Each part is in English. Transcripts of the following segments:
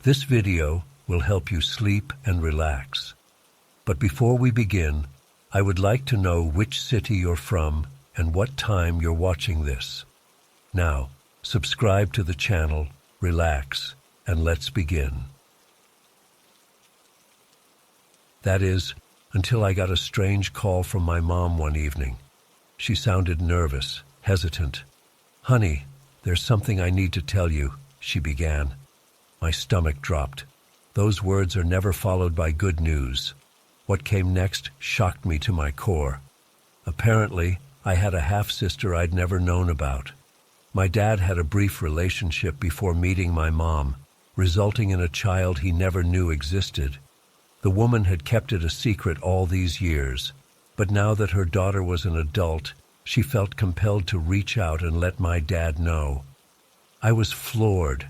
This video will help you sleep and relax. But before we begin, I would like to know which city you're from and what time you're watching this. Now, subscribe to the channel, relax, and let's begin. That is, until I got a strange call from my mom one evening. She sounded nervous, hesitant. "Honey, there's something I need to tell you," she began. My stomach dropped. Those words are never followed by good news. What came next shocked me to my core. Apparently, I had a half-sister I'd never known about. My dad had a brief relationship before meeting my mom, resulting in a child he never knew existed. The woman had kept it a secret all these years, but now that her daughter was an adult, she felt compelled to reach out and let my dad know. I was floored.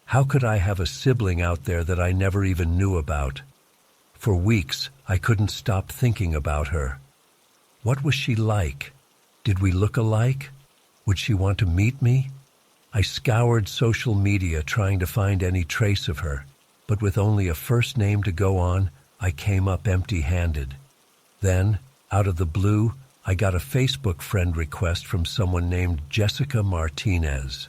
How could I have a sibling out there that I never even knew about? For weeks, I couldn't stop thinking about her. What was she like? Did we look alike? Would she want to meet me? I scoured social media trying to find any trace of her, but with only a first name to go on, I came up empty-handed. Then, out of the blue, I got a Facebook friend request from someone named Jessica Martinez.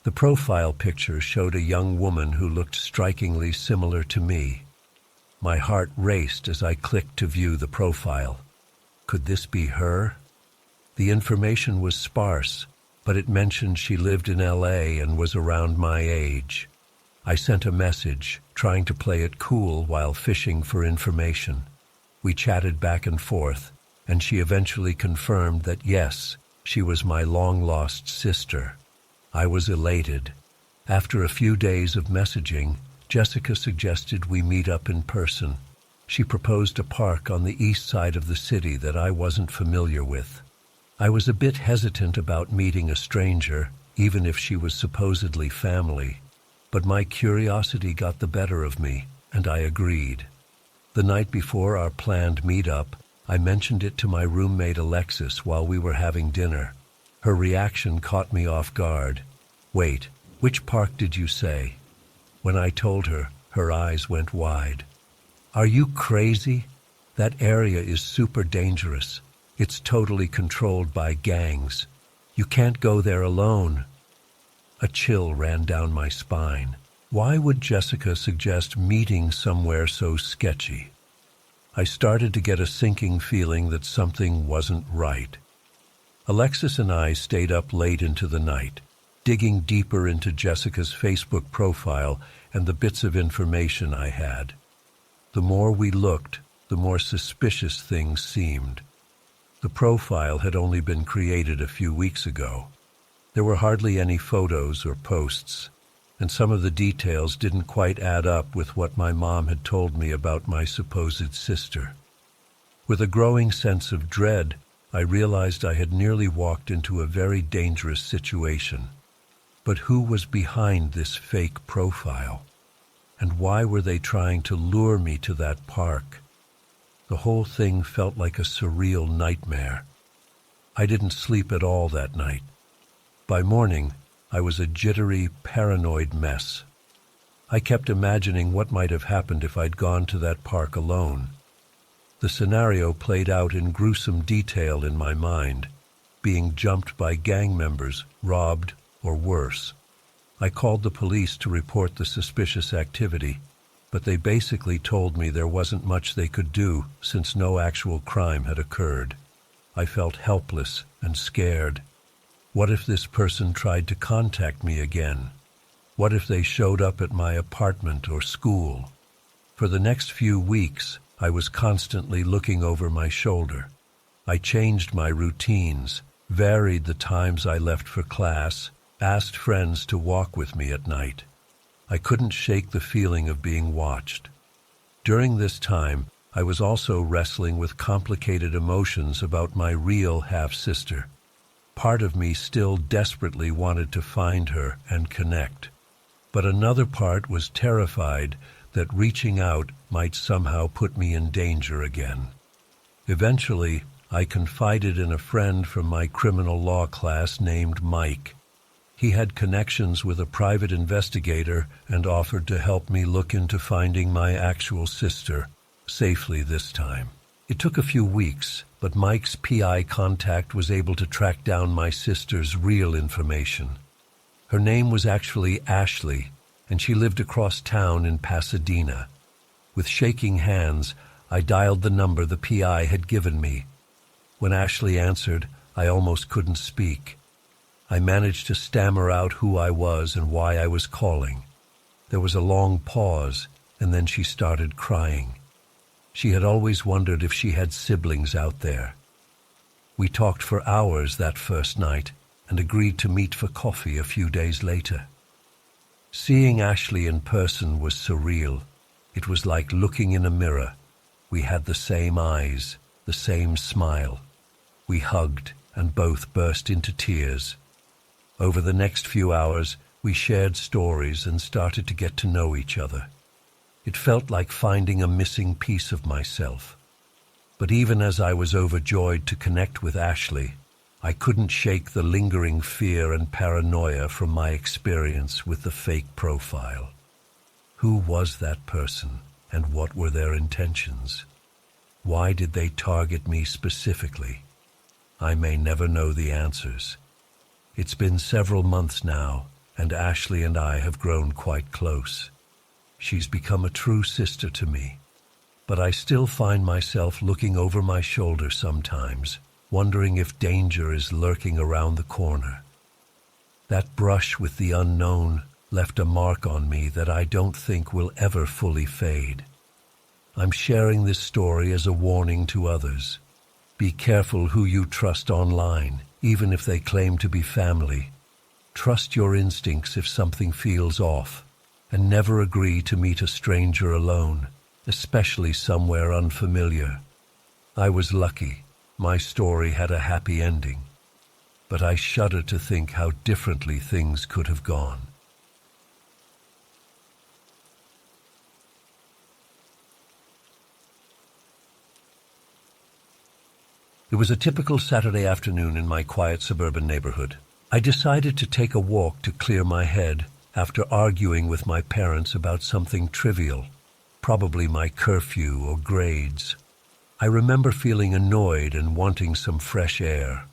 The profile picture showed a young woman who looked strikingly similar to me. My heart raced as I clicked to view the profile. Could this be her? The information was sparse, but it mentioned she lived in LA and was around my age. I sent a message, trying to play it cool while fishing for information. We chatted back and forth, and she eventually confirmed that yes, she was my long-lost sister. I was elated. After a few days of messaging, Jessica suggested we meet up in person. She proposed a park on the east side of the city that I wasn't familiar with. I was a bit hesitant about meeting a stranger, even if she was supposedly family. But my curiosity got the better of me, and I agreed. The night before our planned meet-up, I mentioned it to my roommate Alexis while we were having dinner. Her reaction caught me off guard. "Wait, which park did you say?" When I told her, her eyes went wide. "Are you crazy? That area is super dangerous. It's totally controlled by gangs. You can't go there alone." A chill ran down my spine. Why would Jessica suggest meeting somewhere so sketchy? I started to get a sinking feeling that something wasn't right. Alexis and I stayed up late into the night, digging deeper into Jessica's Facebook profile and the bits of information I had. The more we looked, the more suspicious things seemed. The profile had only been created a few weeks ago. There were hardly any photos or posts, and some of the details didn't quite add up with what my mom had told me about my supposed sister. With a growing sense of dread, I realized I had nearly walked into a very dangerous situation. But who was behind this fake profile? And why were they trying to lure me to that park? The whole thing felt like a surreal nightmare. I didn't sleep at all that night. By morning, I was a jittery, paranoid mess. I kept imagining what might have happened if I'd gone to that park alone. The scenario played out in gruesome detail in my mind, being jumped by gang members, robbed, or worse. I called the police to report the suspicious activity, but they basically told me there wasn't much they could do since no actual crime had occurred. I felt helpless and scared. What if this person tried to contact me again? What if they showed up at my apartment or school? For the next few weeks, I was constantly looking over my shoulder. I changed my routines, varied the times I left for class, asked friends to walk with me at night. I couldn't shake the feeling of being watched. During this time, I was also wrestling with complicated emotions about my real half-sister. Part of me still desperately wanted to find her and connect, but another part was terrified that reaching out might somehow put me in danger again. Eventually, I confided in a friend from my criminal law class named Mike. He had connections with a private investigator and offered to help me look into finding my actual sister, safely this time. It took a few weeks, but Mike's PI contact was able to track down my sister's real information. Her name was actually Ashley, and she lived across town in Pasadena. With shaking hands, I dialed the number the PI had given me. When Ashley answered, I almost couldn't speak. I managed to stammer out who I was and why I was calling. There was a long pause, and then she started crying. She had always wondered if she had siblings out there. We talked for hours that first night and agreed to meet for coffee a few days later. Seeing Ashley in person was surreal. It was like looking in a mirror. We had the same eyes, the same smile. We hugged and both burst into tears. Over the next few hours, we shared stories and started to get to know each other. It felt like finding a missing piece of myself. But even as I was overjoyed to connect with Ashley, I couldn't shake the lingering fear and paranoia from my experience with the fake profile. Who was that person, and what were their intentions? Why did they target me specifically? I may never know the answers. It's been several months now, and Ashley and I have grown quite close. She's become a true sister to me. But I still find myself looking over my shoulder sometimes, wondering if danger is lurking around the corner. That brush with the unknown left a mark on me that I don't think will ever fully fade. I'm sharing this story as a warning to others. Be careful who you trust online, even if they claim to be family. Trust your instincts if something feels off, and never agree to meet a stranger alone, especially somewhere unfamiliar. I was lucky. My story had a happy ending. But I shudder to think how differently things could have gone. It was a typical Saturday afternoon in my quiet suburban neighborhood. I decided to take a walk to clear my head after arguing with my parents about something trivial, probably my curfew or grades. I remember feeling annoyed and wanting some fresh air.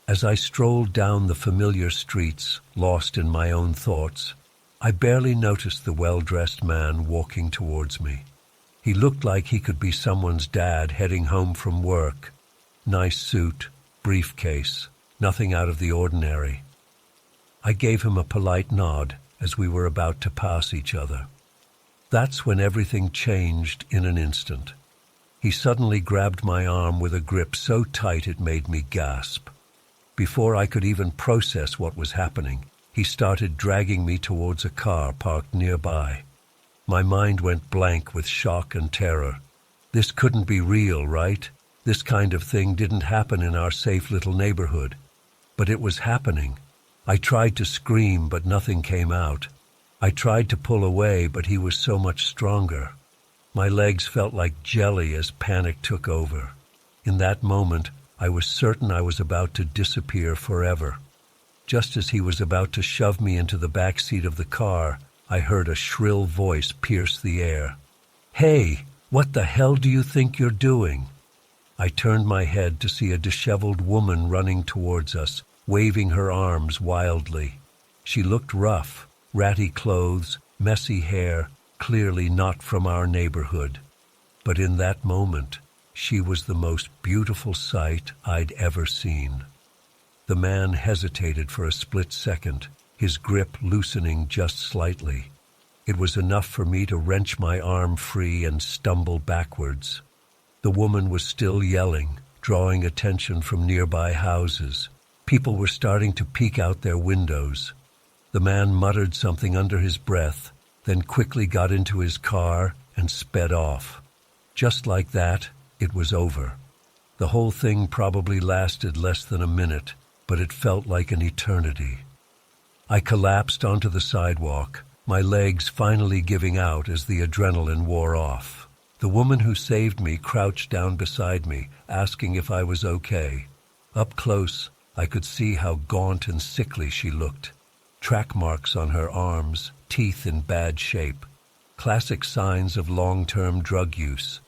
As I strolled down the familiar streets, lost in my own thoughts, I barely noticed the well-dressed man walking towards me. He looked like he could be someone's dad heading home from work. Nice suit, briefcase, nothing out of the ordinary. I gave him a polite nod as we were about to pass each other. That's when everything changed in an instant. He suddenly grabbed my arm with a grip so tight it made me gasp. Before I could even process what was happening, he started dragging me towards a car parked nearby. My mind went blank with shock and terror. This couldn't be real, right? This kind of thing didn't happen in our safe little neighborhood. But it was happening. I tried to scream, but nothing came out. I tried to pull away, but he was so much stronger. My legs felt like jelly as panic took over. In that moment, I was certain I was about to disappear forever. Just as he was about to shove me into the back seat of the car, I heard a shrill voice pierce the air. "Hey, what the hell do you think you're doing?" I turned my head to see a disheveled woman running towards us, waving her arms wildly. She looked rough, ratty clothes, messy hair, clearly not from our neighborhood. But in that moment, she was the most beautiful sight I'd ever seen. The man hesitated for a split second, his grip loosening just slightly. It was enough for me to wrench my arm free and stumble backwards. The woman was still yelling, drawing attention from nearby houses. People were starting to peek out their windows. The man muttered something under his breath, then quickly got into his car and sped off. Just like that, it was over. The whole thing probably lasted less than a minute, but it felt like an eternity. I collapsed onto the sidewalk, my legs finally giving out as the adrenaline wore off. The woman who saved me crouched down beside me, asking if I was okay. Up close, I could see how gaunt and sickly she looked. track marks on her arms, teeth in bad shape, classic signs of long-term drug use.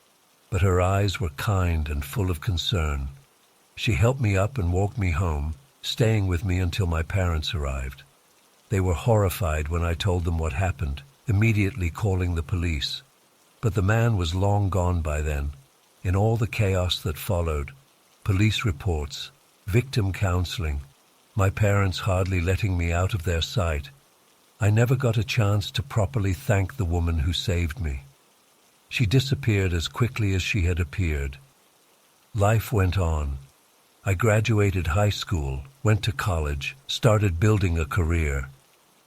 But her eyes were kind and full of concern. She helped me up and walked me home, staying with me until my parents arrived. They were horrified when I told them what happened, immediately calling the police. But the man was long gone by then. In all the chaos that followed, police reports, victim counseling, my parents hardly letting me out of their sight, I never got a chance to properly thank the woman who saved me. She disappeared as quickly as she had appeared. Life went on. I graduated high school, went to college, started building a career.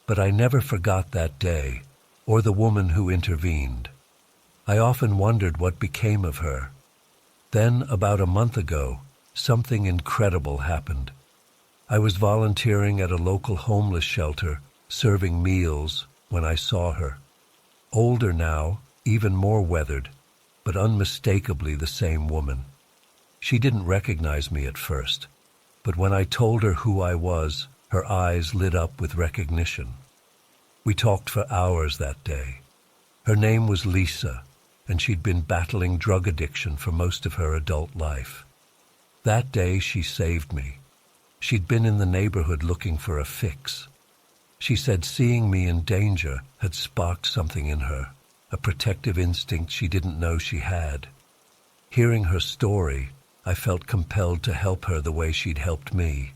But I never forgot that day, or the woman who intervened. I often wondered what became of her. Then, about a month ago, something incredible happened. I was volunteering at a local homeless shelter, serving meals, when I saw her. Older now, even more weathered, but unmistakably the same woman. She didn't recognize me at first, but when I told her who I was, her eyes lit up with recognition. We talked for hours that day. Her name was Lisa, and she'd been battling drug addiction for most of her adult life. That day she saved me. She'd been in the neighborhood looking for a fix. She said seeing me in danger had sparked something in her, a protective instinct she didn't know she had. Hearing her story, I felt compelled to help her the way she'd helped me.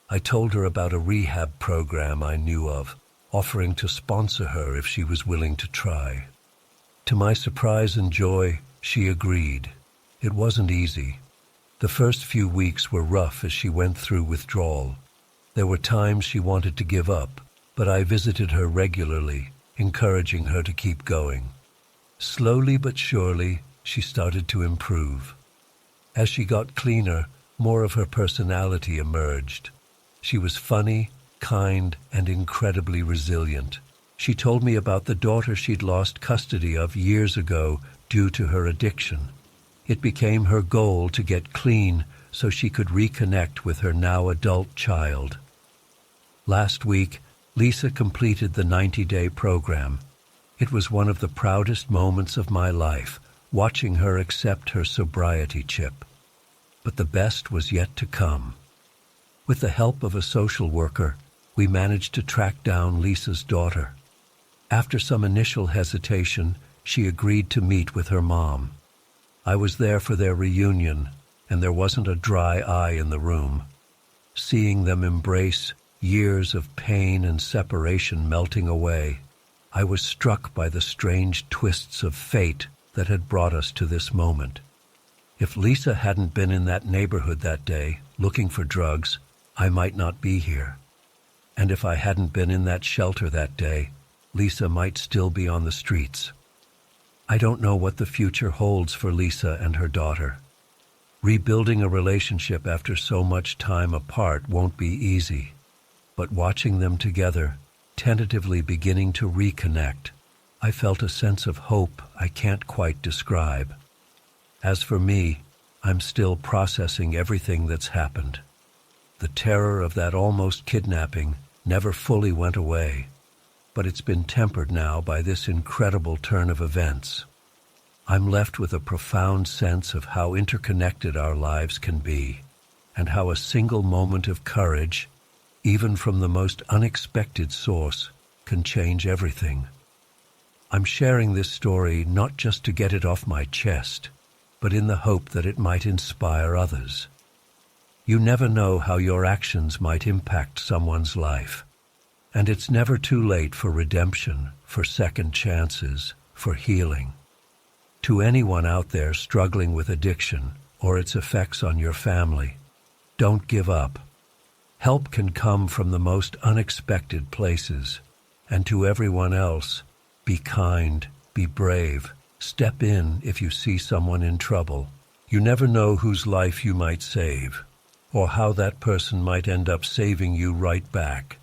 I told her about a rehab program I knew of, offering to sponsor her if she was willing to try. To my surprise and joy, she agreed. It wasn't easy. The first few weeks were rough as she went through withdrawal. There were times she wanted to give up, but I visited her regularly, encouraging her to keep going. Slowly but surely, she started to improve. As she got cleaner, more of her personality emerged. She was funny, kind, and incredibly resilient. She told me about the daughter she'd lost custody of years ago due to her addiction. It became her goal to get clean so she could reconnect with her now adult child. Last week, Lisa completed the 90-day program. It was one of the proudest moments of my life, watching her accept her sobriety chip. But the best was yet to come. With the help of a social worker, we managed to track down Lisa's daughter. After some initial hesitation, she agreed to meet with her mom. I was there for their reunion, and there wasn't a dry eye in the room. Seeing them embrace, years of pain and separation melting away, I was struck by the strange twists of fate that had brought us to this moment. If Lisa hadn't been in that neighborhood that day, looking for drugs, I might not be here. And if I hadn't been in that shelter that day, Lisa might still be on the streets. I don't know what the future holds for Lisa and her daughter. Rebuilding a relationship after so much time apart won't be easy, but watching them together, tentatively beginning to reconnect, I felt a sense of hope I can't quite describe. As for me, I'm still processing everything that's happened. The terror of that almost kidnapping never fully went away, but it's been tempered now by this incredible turn of events. I'm left with a profound sense of how interconnected our lives can be, and how a single moment of courage, even from the most unexpected source, can change everything. I'm sharing this story not just to get it off my chest, but in the hope that it might inspire others. You never know how your actions might impact someone's life. And it's never too late for redemption, for second chances, for healing. To anyone out there struggling with addiction or its effects on your family, don't give up. Help can come from the most unexpected places. And to everyone else, be kind, be brave, step in if you see someone in trouble. You never know whose life you might save, or how that person might end up saving you right back.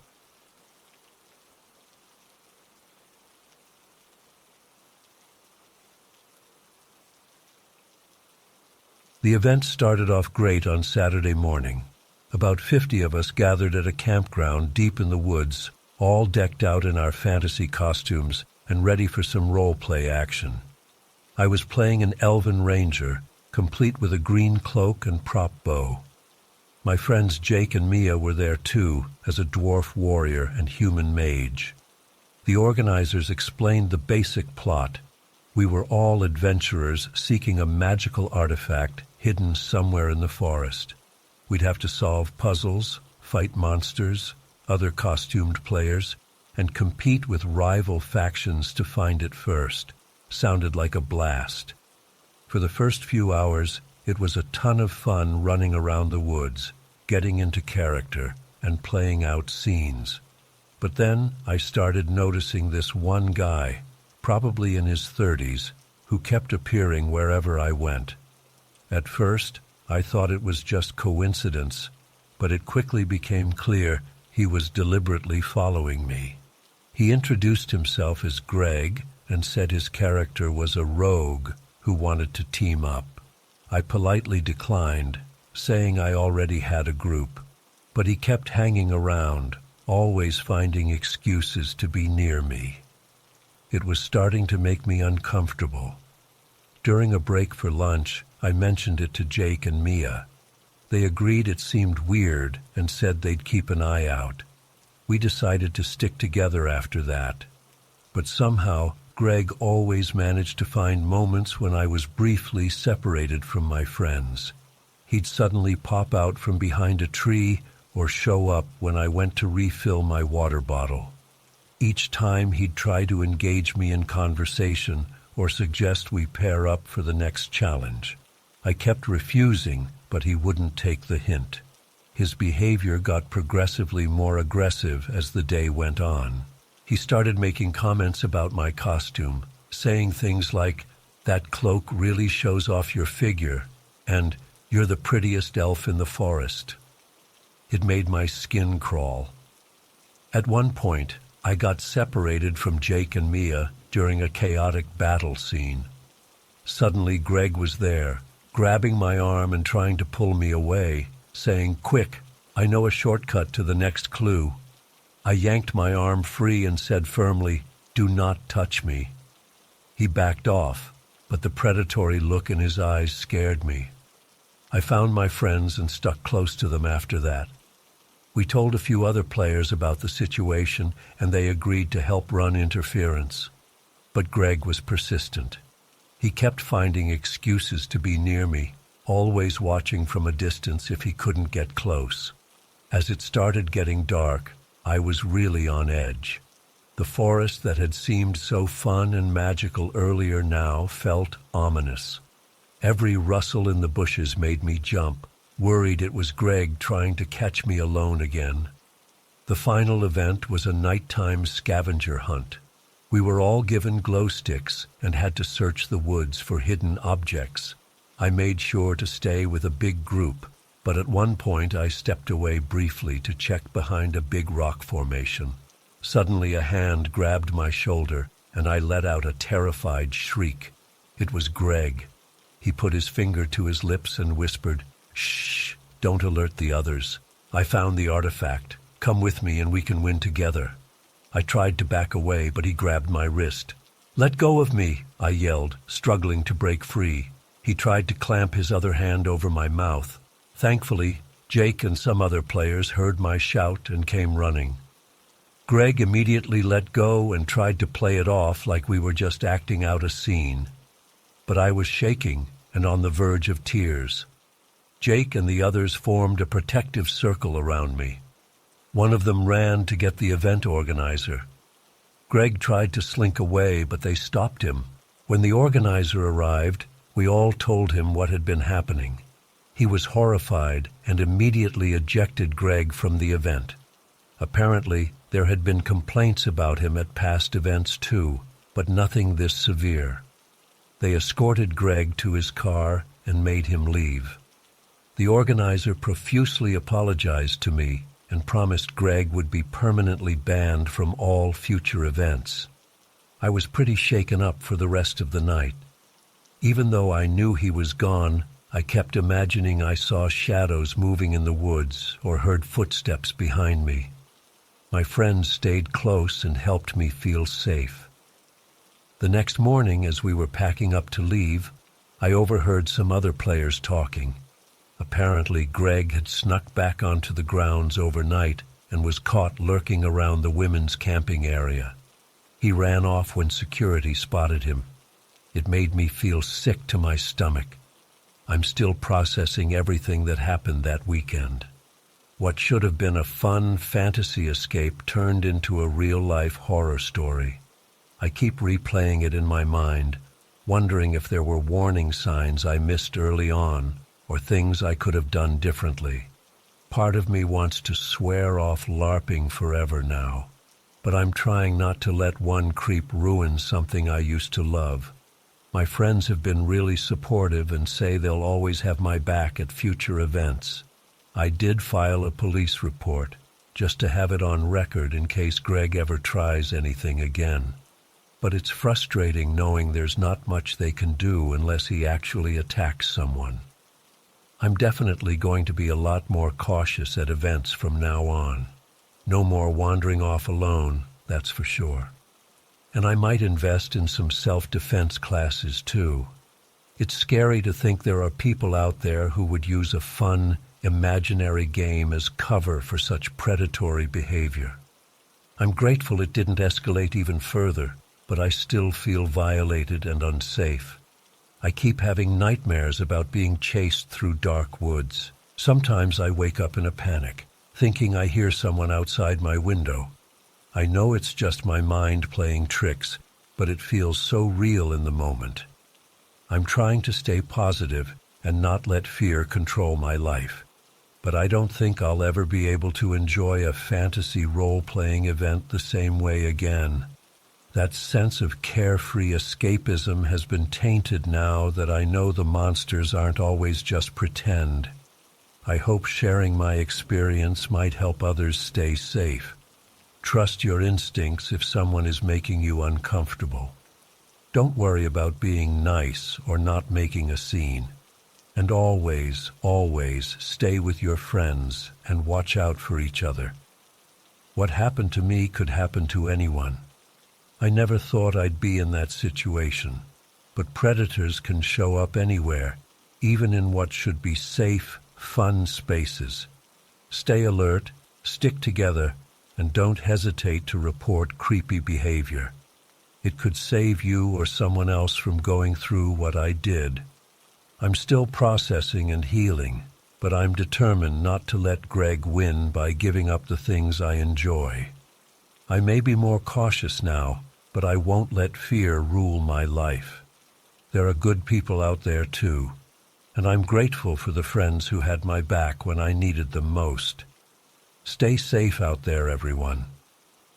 The event started off great on Saturday morning. About 50 of us gathered at a campground deep in the woods, all decked out in our fantasy costumes and ready for some role-play action. I was playing an elven ranger, complete with a green cloak and prop bow. My friends Jake and Mia were there too, as a dwarf warrior and human mage. The organizers explained the basic plot. We were all adventurers seeking a magical artifact hidden somewhere in the forest. We'd have to solve puzzles, fight monsters, other costumed players, and compete with rival factions to find it first. Sounded like a blast. For the first few hours, it was a ton of fun running around the woods, getting into character, and playing out scenes. But then I started noticing this one guy, probably in his 30s, who kept appearing wherever I went. At first, I thought it was just coincidence, but it quickly became clear he was deliberately following me. He introduced himself as Greg and said his character was a rogue who wanted to team up. I politely declined, saying I already had a group, but he kept hanging around, always finding excuses to be near me. It was starting to make me uncomfortable. During a break for lunch, I mentioned it to Jake and Mia. They agreed it seemed weird and said they'd keep an eye out. We decided to stick together after that. But somehow, Greg always managed to find moments when I was briefly separated from my friends. He'd suddenly pop out from behind a tree or show up when I went to refill my water bottle. Each time he'd try to engage me in conversation or suggest we pair up for the next challenge. I kept refusing, but he wouldn't take the hint. His behavior got progressively more aggressive as the day went on. He started making comments about my costume, saying things like, "That cloak really shows off your figure," and "You're the prettiest elf in the forest." It made my skin crawl. At one point, I got separated from Jake and Mia during a chaotic battle scene. Suddenly, Greg was there, grabbing my arm and trying to pull me away, saying, "Quick, I know a shortcut to the next clue." I yanked my arm free and said firmly, "Do not touch me." He backed off, but the predatory look in his eyes scared me. I found my friends and stuck close to them after that. We told a few other players about the situation, and they agreed to help run interference. But Greg was persistent. He kept finding excuses to be near me, always watching from a distance if he couldn't get close. As it started getting dark, I was really on edge. The forest that had seemed so fun and magical earlier now felt ominous. Every rustle in the bushes made me jump, worried it was Greg trying to catch me alone again. The final event was a nighttime scavenger hunt. We were all given glow sticks and had to search the woods for hidden objects. I made sure to stay with a big group, but at one point I stepped away briefly to check behind a big rock formation. Suddenly a hand grabbed my shoulder, and I let out a terrified shriek. It was Greg. He put his finger to his lips and whispered, "Shh, don't alert the others. I found the artifact. Come with me and we can win together." I tried to back away, but he grabbed my wrist. "Let go of me," I yelled, struggling to break free. He tried to clamp his other hand over my mouth. Thankfully, Jake and some other players heard my shout and came running. Greg immediately let go and tried to play it off like we were just acting out a scene. But I was shaking and on the verge of tears. Jake and the others formed a protective circle around me. One of them ran to get the event organizer. Greg tried to slink away, but they stopped him. When the organizer arrived, we all told him what had been happening. He was horrified and immediately ejected Greg from the event. Apparently, there had been complaints about him at past events too, but nothing this severe. They escorted Greg to his car and made him leave. The organizer profusely apologized to me and promised Greg would be permanently banned from all future events. I was pretty shaken up for the rest of the night. Even though I knew he was gone, I kept imagining I saw shadows moving in the woods or heard footsteps behind me. My friends stayed close and helped me feel safe. The next morning, as we were packing up to leave, I overheard some other players talking. Apparently, Greg had snuck back onto the grounds overnight and was caught lurking around the women's camping area. He ran off when security spotted him. It made me feel sick to my stomach. I'm still processing everything that happened that weekend. What should have been a fun fantasy escape turned into a real-life horror story. I keep replaying it in my mind, wondering if there were warning signs I missed early on or things I could have done differently. Part of me wants to swear off LARPing forever now, but I'm trying not to let one creep ruin something I used to love. My friends have been really supportive and say they'll always have my back at future events. I did file a police report, just to have it on record in case Greg ever tries anything again. But it's frustrating knowing there's not much they can do unless he actually attacks someone. I'm definitely going to be a lot more cautious at events from now on. No more wandering off alone, that's for sure. And I might invest in some self-defense classes too. It's scary to think there are people out there who would use a fun, imaginary game as cover for such predatory behavior. I'm grateful it didn't escalate even further, but I still feel violated and unsafe. I keep having nightmares about being chased through dark woods. Sometimes I wake up in a panic, thinking I hear someone outside my window. I know it's just my mind playing tricks, but it feels so real in the moment. I'm trying to stay positive and not let fear control my life. But I don't think I'll ever be able to enjoy a fantasy role-playing event the same way again. That sense of carefree escapism has been tainted now that I know the monsters aren't always just pretend. I hope sharing my experience might help others stay safe. Trust your instincts if someone is making you uncomfortable. Don't worry about being nice or not making a scene. And always, always stay with your friends and watch out for each other. What happened to me could happen to anyone. I never thought I'd be in that situation, but predators can show up anywhere, even in what should be safe, fun spaces. Stay alert, stick together, and don't hesitate to report creepy behavior. It could save you or someone else from going through what I did. I'm still processing and healing, but I'm determined not to let Greg win by giving up the things I enjoy. I may be more cautious now, but I won't let fear rule my life. There are good people out there too, and I'm grateful for the friends who had my back when I needed them most. Stay safe out there, everyone.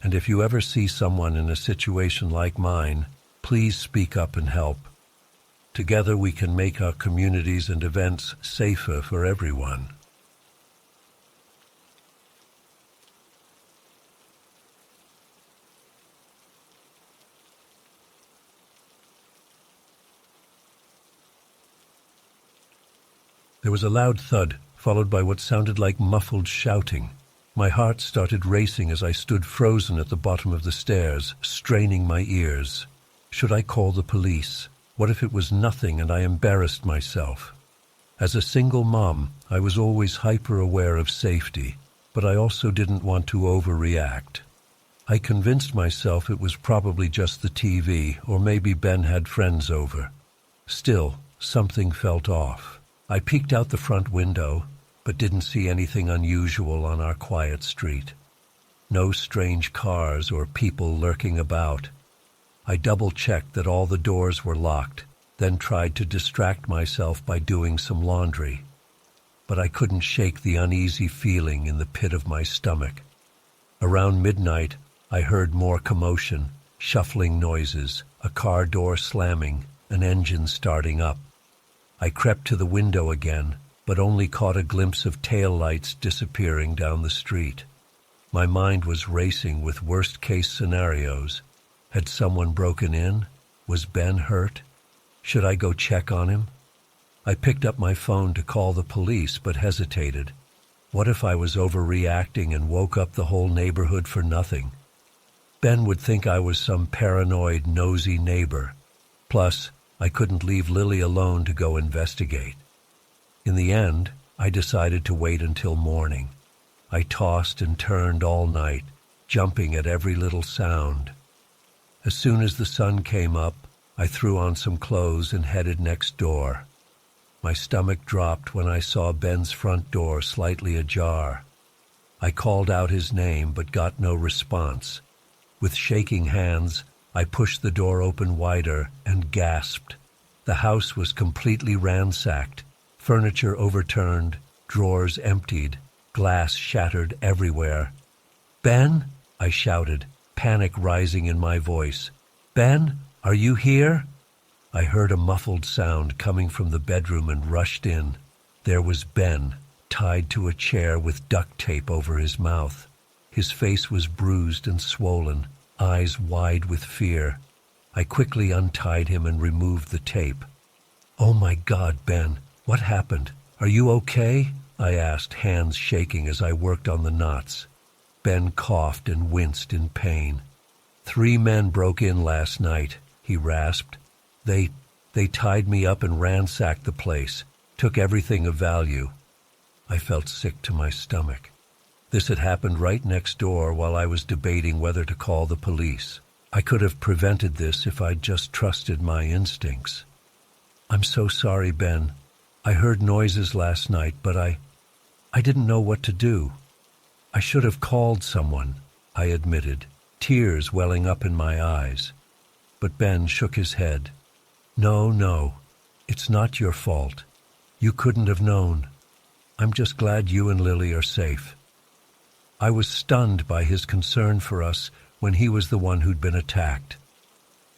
And if you ever see someone in a situation like mine, please speak up and help. Together we can make our communities and events safer for everyone. There was a loud thud, followed by what sounded like muffled shouting. My heart started racing as I stood frozen at the bottom of the stairs, straining my ears. Should I call the police? What if it was nothing and I embarrassed myself? As a single mom, I was always hyper-aware of safety, but I also didn't want to overreact. I convinced myself it was probably just the TV, or maybe Ben had friends over. Still, something felt off. I peeked out the front window, but didn't see anything unusual on our quiet street. No strange cars or people lurking about. I double-checked that all the doors were locked, then tried to distract myself by doing some laundry. But I couldn't shake the uneasy feeling in the pit of my stomach. Around midnight, I heard more commotion, shuffling noises, a car door slamming, an engine starting up. I crept to the window again, but only caught a glimpse of taillights disappearing down the street. My mind was racing with worst-case scenarios. Had someone broken in? Was Ben hurt? Should I go check on him? I picked up my phone to call the police, but hesitated. What if I was overreacting and woke up the whole neighborhood for nothing? Ben would think I was some paranoid, nosy neighbor. Plus, I couldn't leave Lily alone to go investigate. In the end, I decided to wait until morning. I tossed and turned all night, jumping at every little sound. As soon as the sun came up, I threw on some clothes and headed next door. My stomach dropped when I saw Ben's front door slightly ajar. I called out his name but got no response. With shaking hands, I pushed the door open wider and gasped. The house was completely ransacked, furniture overturned, drawers emptied, glass shattered everywhere. "Ben?" I shouted, panic rising in my voice. "Ben, are you here?" I heard a muffled sound coming from the bedroom and rushed in. There was Ben, tied to a chair with duct tape over his mouth. His face was bruised and swollen, eyes wide with fear. I quickly untied him and removed the tape. "Oh my God, Ben, what happened? Are you okay?" I asked, hands shaking as I worked on the knots. Ben coughed and winced in pain. "3 men broke in last night," he rasped. They tied me up and ransacked the place, took everything of value." I felt sick to my stomach. This had happened right next door while I was debating whether to call the police. I could have prevented this if I'd just trusted my instincts. "I'm so sorry, Ben. I heard noises last night, but I didn't know what to do. I should have called someone," I admitted, tears welling up in my eyes. But Ben shook his head. No, it's not your fault. You couldn't have known. I'm just glad you and Lily are safe." I was stunned by his concern for us when he was the one who'd been attacked.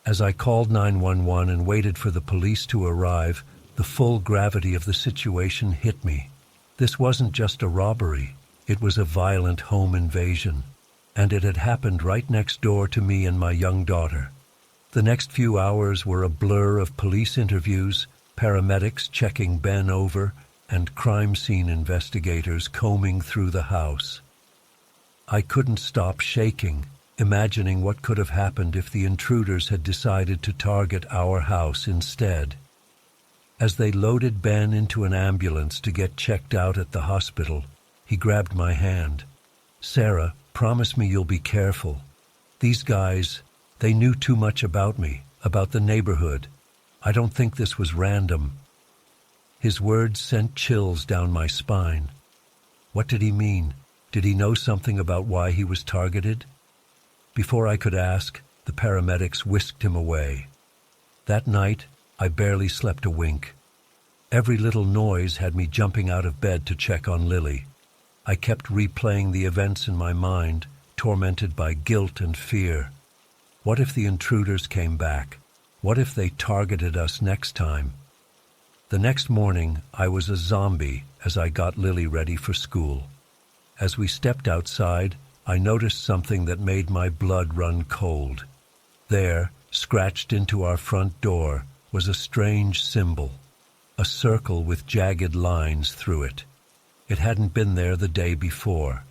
As I called 911 and waited for the police to arrive, the full gravity of the situation hit me. This wasn't just a robbery. It was a violent home invasion, and it had happened right next door to me and my young daughter. The next few hours were a blur of police interviews, paramedics checking Ben over, and crime scene investigators combing through the house. I couldn't stop shaking, imagining what could have happened if the intruders had decided to target our house instead. As they loaded Ben into an ambulance to get checked out at the hospital, he grabbed my hand. "Sarah, promise me you'll be careful. These guys, they knew too much about me, about the neighborhood. I don't think this was random." His words sent chills down my spine. What did he mean? Did he know something about why he was targeted? Before I could ask, the paramedics whisked him away. That night, I barely slept a wink. Every little noise had me jumping out of bed to check on Lily. I kept replaying the events in my mind, tormented by guilt and fear. What if the intruders came back? What if they targeted us next time? The next morning, I was a zombie as I got Lily ready for school. As we stepped outside, I noticed something that made my blood run cold. There, scratched into our front door, was a strange symbol, a circle with jagged lines through it. It hadn't been there the day before.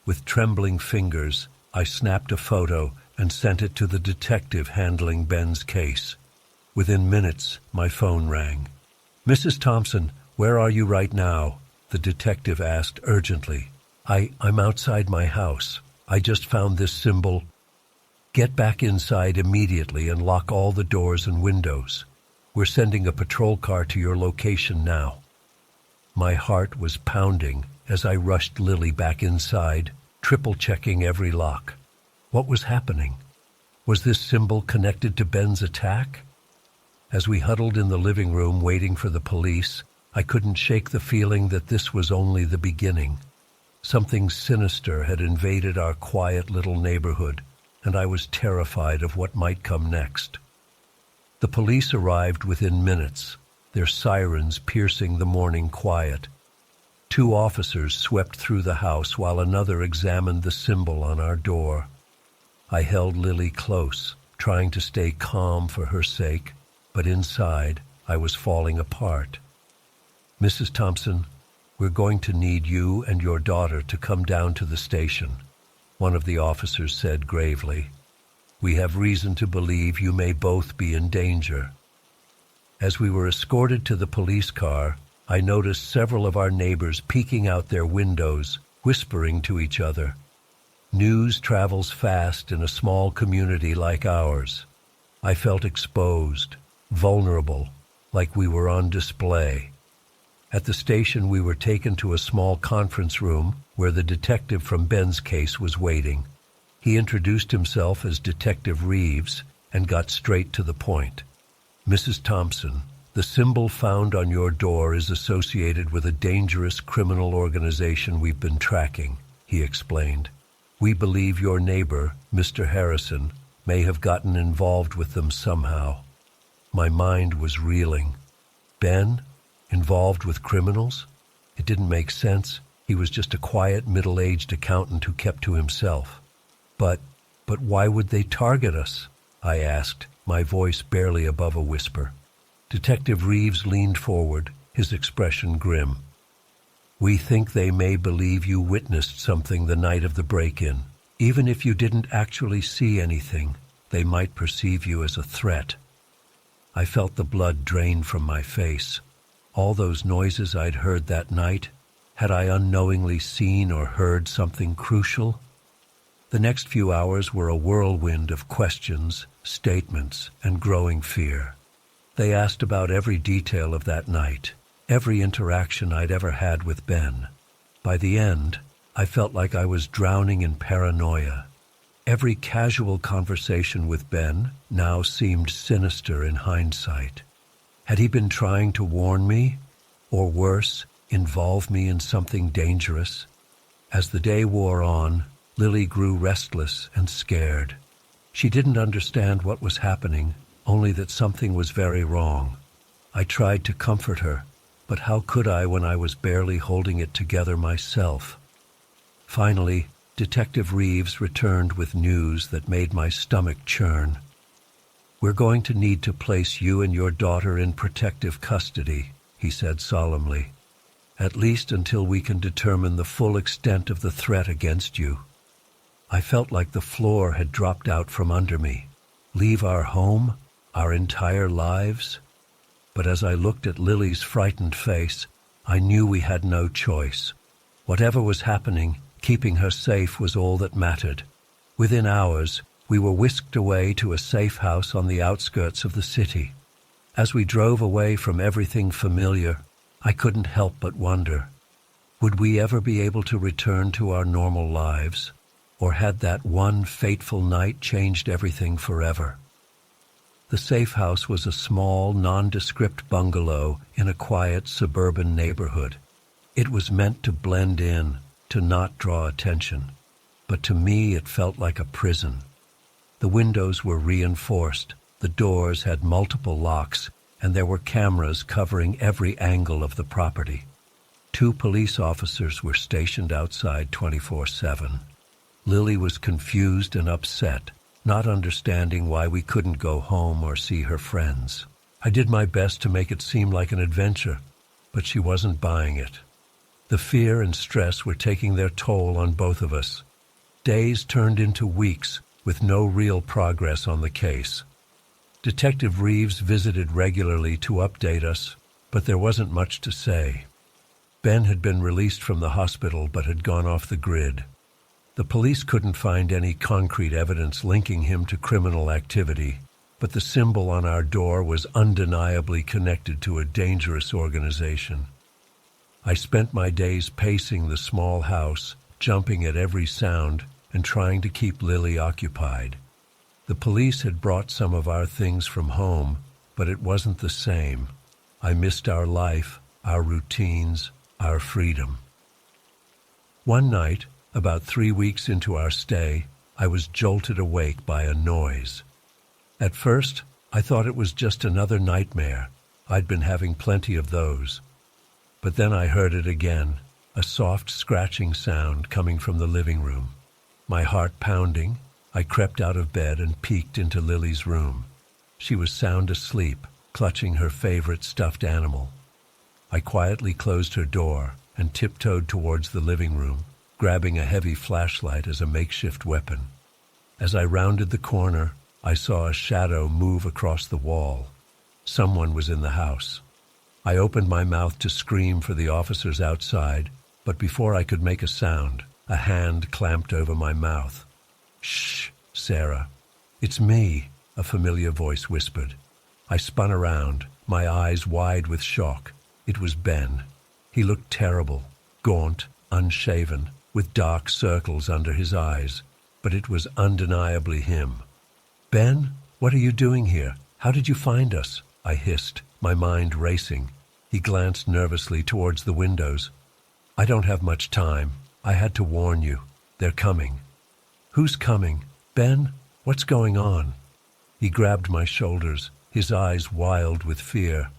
With trembling fingers, I snapped a photo and sent it to the detective handling Ben's case. Within minutes, my phone rang. "Mrs. Thompson, where are you right now?" the detective asked urgently. I'm outside my house. I just found this symbol." "Get back inside immediately and lock all the doors and windows. We're sending a patrol car to your location now." My heart was pounding as I rushed Lily back inside, triple-checking every lock. What was happening? Was this symbol connected to Ben's attack? As we huddled in the living room waiting for the police, I couldn't shake the feeling that this was only the beginning. Something sinister had invaded our quiet little neighborhood, and I was terrified of what might come next. The police arrived within minutes, their sirens piercing the morning quiet. 2 officers swept through the house while another examined the symbol on our door. I held Lily close, trying to stay calm for her sake, but inside I was falling apart. "Mrs. Thompson, "We're going to need you and your daughter to come down to the station," one of the officers said gravely. "We have reason to believe you may both be in danger." As we were escorted to the police car, I noticed several of our neighbors peeking out their windows, whispering to each other. News travels fast in a small community like ours. I felt exposed, vulnerable, like we were on display. At the station, we were taken to a small conference room where the detective from Ben's case was waiting. He introduced himself as Detective Reeves and got straight to the point. "Mrs. Thompson, the symbol found on your door is associated with a dangerous criminal organization we've been tracking," he explained. "We believe your neighbor, Mr. Harrison, may have gotten involved with them somehow." My mind was reeling. Ben? Involved with criminals? It didn't make sense. He was just a quiet, middle-aged accountant who kept to himself. But why would they target us?" I asked, my voice barely above a whisper. Detective Reeves leaned forward, his expression grim. "We think they may believe you witnessed something the night of the break-in. Even if you didn't actually see anything, they might perceive you as a threat." I felt the blood drain from my face. All those noises I'd heard that night, had I unknowingly seen or heard something crucial? The next few hours were a whirlwind of questions, statements, and growing fear. They asked about every detail of that night, every interaction I'd ever had with Ben. By the end, I felt like I was drowning in paranoia. Every casual conversation with Ben now seemed sinister in hindsight. Had he been trying to warn me, or worse, involve me in something dangerous? As the day wore on, Lily grew restless and scared. She didn't understand what was happening, only that something was very wrong. I tried to comfort her, but how could I when I was barely holding it together myself? Finally, Detective Reeves returned with news that made my stomach churn. "We're going to need to place you and your daughter in protective custody," he said solemnly, "at least until we can determine the full extent of the threat against you." I felt like the floor had dropped out from under me. Leave our home, our entire lives? But as I looked at Lily's frightened face, I knew we had no choice. Whatever was happening, keeping her safe was all that mattered. Within hours, we were whisked away to a safe house on the outskirts of the city. As we drove away from everything familiar, I couldn't help but wonder, would we ever be able to return to our normal lives? Or had that one fateful night changed everything forever? The safe house was a small, nondescript bungalow in a quiet suburban neighborhood. It was meant to blend in, to not draw attention. But to me it felt like a prison. The windows were reinforced, the doors had multiple locks, and there were cameras covering every angle of the property. 2 police officers were stationed outside 24/7. Lily was confused and upset, not understanding why we couldn't go home or see her friends. I did my best to make it seem like an adventure, but she wasn't buying it. The fear and stress were taking their toll on both of us. Days turned into weeks, with no real progress on the case. Detective Reeves visited regularly to update us, but there wasn't much to say. Ben had been released from the hospital but had gone off the grid. The police couldn't find any concrete evidence linking him to criminal activity, but the symbol on our door was undeniably connected to a dangerous organization. I spent my days pacing the small house, jumping at every sound, and trying to keep Lily occupied. The police had brought some of our things from home, but it wasn't the same. I missed our life, our routines, our freedom. One night, about 3 weeks into our stay, I was jolted awake by a noise. At first, I thought it was just another nightmare. I'd been having plenty of those. But then I heard it again, a soft scratching sound coming from the living room. My heart pounding, I crept out of bed and peeked into Lily's room. She was sound asleep, clutching her favorite stuffed animal. I quietly closed her door and tiptoed towards the living room, grabbing a heavy flashlight as a makeshift weapon. As I rounded the corner, I saw a shadow move across the wall. Someone was in the house. I opened my mouth to scream for the officers outside, but before I could make a sound, a hand clamped over my mouth. "Shh, Sarah." "It's me," a familiar voice whispered. I spun around, my eyes wide with shock. It was Ben. He looked terrible, gaunt, unshaven, with dark circles under his eyes, but it was undeniably him. "Ben, what are you doing here? How did you find us?" I hissed, my mind racing. He glanced nervously towards the windows. "I don't have much time. I had to warn you. They're coming." "Who's coming? Ben? What's going on?" He grabbed my shoulders, his eyes wild with fear.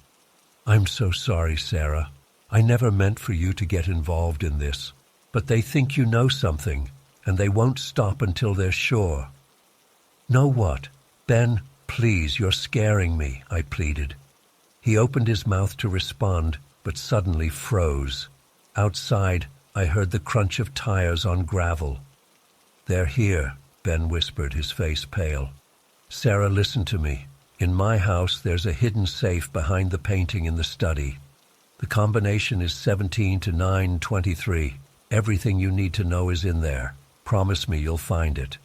"I'm so sorry, Sarah. I never meant for you to get involved in this. But they think you know something, and they won't stop until they're sure." "Know what? Ben, please, you're scaring me," I pleaded. He opened his mouth to respond, but suddenly froze. Outside, I heard the crunch of tires on gravel. "They're here," Ben whispered, his face pale. "Sarah, listen to me. In my house, there's a hidden safe behind the painting in the study. The combination is 17 to 923. Everything you need to know is in there. Promise me you'll find it."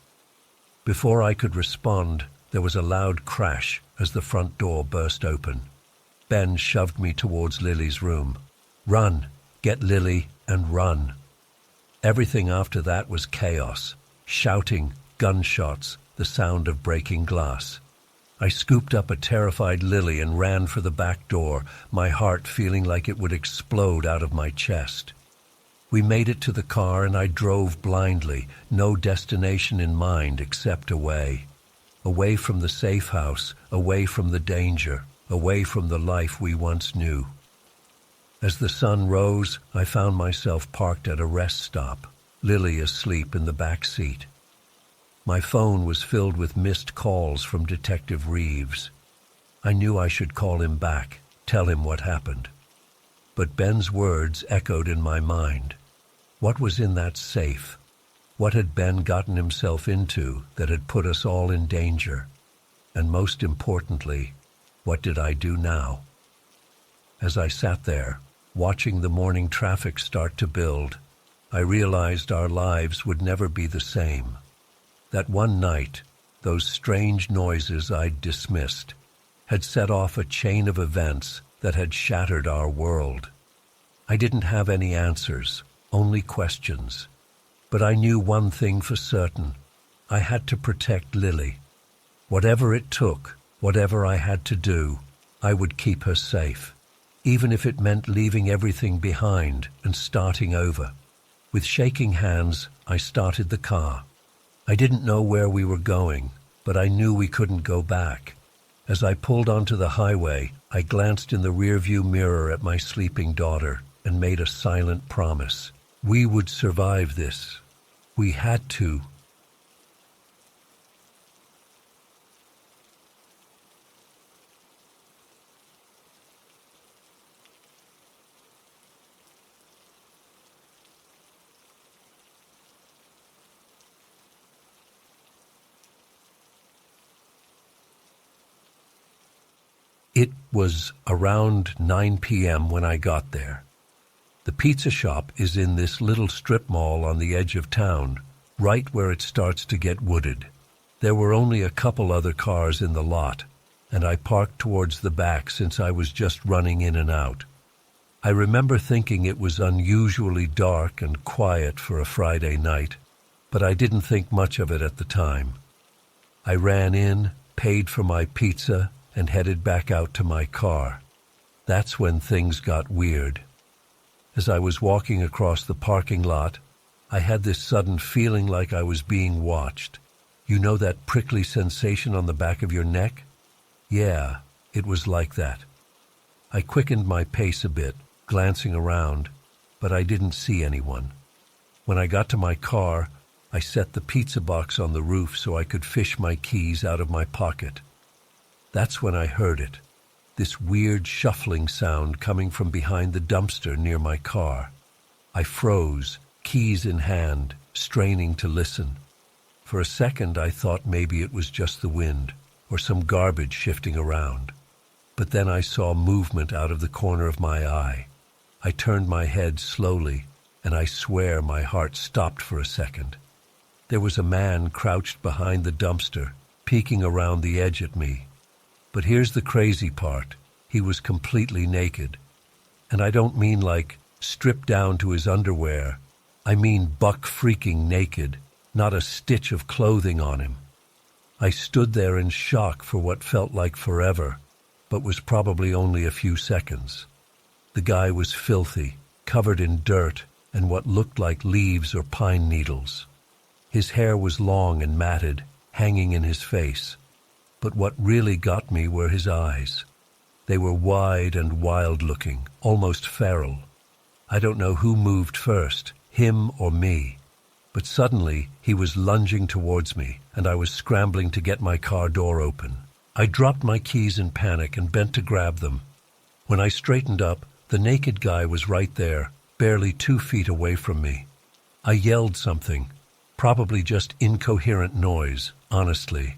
Before I could respond, there was a loud crash as the front door burst open. Ben shoved me towards Lily's room. "Run! Get Lily and run!" Everything after that was chaos. Shouting, gunshots, the sound of breaking glass. I scooped up a terrified Lily and ran for the back door, my heart feeling like it would explode out of my chest. We made it to the car and I drove blindly, no destination in mind except away. Away from the safe house, away from the danger, away from the life we once knew. As the sun rose, I found myself parked at a rest stop, Lily asleep in the back seat. My phone was filled with missed calls from Detective Reeves. I knew I should call him back, tell him what happened. But Ben's words echoed in my mind. What was in that safe? What had Ben gotten himself into that had put us all in danger? And most importantly, what did I do now? As I sat there, watching the morning traffic start to build, I realized our lives would never be the same. That one night, those strange noises I'd dismissed had set off a chain of events that had shattered our world. I didn't have any answers, only questions. But I knew one thing for certain. I had to protect Lily. Whatever it took, whatever I had to do, I would keep her safe, even if it meant leaving everything behind and starting over. With shaking hands, I started the car. I didn't know where we were going, but I knew we couldn't go back. As I pulled onto the highway, I glanced in the rearview mirror at my sleeping daughter and made a silent promise. We would survive this. We had to. It was around 9 p.m. when I got there. The pizza shop is in this little strip mall on the edge of town, right where it starts to get wooded. There were only a couple other cars in the lot, and I parked towards the back since I was just running in and out. I remember thinking it was unusually dark and quiet for a Friday night, but I didn't think much of it at the time. I ran in, paid for my pizza, and headed back out to my car. That's when things got weird. As I was walking across the parking lot, I had this sudden feeling like I was being watched. You know that prickly sensation on the back of your neck? Yeah, it was like that. I quickened my pace a bit, glancing around, but I didn't see anyone. When I got to my car, I set the pizza box on the roof so I could fish my keys out of my pocket. That's when I heard it, this weird shuffling sound coming from behind the dumpster near my car. I froze, keys in hand, straining to listen. For a second I thought maybe it was just the wind, or some garbage shifting around. But then I saw movement out of the corner of my eye. I turned my head slowly, and I swear my heart stopped for a second. There was a man crouched behind the dumpster, peeking around the edge at me. But here's the crazy part. He was completely naked. And I don't mean like stripped down to his underwear. I mean buck-freaking naked, not a stitch of clothing on him. I stood there in shock for what felt like forever, but was probably only a few seconds. The guy was filthy, covered in dirt and what looked like leaves or pine needles. His hair was long and matted, hanging in his face. But what really got me were his eyes. They were wide and wild-looking, almost feral. I don't know who moved first, him or me. But suddenly, he was lunging towards me, and I was scrambling to get my car door open. I dropped my keys in panic and bent to grab them. When I straightened up, the naked guy was right there, barely 2 feet away from me. I yelled something, probably just incoherent noise, honestly.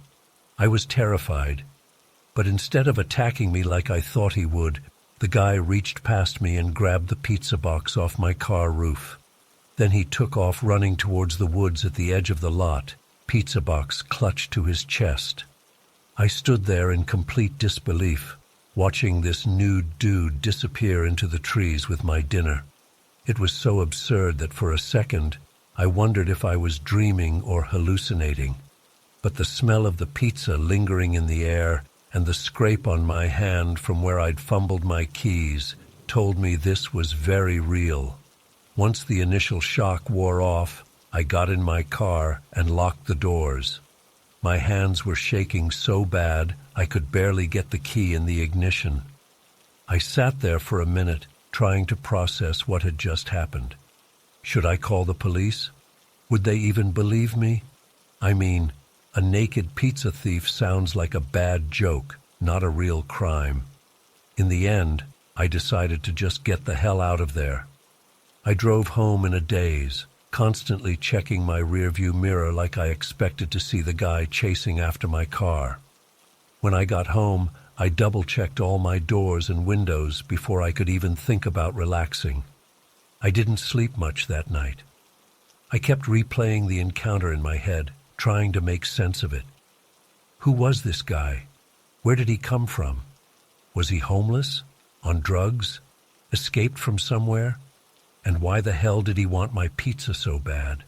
I was terrified. But instead of attacking me like I thought he would, the guy reached past me and grabbed the pizza box off my car roof. Then he took off running towards the woods at the edge of the lot, pizza box clutched to his chest. I stood there in complete disbelief, watching this nude dude disappear into the trees with my dinner. It was so absurd that for a second, I wondered if I was dreaming or hallucinating. But the smell of the pizza lingering in the air and the scrape on my hand from where I'd fumbled my keys told me this was very real. Once the initial shock wore off, I got in my car and locked the doors. My hands were shaking so bad I could barely get the key in the ignition. I sat there for a minute, trying to process what had just happened. Should I call the police? Would they even believe me? I mean, a naked pizza thief sounds like a bad joke, not a real crime. In the end, I decided to just get the hell out of there. I drove home in a daze, constantly checking my rearview mirror like I expected to see the guy chasing after my car. When I got home, I double-checked all my doors and windows before I could even think about relaxing. I didn't sleep much that night. I kept replaying the encounter in my head, trying to make sense of it. Who was this guy? Where did he come from? Was he homeless? On drugs? Escaped from somewhere? And why the hell did he want my pizza so bad?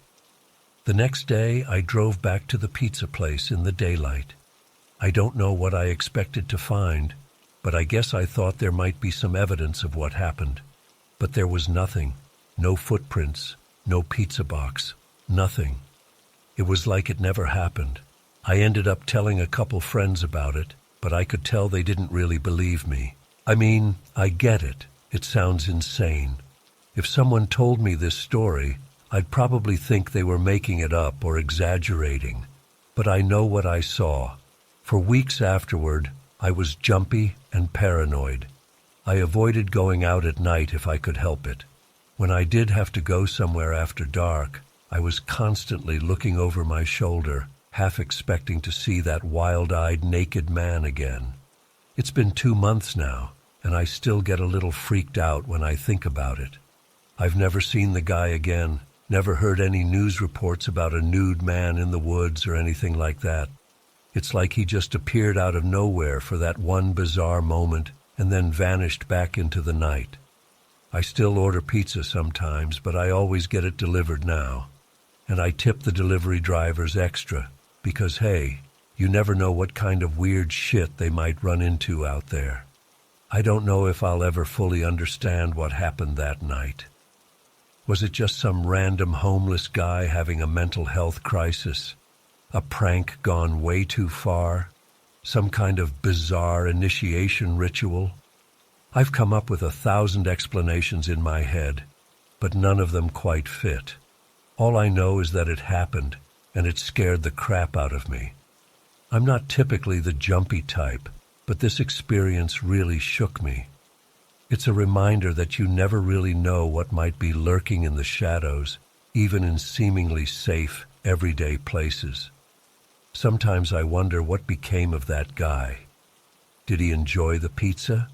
The next day, I drove back to the pizza place in the daylight. I don't know what I expected to find, but I guess I thought there might be some evidence of what happened. But there was nothing. No footprints, no pizza box, nothing. It was like it never happened. I ended up telling a couple friends about it, but I could tell they didn't really believe me. I mean, I get it. It sounds insane. If someone told me this story, I'd probably think they were making it up or exaggerating. But I know what I saw. For weeks afterward, I was jumpy and paranoid. I avoided going out at night if I could help it. When I did have to go somewhere after dark, I was constantly looking over my shoulder, half expecting to see that wild-eyed naked man again. It's been 2 months now, and I still get a little freaked out when I think about it. I've never seen the guy again, never heard any news reports about a nude man in the woods or anything like that. It's like he just appeared out of nowhere for that one bizarre moment and then vanished back into the night. I still order pizza sometimes, but I always get it delivered now. And I tip the delivery drivers extra because, hey, you never know what kind of weird shit they might run into out there. I don't know if I'll ever fully understand what happened that night. Was it just some random homeless guy having a mental health crisis? A prank gone way too far? Some kind of bizarre initiation ritual? I've come up with 1,000 explanations in my head, but none of them quite fit. All I know is that it happened, and it scared the crap out of me. I'm not typically the jumpy type, but this experience really shook me. It's a reminder that you never really know what might be lurking in the shadows, even in seemingly safe, everyday places. Sometimes I wonder what became of that guy. Did he enjoy the pizza?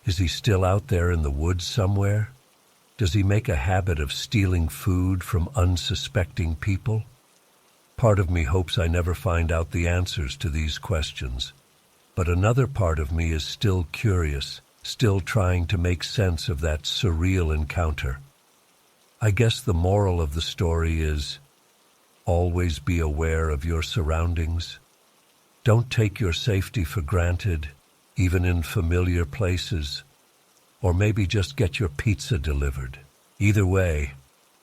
Is he still out there in the woods somewhere? Does he make a habit of stealing food from unsuspecting people? Part of me hopes I never find out the answers to these questions, but another part of me is still curious, still trying to make sense of that surreal encounter. I guess the moral of the story is, always be aware of your surroundings. Don't take your safety for granted, even in familiar places. Or maybe just get your pizza delivered. Either way,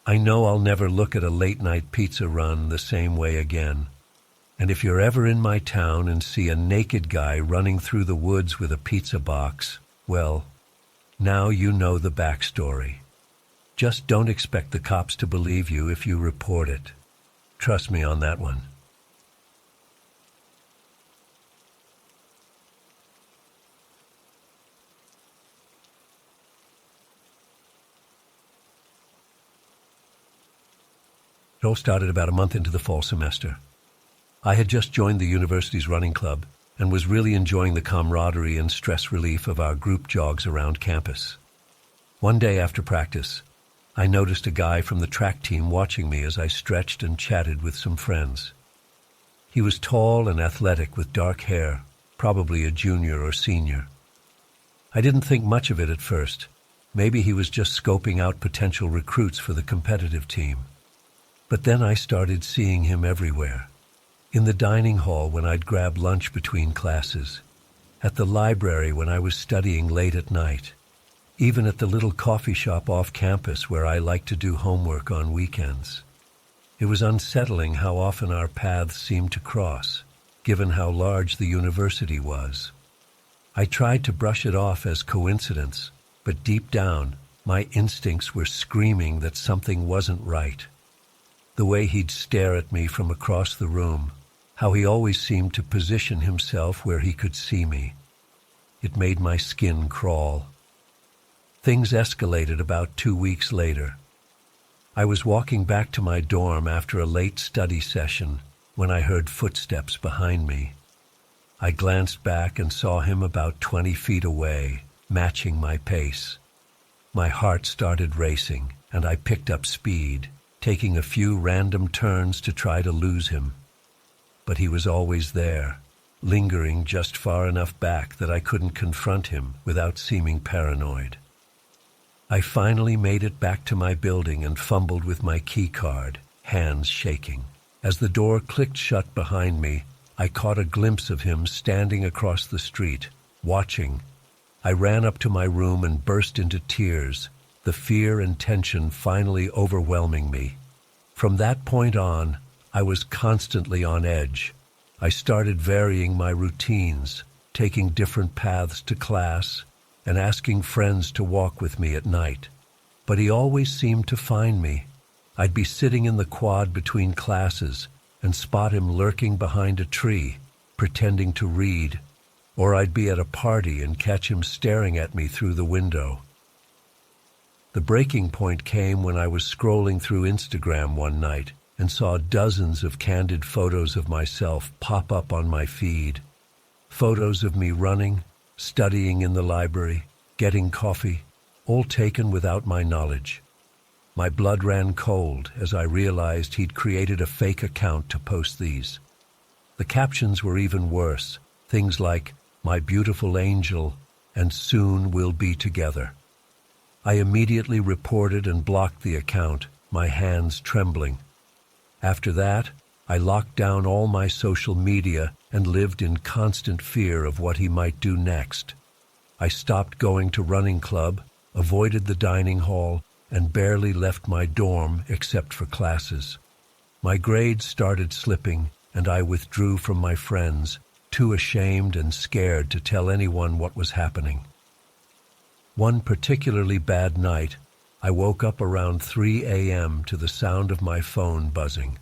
I know I'll never look at a late-night pizza run the same way again. And if you're ever in my town and see a naked guy running through the woods with a pizza box, well, now you know the backstory. Just don't expect the cops to believe you if you report it. Trust me on that one. It all started about a month into the fall semester. I had just joined the university's running club and was really enjoying the camaraderie and stress relief of our group jogs around campus. One day after practice, I noticed a guy from the track team watching me as I stretched and chatted with some friends. He was tall and athletic with dark hair, probably a junior or senior. I didn't think much of it at first. Maybe he was just scoping out potential recruits for the competitive team. But then I started seeing him everywhere. In the dining hall when I'd grab lunch between classes, at the library when I was studying late at night, even at the little coffee shop off campus where I like to do homework on weekends. It was unsettling how often our paths seemed to cross, given how large the university was. I tried to brush it off as coincidence, but deep down, my instincts were screaming that something wasn't right. The way he'd stare at me from across the room, how he always seemed to position himself where he could see me. It made my skin crawl. Things escalated about 2 weeks later. I was walking back to my dorm after a late study session when I heard footsteps behind me. I glanced back and saw him about 20 feet away, matching my pace. My heart started racing, and I picked up speed, taking a few random turns to try to lose him. But he was always there, lingering just far enough back that I couldn't confront him without seeming paranoid. I finally made it back to my building and fumbled with my key card, hands shaking. As the door clicked shut behind me, I caught a glimpse of him standing across the street, watching. I ran up to my room and burst into tears, the fear and tension finally overwhelming me. From that point on, I was constantly on edge. I started varying my routines, taking different paths to class, and asking friends to walk with me at night. But he always seemed to find me. I'd be sitting in the quad between classes and spot him lurking behind a tree, pretending to read, or I'd be at a party and catch him staring at me through the window. The breaking point came when I was scrolling through Instagram one night and saw dozens of candid photos of myself pop up on my feed. Photos of me running, studying in the library, getting coffee, all taken without my knowledge. My blood ran cold as I realized he'd created a fake account to post these. The captions were even worse, things like, "My beautiful angel," and "Soon we'll be together." I immediately reported and blocked the account, my hands trembling. After that, I locked down all my social media and lived in constant fear of what he might do next. I stopped going to running club, avoided the dining hall, and barely left my dorm except for classes. My grades started slipping, and I withdrew from my friends, too ashamed and scared to tell anyone what was happening. One particularly bad night, I woke up around 3 a.m. to the sound of my phone buzzing.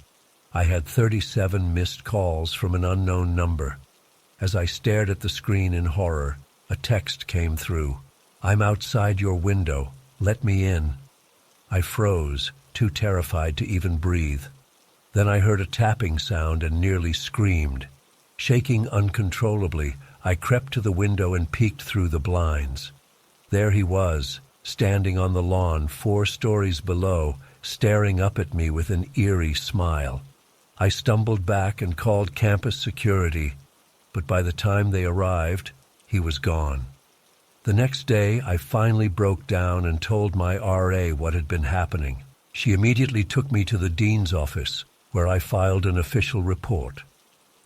I had 37 missed calls from an unknown number. As I stared at the screen in horror, a text came through. "I'm outside your window. Let me in." I froze, too terrified to even breathe. Then I heard a tapping sound and nearly screamed. Shaking uncontrollably, I crept to the window and peeked through the blinds. There he was, standing on the lawn 4 stories below, staring up at me with an eerie smile. I stumbled back and called campus security, but by the time they arrived, he was gone. The next day, I finally broke down and told my RA what had been happening. She immediately took me to the dean's office, where I filed an official report.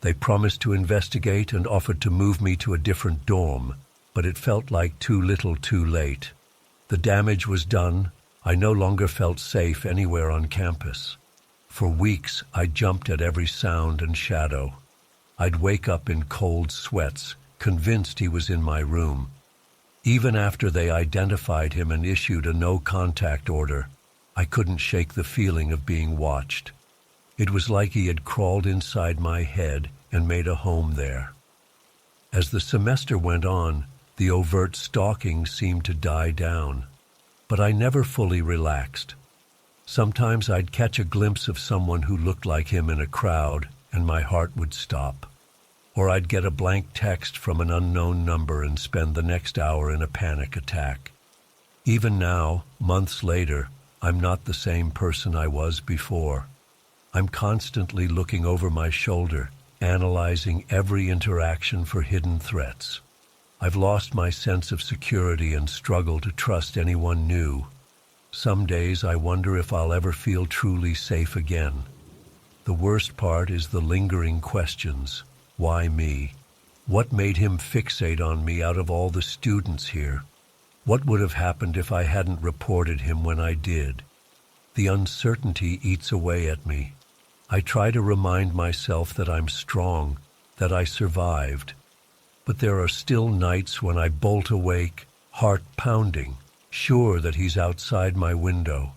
They promised to investigate and offered to move me to a different dorm, but it felt like too little too late. The damage was done. I no longer felt safe anywhere on campus. For weeks, I jumped at every sound and shadow. I'd wake up in cold sweats, convinced he was in my room. Even after they identified him and issued a no-contact order, I couldn't shake the feeling of being watched. It was like he had crawled inside my head and made a home there. As the semester went on, the overt stalking seemed to die down, but I never fully relaxed. Sometimes I'd catch a glimpse of someone who looked like him in a crowd, and my heart would stop. Or I'd get a blank text from an unknown number and spend the next hour in a panic attack. Even now, months later, I'm not the same person I was before. I'm constantly looking over my shoulder, analyzing every interaction for hidden threats. I've lost my sense of security and struggle to trust anyone new. Some days I wonder if I'll ever feel truly safe again. The worst part is the lingering questions. Why me? What made him fixate on me out of all the students here? What would have happened if I hadn't reported him when I did? The uncertainty eats away at me. I try to remind myself that I'm strong, that I survived. But there are still nights when I bolt awake, heart pounding, sure that he's outside my window.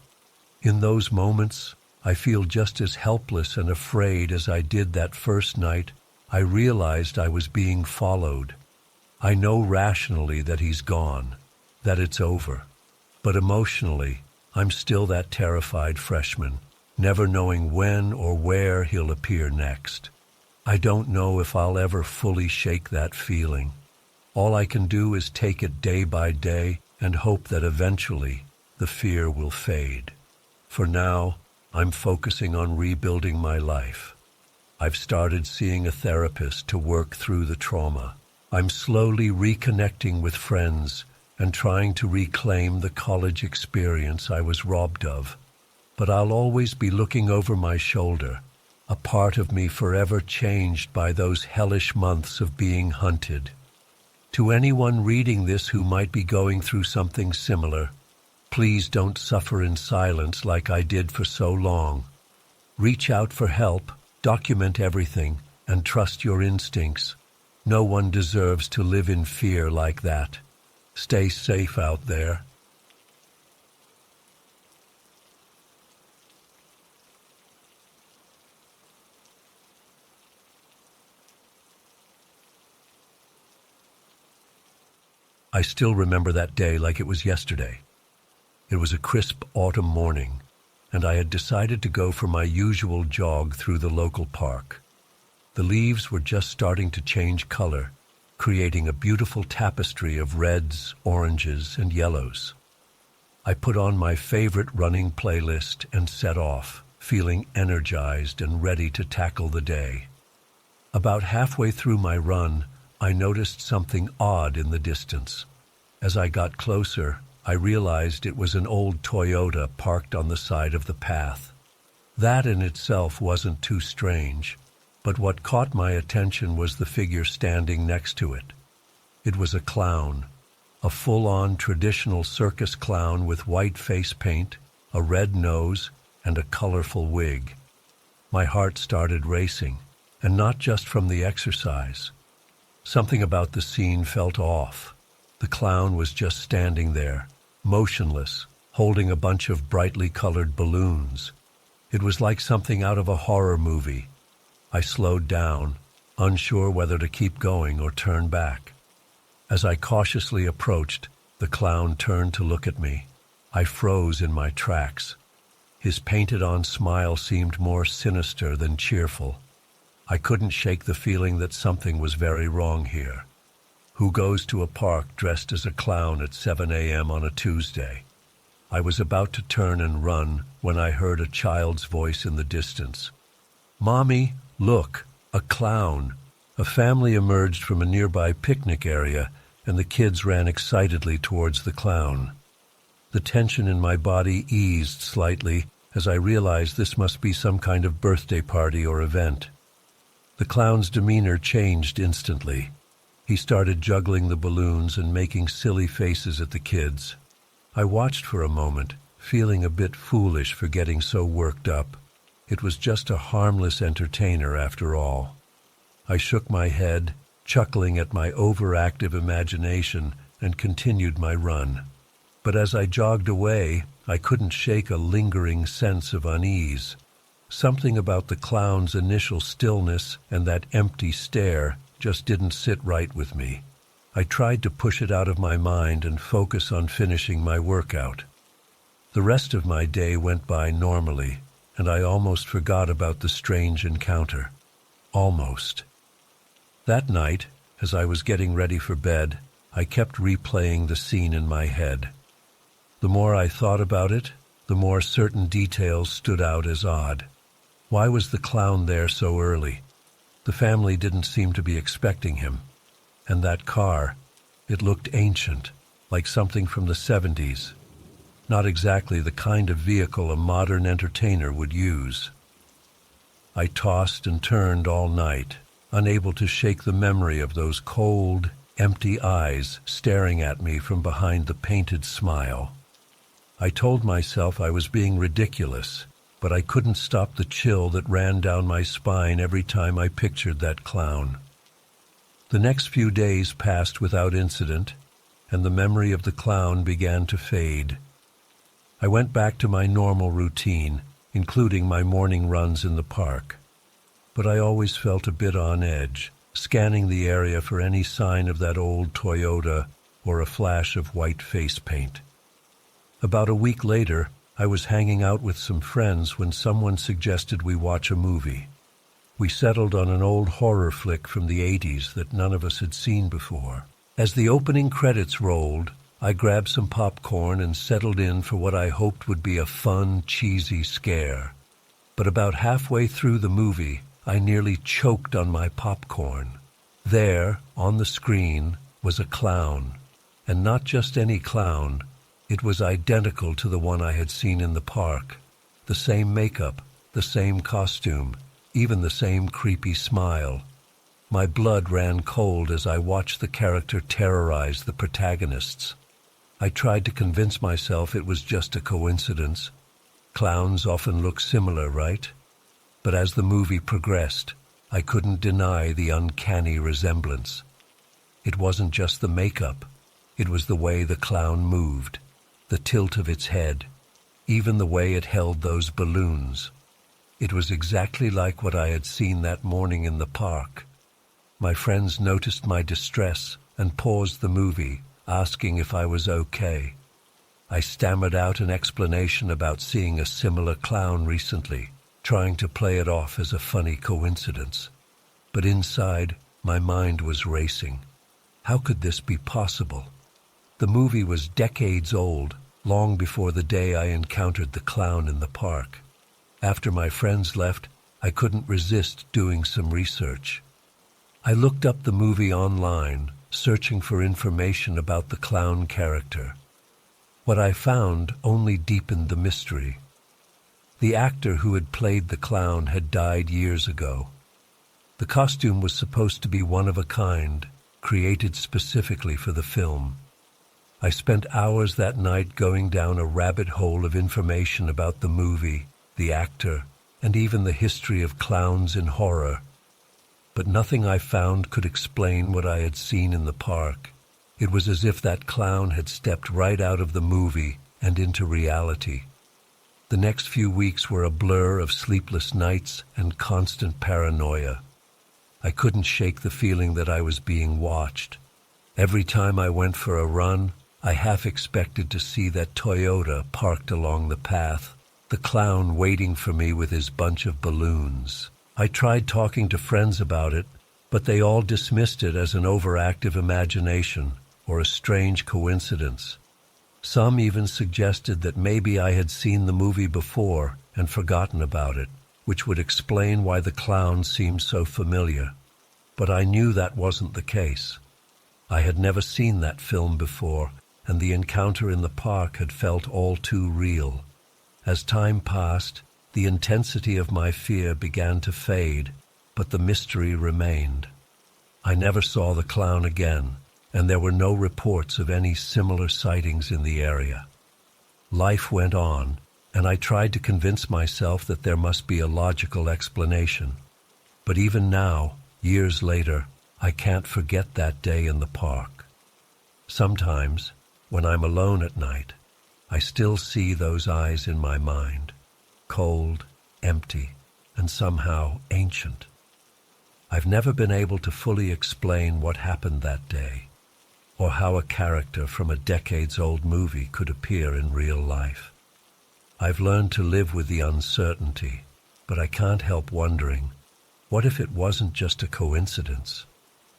In those moments, I feel just as helpless and afraid as I did that first night I realized I was being followed. I know rationally that he's gone, that it's over. But emotionally, I'm still that terrified freshman, never knowing when or where he'll appear next. I don't know if I'll ever fully shake that feeling. All I can do is take it day by day and hope that eventually the fear will fade. For now, I'm focusing on rebuilding my life. I've started seeing a therapist to work through the trauma. I'm slowly reconnecting with friends and trying to reclaim the college experience I was robbed of. But I'll always be looking over my shoulder, a part of me forever changed by those hellish months of being hunted. To anyone reading this who might be going through something similar, please don't suffer in silence like I did for so long. Reach out for help, document everything, and trust your instincts. No one deserves to live in fear like that. Stay safe out there. I still remember that day like it was yesterday. It was a crisp autumn morning, and I had decided to go for my usual jog through the local park. The leaves were just starting to change color, creating a beautiful tapestry of reds, oranges, and yellows. I put on my favorite running playlist and set off, feeling energized and ready to tackle the day. About halfway through my run, I noticed something odd in the distance. As I got closer, I realized it was an old Toyota parked on the side of the path. That in itself wasn't too strange, but what caught my attention was the figure standing next to it. It was a clown, a full-on traditional circus clown with white face paint, a red nose, and a colorful wig. My heart started racing, and not just from the exercise. Something about the scene felt off. The clown was just standing there, motionless, holding a bunch of brightly colored balloons. It was like something out of a horror movie. I slowed down, unsure whether to keep going or turn back. As I cautiously approached, The clown turned to look at me. I froze in my tracks. His painted-on smile seemed more sinister than cheerful. I couldn't shake the feeling that something was very wrong here. Who goes to a park dressed as a clown at 7 a.m. on a Tuesday? I was about to turn and run when I heard a child's voice in the distance. "Mommy, look, a clown." A family emerged from a nearby picnic area, and the kids ran excitedly towards the clown. The tension in my body eased slightly as I realized this must be some kind of birthday party or event. The clown's demeanor changed instantly. He started juggling the balloons and making silly faces at the kids. I watched for a moment, feeling a bit foolish for getting so worked up. It was just a harmless entertainer after all. I shook my head, chuckling at my overactive imagination, and continued my run. But as I jogged away, I couldn't shake a lingering sense of unease. Something about the clown's initial stillness and that empty stare just didn't sit right with me. I tried to push it out of my mind and focus on finishing my workout. The rest of my day went by normally, and I almost forgot about the strange encounter. Almost. That night, as I was getting ready for bed, I kept replaying the scene in my head. The more I thought about it, the more certain details stood out as odd. Why was the clown there so early? The family didn't seem to be expecting him. And that car, it looked ancient, like something from the 70s. Not exactly the kind of vehicle a modern entertainer would use. I tossed and turned all night, unable to shake the memory of those cold, empty eyes staring at me from behind the painted smile. I told myself I was being ridiculous, but I couldn't stop the chill that ran down my spine every time I pictured that clown. The next few days passed without incident, and the memory of the clown began to fade. I went back to my normal routine, including my morning runs in the park. But I always felt a bit on edge, scanning the area for any sign of that old Toyota or a flash of white face paint. About a week later, I was hanging out with some friends when someone suggested we watch a movie. We settled on an old horror flick from the 80s that none of us had seen before. As the opening credits rolled, I grabbed some popcorn and settled in for what I hoped would be a fun, cheesy scare. But about halfway through the movie, I nearly choked on my popcorn. There, on the screen, was a clown. And not just any clown. It was identical to the one I had seen in the park. The same makeup, the same costume, even the same creepy smile. My blood ran cold as I watched the character terrorize the protagonists. I tried to convince myself it was just a coincidence. Clowns often look similar, right? But as the movie progressed, I couldn't deny the uncanny resemblance. It wasn't just the makeup. It was the way the clown moved, the tilt of its head, even the way it held those balloons. It was exactly like what I had seen that morning in the park. My friends noticed my distress and paused the movie, asking if I was okay. I stammered out an explanation about seeing a similar clown recently, trying to play it off as a funny coincidence. But inside, my mind was racing. How could this be possible? The movie was decades old, long before the day I encountered the clown in the park. After my friends left, I couldn't resist doing some research. I looked up the movie online, searching for information about the clown character. What I found only deepened the mystery. The actor who had played the clown had died years ago. The costume was supposed to be one of a kind, created specifically for the film. I spent hours that night going down a rabbit hole of information about the movie, the actor, and even the history of clowns in horror. But nothing I found could explain what I had seen in the park. It was as if that clown had stepped right out of the movie and into reality. The next few weeks were a blur of sleepless nights and constant paranoia. I couldn't shake the feeling that I was being watched. Every time I went for a run, I half expected to see that Toyota parked along the path, the clown waiting for me with his bunch of balloons. I tried talking to friends about it, but they all dismissed it as an overactive imagination or a strange coincidence. Some even suggested that maybe I had seen the movie before and forgotten about it, which would explain why the clown seemed so familiar. But I knew that wasn't the case. I had never seen that film before, and the encounter in the park had felt all too real. As time passed, the intensity of my fear began to fade, but the mystery remained. I never saw the clown again, and there were no reports of any similar sightings in the area. Life went on, and I tried to convince myself that there must be a logical explanation. But even now, years later, I can't forget that day in the park. Sometimes, when I'm alone at night, I still see those eyes in my mind, cold, empty, and somehow ancient. I've never been able to fully explain what happened that day, or how a character from a decades-old movie could appear in real life. I've learned to live with the uncertainty, but I can't help wondering, what if it wasn't just a coincidence?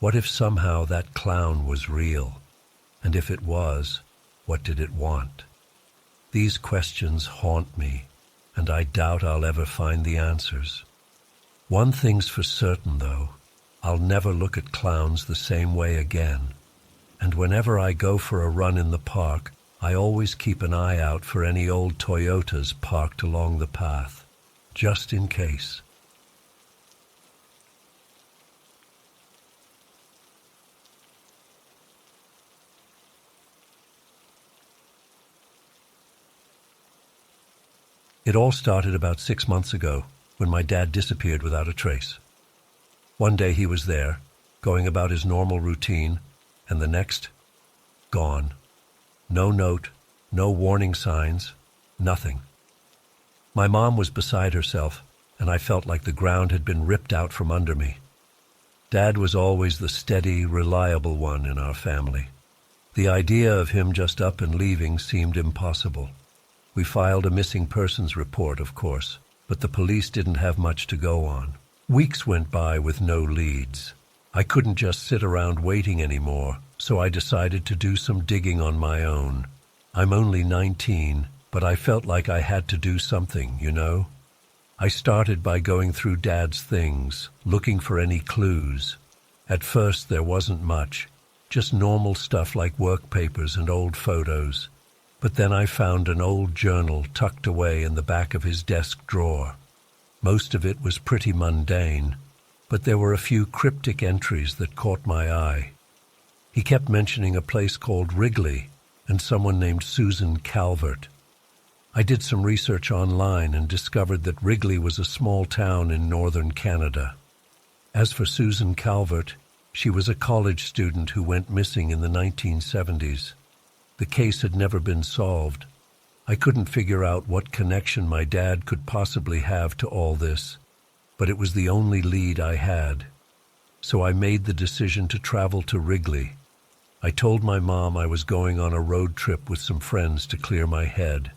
What if somehow that clown was real? And if it was, what did it want? These questions haunt me, and I doubt I'll ever find the answers. One thing's for certain, though, I'll never look at clowns the same way again. And whenever I go for a run in the park, I always keep an eye out for any old Toyotas parked along the path, just in case. It all started about 6 months ago, when my dad disappeared without a trace. One day he was there, going about his normal routine, and the next, gone. No note, no warning signs, nothing. My mom was beside herself, and I felt like the ground had been ripped out from under me. Dad was always the steady, reliable one in our family. The idea of him just up and leaving seemed impossible. We filed a missing persons report, of course, but the police didn't have much to go on. Weeks went by with no leads. I couldn't just sit around waiting anymore, so I decided to do some digging on my own. I'm only 19, but I felt like I had to do something, you know? I started by going through Dad's things, looking for any clues. At first there wasn't much, just normal stuff like work papers and old photos. But then I found an old journal tucked away in the back of his desk drawer. Most of it was pretty mundane, but there were a few cryptic entries that caught my eye. He kept mentioning a place called Wrigley and someone named Susan Calvert. I did some research online and discovered that Wrigley was a small town in northern Canada. As for Susan Calvert, she was a college student who went missing in the 1970s. The case had never been solved. I couldn't figure out what connection my dad could possibly have to all this, but it was the only lead I had. So I made the decision to travel to Wrigley. I told my mom I was going on a road trip with some friends to clear my head.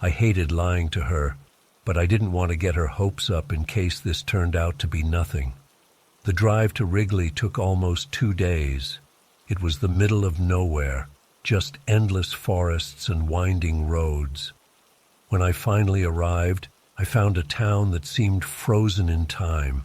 I hated lying to her, but I didn't want to get her hopes up in case this turned out to be nothing. The drive to Wrigley took almost 2 days. It was the middle of nowhere, just endless forests and winding roads. When I finally arrived, I found a town that seemed frozen in time.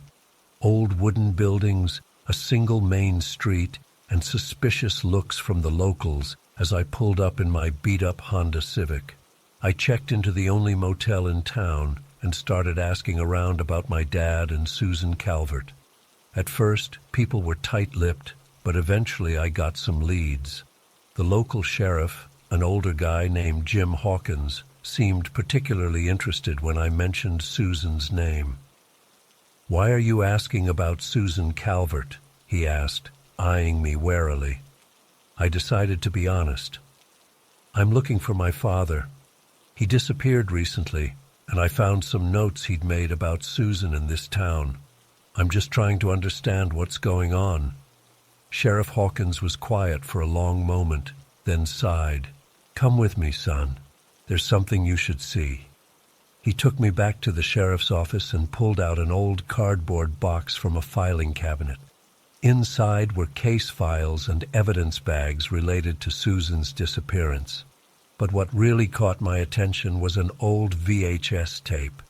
Old wooden buildings, a single main street, and suspicious looks from the locals as I pulled up in my beat-up Honda Civic. I checked into the only motel in town and started asking around about my dad and Susan Calvert. At first, people were tight-lipped, but eventually I got some leads. The local sheriff, an older guy named Jim Hawkins, seemed particularly interested when I mentioned Susan's name. "Why are you asking about Susan Calvert?" he asked, eyeing me warily. I decided to be honest. "I'm looking for my father. He disappeared recently, and I found some notes he'd made about Susan in this town. I'm just trying to understand what's going on." Sheriff Hawkins was quiet for a long moment. then sighed. "Come with me, son. There's something you should see." He took me back to the sheriff's office and pulled out an old cardboard box from a filing cabinet. Inside were case files and evidence bags related to Susan's disappearance. But what really caught my attention was an old VHS tape.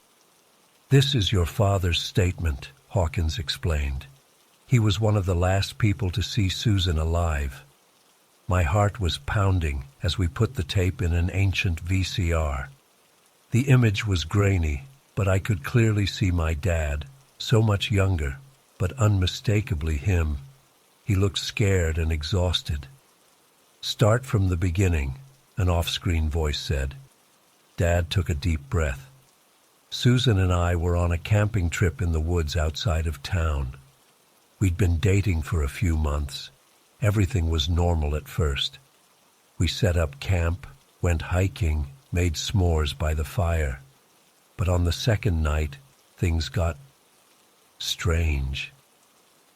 "This is your father's statement," Hawkins explained. "He was one of the last people to see Susan alive." My heart was pounding as we put the tape in an ancient VCR. The image was grainy, but I could clearly see my dad, so much younger, but unmistakably him. He looked scared and exhausted. "Start from the beginning," an off-screen voice said. Dad took a deep breath. Susan and I were on a camping trip in the woods outside of town. We'd been dating for a few months. Everything was normal at first. We set up camp, went hiking, made s'mores by the fire. But on the second night, things got strange.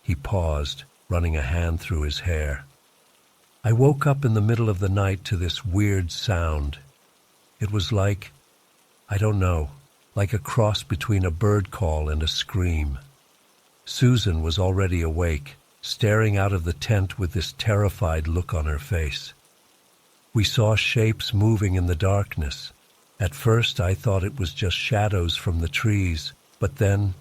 He paused, running a hand through his hair. I woke up in the middle of the night to this weird sound. It was like, I don't know, like a cross between a bird call and a scream. Susan was already awake, staring out of the tent with this terrified look on her face. We saw shapes moving in the darkness. At first I thought it was just shadows from the trees, but then,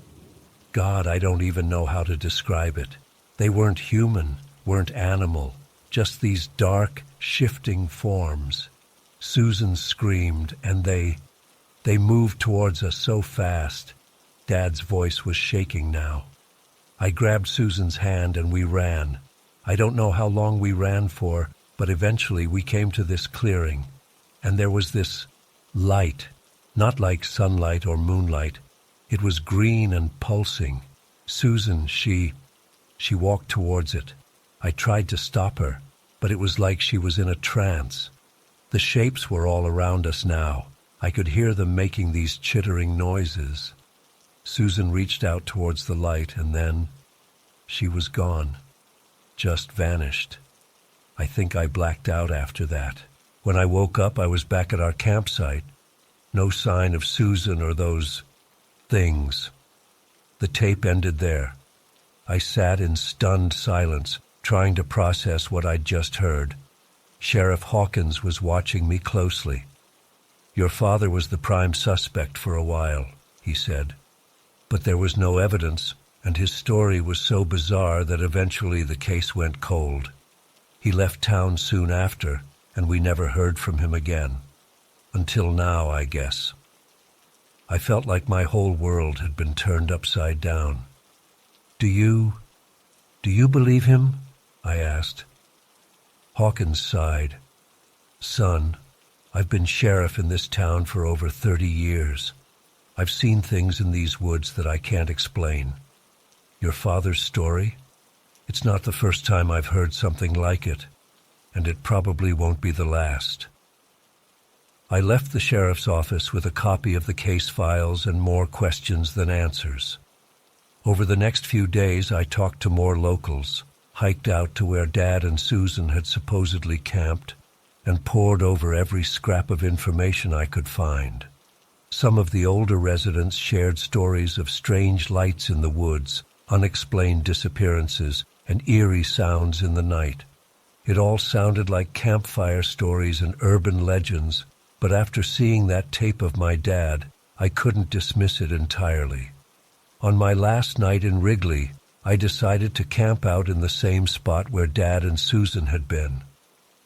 God, I don't even know how to describe it. They weren't human, weren't animal, just these dark, shifting forms. Susan screamed, and they moved towards us so fast. Dad's voice was shaking now. I grabbed Susan's hand and we ran. I don't know how long we ran for, but eventually we came to this clearing, and there was this light, not like sunlight or moonlight. It was green and pulsing. Susan, she walked towards it. I tried to stop her, but it was like she was in a trance. The shapes were all around us now. I could hear them making these chittering noises. Susan reached out towards the light, and then she was gone, just vanished. I think I blacked out after that. When I woke up, I was back at our campsite. No sign of Susan or those things. The tape ended there. I sat in stunned silence, trying to process what I'd just heard. Sheriff Hawkins was watching me closely. "Your father was the prime suspect for a while," he said. "But there was no evidence, and his story was so bizarre that eventually the case went cold. He left town soon after, and we never heard from him again. Until now, I guess." I felt like my whole world had been turned upside down. Do you believe him?" I asked. Hawkins sighed. "Son, I've been sheriff in this town for over 30 years. I've seen things in these woods that I can't explain. Your father's story? It's not the first time I've heard something like it, and it probably won't be the last." I left the sheriff's office with a copy of the case files and more questions than answers. Over the next few days, I talked to more locals, hiked out to where Dad and Susan had supposedly camped, and pored over every scrap of information I could find. Some of the older residents shared stories of strange lights in the woods, unexplained disappearances, and eerie sounds in the night. It all sounded like campfire stories and urban legends, but after seeing that tape of my dad, I couldn't dismiss it entirely. On my last night in Wrigley, I decided to camp out in the same spot where Dad and Susan had been.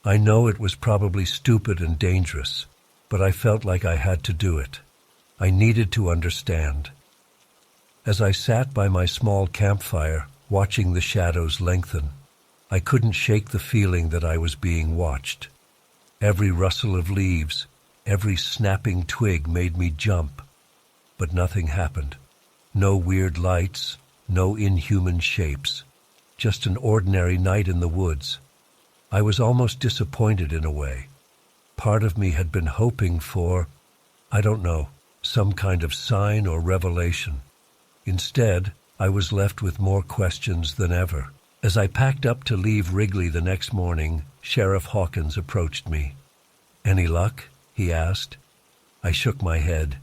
I know it was probably stupid and dangerous, but I felt like I had to do it. I needed to understand. As I sat by my small campfire, watching the shadows lengthen, I couldn't shake the feeling that I was being watched. Every rustle of leaves, every snapping twig made me jump, but nothing happened. No weird lights, no inhuman shapes, just an ordinary night in the woods. I was almost disappointed in a way. Part of me had been hoping for, I don't know, some kind of sign or revelation. Instead, I was left with more questions than ever. As I packed up to leave Wrigley the next morning, Sheriff Hawkins approached me. "Any luck?" he asked. I shook my head.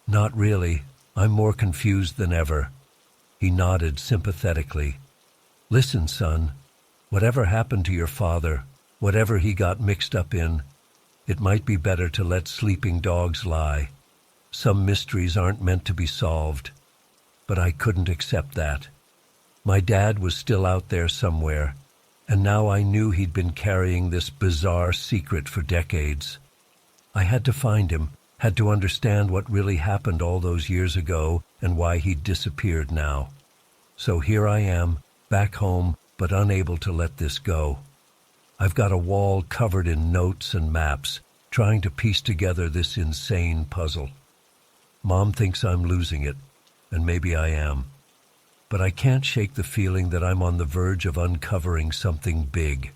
"Not really. I'm more confused than ever." He nodded sympathetically. "Listen, son, whatever happened to your father, whatever he got mixed up in, it might be better to let sleeping dogs lie. Some mysteries aren't meant to be solved." But I couldn't accept that. My dad was still out there somewhere, and now I knew he'd been carrying this bizarre secret for decades. I had to find him, had to understand what really happened all those years ago and why he'd disappeared now. So here I am, back home, but unable to let this go. I've got a wall covered in notes and maps, trying to piece together this insane puzzle. Mom thinks I'm losing it, and maybe I am. But I can't shake the feeling that I'm on the verge of uncovering something big.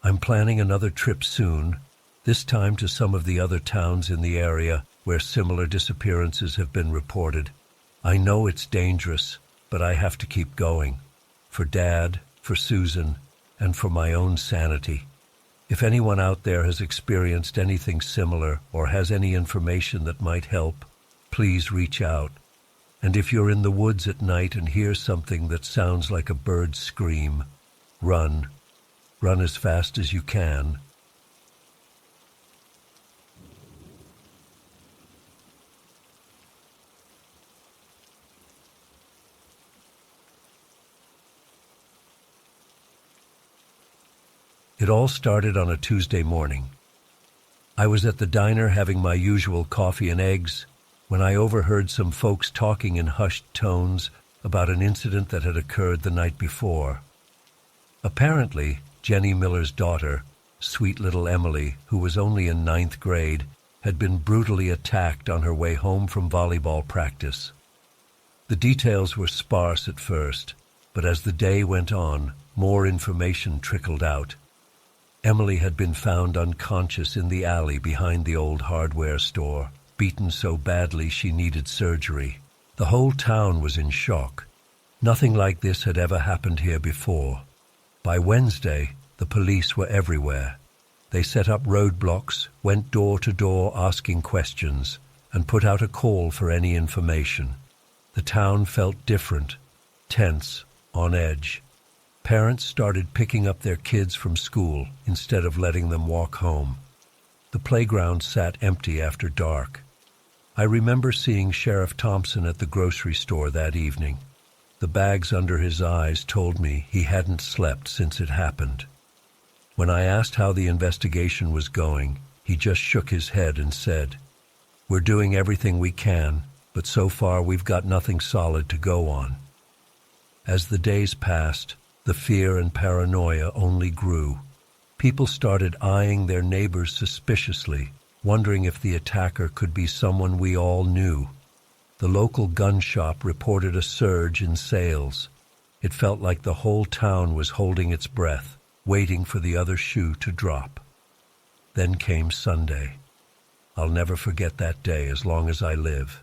I'm planning another trip soon, this time to some of the other towns in the area where similar disappearances have been reported. I know it's dangerous, but I have to keep going. For Dad, for Susan, and for my own sanity. If anyone out there has experienced anything similar or has any information that might help, please reach out. And if you're in the woods at night and hear something that sounds like a bird's scream, run. Run as fast as you can. It all started on a Tuesday morning. I was at the diner having my usual coffee and eggs when I overheard some folks talking in hushed tones about an incident that had occurred the night before. Apparently, Jenny Miller's daughter, sweet little Emily, who was only in 9th grade, had been brutally attacked on her way home from volleyball practice. The details were sparse at first, but as the day went on, more information trickled out. Emily had been found unconscious in the alley behind the old hardware store, beaten so badly she needed surgery. The whole town was in shock. Nothing like this had ever happened here before. By Wednesday, the police were everywhere. They set up roadblocks, went door to door asking questions, and put out a call for any information. The town felt different, tense, on edge. Parents started picking up their kids from school instead of letting them walk home. The playground sat empty after dark. I remember seeing Sheriff Thompson at the grocery store that evening. The bags under his eyes told me he hadn't slept since it happened. When I asked how the investigation was going, he just shook his head and said, "We're doing everything we can, but so far we've got nothing solid to go on." As the days passed, the fear and paranoia only grew. People started eyeing their neighbors suspiciously, wondering if the attacker could be someone we all knew. The local gun shop reported a surge in sales. It felt like the whole town was holding its breath, waiting for the other shoe to drop. Then came Sunday. I'll never forget that day as long as I live.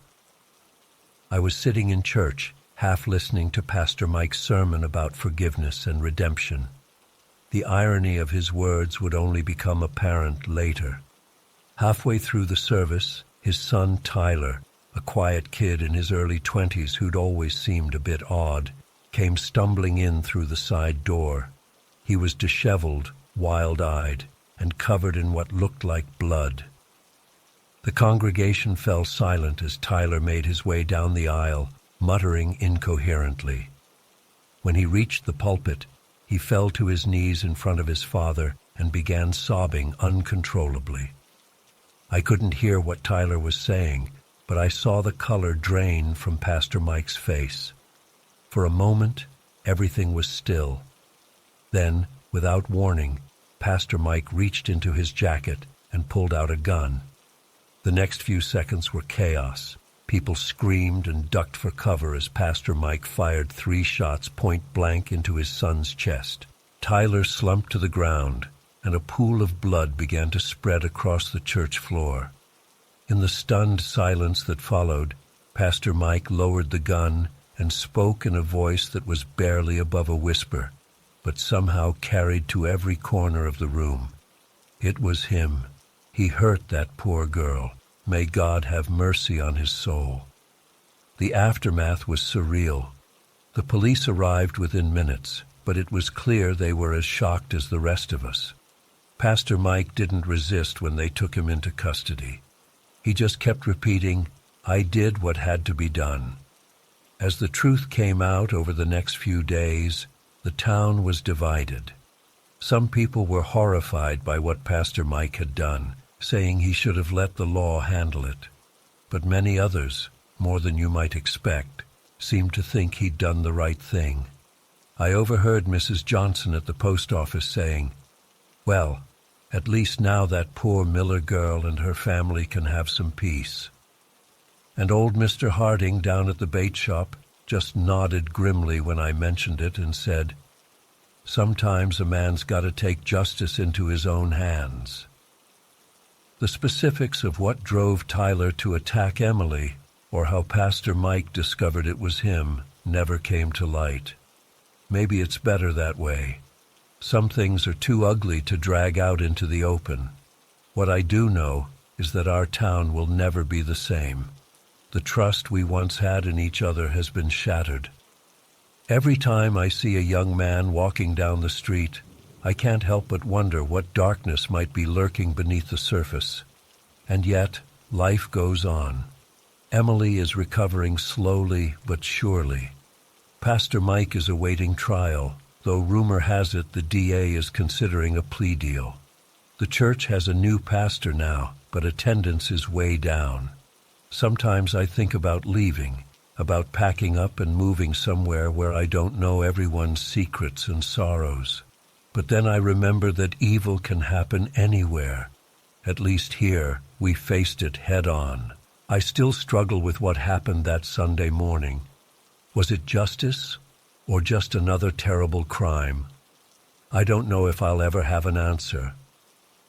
I was sitting in church, half listening to Pastor Mike's sermon about forgiveness and redemption. The irony of his words would only become apparent later. Halfway through the service, his son Tyler, a quiet kid in his early 20s who'd always seemed a bit odd, came stumbling in through the side door. He was disheveled, wild-eyed, and covered in what looked like blood. The congregation fell silent as Tyler made his way down the aisle, muttering incoherently. When he reached the pulpit, he fell to his knees in front of his father and began sobbing uncontrollably. I couldn't hear what Tyler was saying, but I saw the color drain from Pastor Mike's face. For a moment, everything was still. Then, without warning, Pastor Mike reached into his jacket and pulled out a gun. The next few seconds were chaos. People screamed and ducked for cover as Pastor Mike fired 3 shots point blank into his son's chest. Tyler slumped to the ground, and a pool of blood began to spread across the church floor. In the stunned silence that followed, Pastor Mike lowered the gun and spoke in a voice that was barely above a whisper. but somehow carried to every corner of the room. It was him. He hurt that poor girl. May God have mercy on his soul. The aftermath was surreal. The police arrived within minutes, but it was clear they were as shocked as the rest of us. Pastor Mike didn't resist when they took him into custody. He just kept repeating, "I did what had to be done." As the truth came out over the next few days, the town was divided. Some people were horrified by what Pastor Mike had done, saying he should have let the law handle it. But many others, more than you might expect, seemed to think he'd done the right thing. I overheard Mrs. Johnson at the post office saying, "Well, at least now that poor Miller girl and her family can have some peace." And old Mr. Harding down at the bait shop just nodded grimly when I mentioned it and said, "Sometimes a man's got to take justice into his own hands." The specifics of what drove Tyler to attack Emily, or how Pastor Mike discovered it was him, never came to light. Maybe it's better that way. Some things are too ugly to drag out into the open. What I do know is that our town will never be the same. The trust we once had in each other has been shattered. Every time I see a young man walking down the street, I can't help but wonder what darkness might be lurking beneath the surface. And yet, life goes on. Emily is recovering slowly but surely. Pastor Mike is awaiting trial, though rumor has it the DA is considering a plea deal. The church has a new pastor now, but attendance is way down. Sometimes I think about leaving, about packing up and moving somewhere where I don't know everyone's secrets and sorrows. But then I remember that evil can happen anywhere. At least here, we faced it head on. I still struggle with what happened that Sunday morning. Was it justice, or just another terrible crime? I don't know if I'll ever have an answer.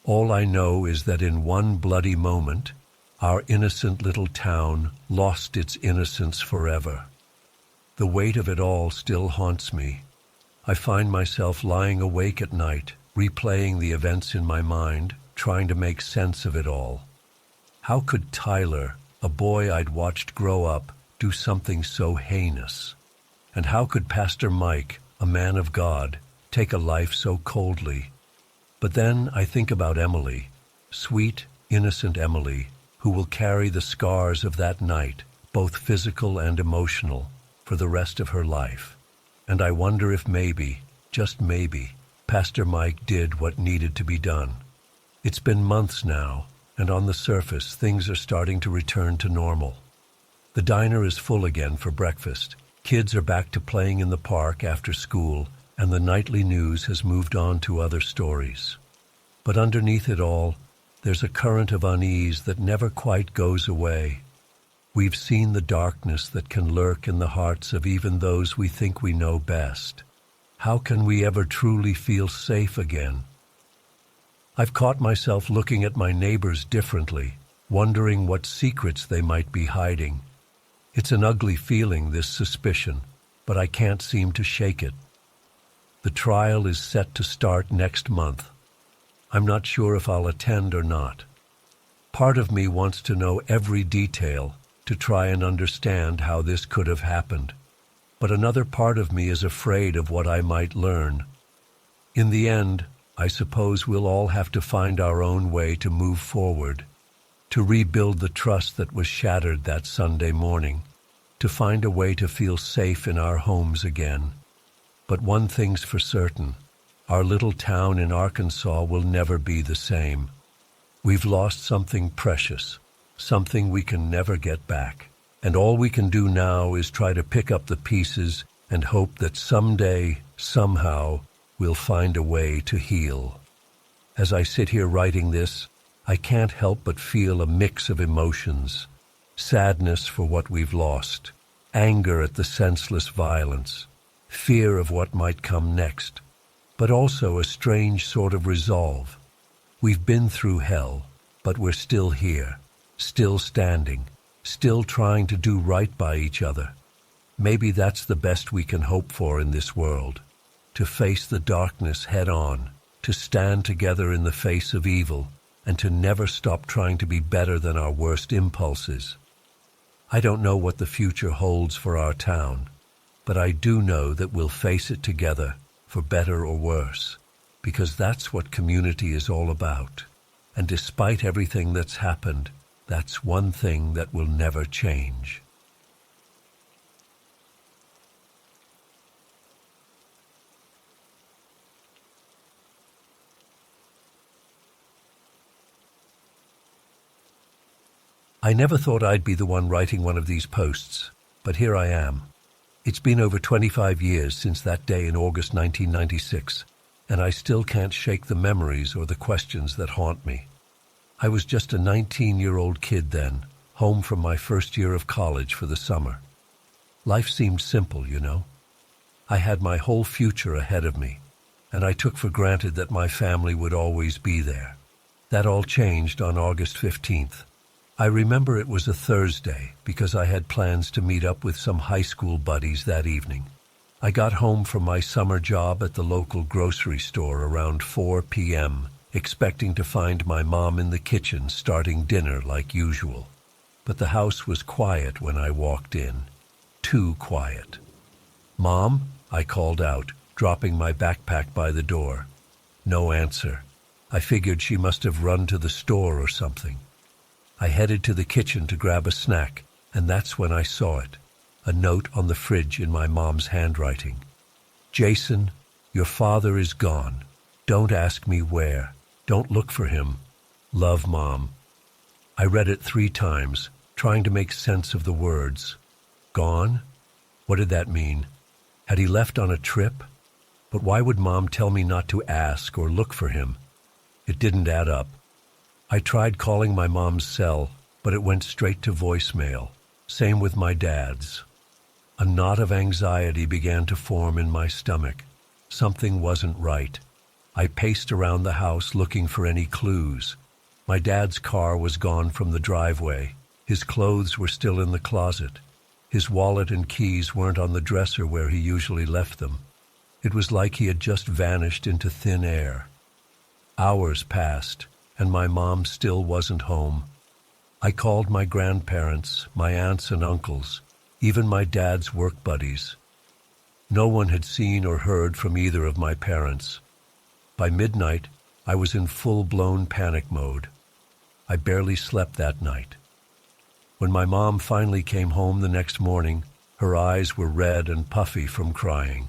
All I know is that in one bloody moment, our innocent little town lost its innocence forever. The weight of it all still haunts me. I find myself lying awake at night, replaying the events in my mind, trying to make sense of it all. How could Tyler, a boy I'd watched grow up, do something so heinous? And how could Pastor Mike, a man of God, take a life so coldly? But then I think about Emily, sweet, innocent Emily, who will carry the scars of that night, both physical and emotional, for the rest of her life. And I wonder if maybe, just maybe, Pastor Mike did what needed to be done. It's been months now, and on the surface, things are starting to return to normal. The diner is full again for breakfast. Kids are back to playing in the park after school, and the nightly news has moved on to other stories. But underneath it all, there's a current of unease that never quite goes away. We've seen the darkness that can lurk in the hearts of even those we think we know best. How can we ever truly feel safe again? I've caught myself looking at my neighbors differently, wondering what secrets they might be hiding. It's an ugly feeling, this suspicion, but I can't seem to shake it. The trial is set to start next month. I'm not sure if I'll attend or not. Part of me wants to know every detail to try and understand how this could have happened. But another part of me is afraid of what I might learn. In the end, I suppose we'll all have to find our own way to move forward, to rebuild the trust that was shattered that Sunday morning, to find a way to feel safe in our homes again. But one thing's for certain. Our little town in Arkansas will never be the same. We've lost something precious, something we can never get back. And all we can do now is try to pick up the pieces and hope that someday, somehow, we'll find a way to heal. As I sit here writing this, I can't help but feel a mix of emotions. Sadness for what we've lost, anger at the senseless violence, fear of what might come next, but also a strange sort of resolve. We've been through hell, but we're still here, still standing, still trying to do right by each other. Maybe that's the best we can hope for in this world. to face the darkness head on, to stand together in the face of evil, and to never stop trying to be better than our worst impulses. I don't know what the future holds for our town, but I do know that we'll face it together, for better or worse, because that's what community is all about. And despite everything that's happened, that's one thing that will never change. I never thought I'd be the one writing one of these posts, but here I am. It's been over 25 years since that day in August 1996, and I still can't shake the memories or the questions that haunt me. I was just a 19-year-old kid then, home from my first year of college for the summer. Life seemed simple, you know. I had my whole future ahead of me, and I took for granted that my family would always be there. That all changed on August 15th. I remember it was a Thursday because I had plans to meet up with some high school buddies that evening. I got home from my summer job at the local grocery store around 4 p.m., expecting to find my mom in the kitchen starting dinner like usual. But the house was quiet when I walked in. Too quiet. "Mom?" I called out, dropping my backpack by the door. No answer. I figured she must have run to the store or something. I headed to the kitchen to grab a snack, and that's when I saw it. A note on the fridge in my mom's handwriting. "Jason, your father is gone. Don't ask me where. Don't look for him. Love, Mom." I read it 3 times, trying to make sense of the words. Gone? What did that mean? Had he left on a trip? But why would Mom tell me not to ask or look for him? It didn't add up. I tried calling my mom's cell, but it went straight to voicemail. Same with my dad's. A knot of anxiety began to form in my stomach. Something wasn't right. I paced around the house looking for any clues. My dad's car was gone from the driveway. His clothes were still in the closet. His wallet and keys weren't on the dresser where he usually left them. It was like he had just vanished into thin air. Hours passed, and my mom still wasn't home. I called my grandparents, my aunts and uncles, even my dad's work buddies. No one had seen or heard from either of my parents. By midnight, I was in full-blown panic mode. I barely slept that night. When my mom finally came home the next morning, her eyes were red and puffy from crying.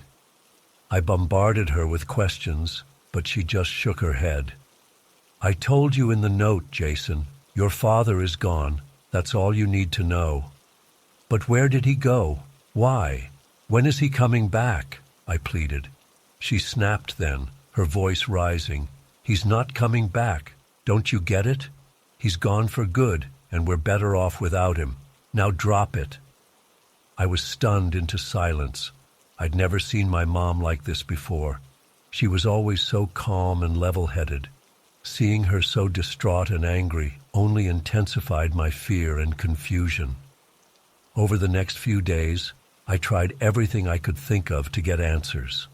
I bombarded her with questions, but she just shook her head. "I told you in the note, Jason. Your father is gone. That's all you need to know." "But where did he go? Why? When is he coming back?" I pleaded. She snapped then, her voice rising. "He's not coming back. Don't you get it? He's gone for good, and we're better off without him. Now drop it." I was stunned into silence. I'd never seen my mom like this before. She was always so calm and level-headed. Seeing her so distraught and angry only intensified my fear and confusion. Over the next few days, I tried everything I could think of to get answers.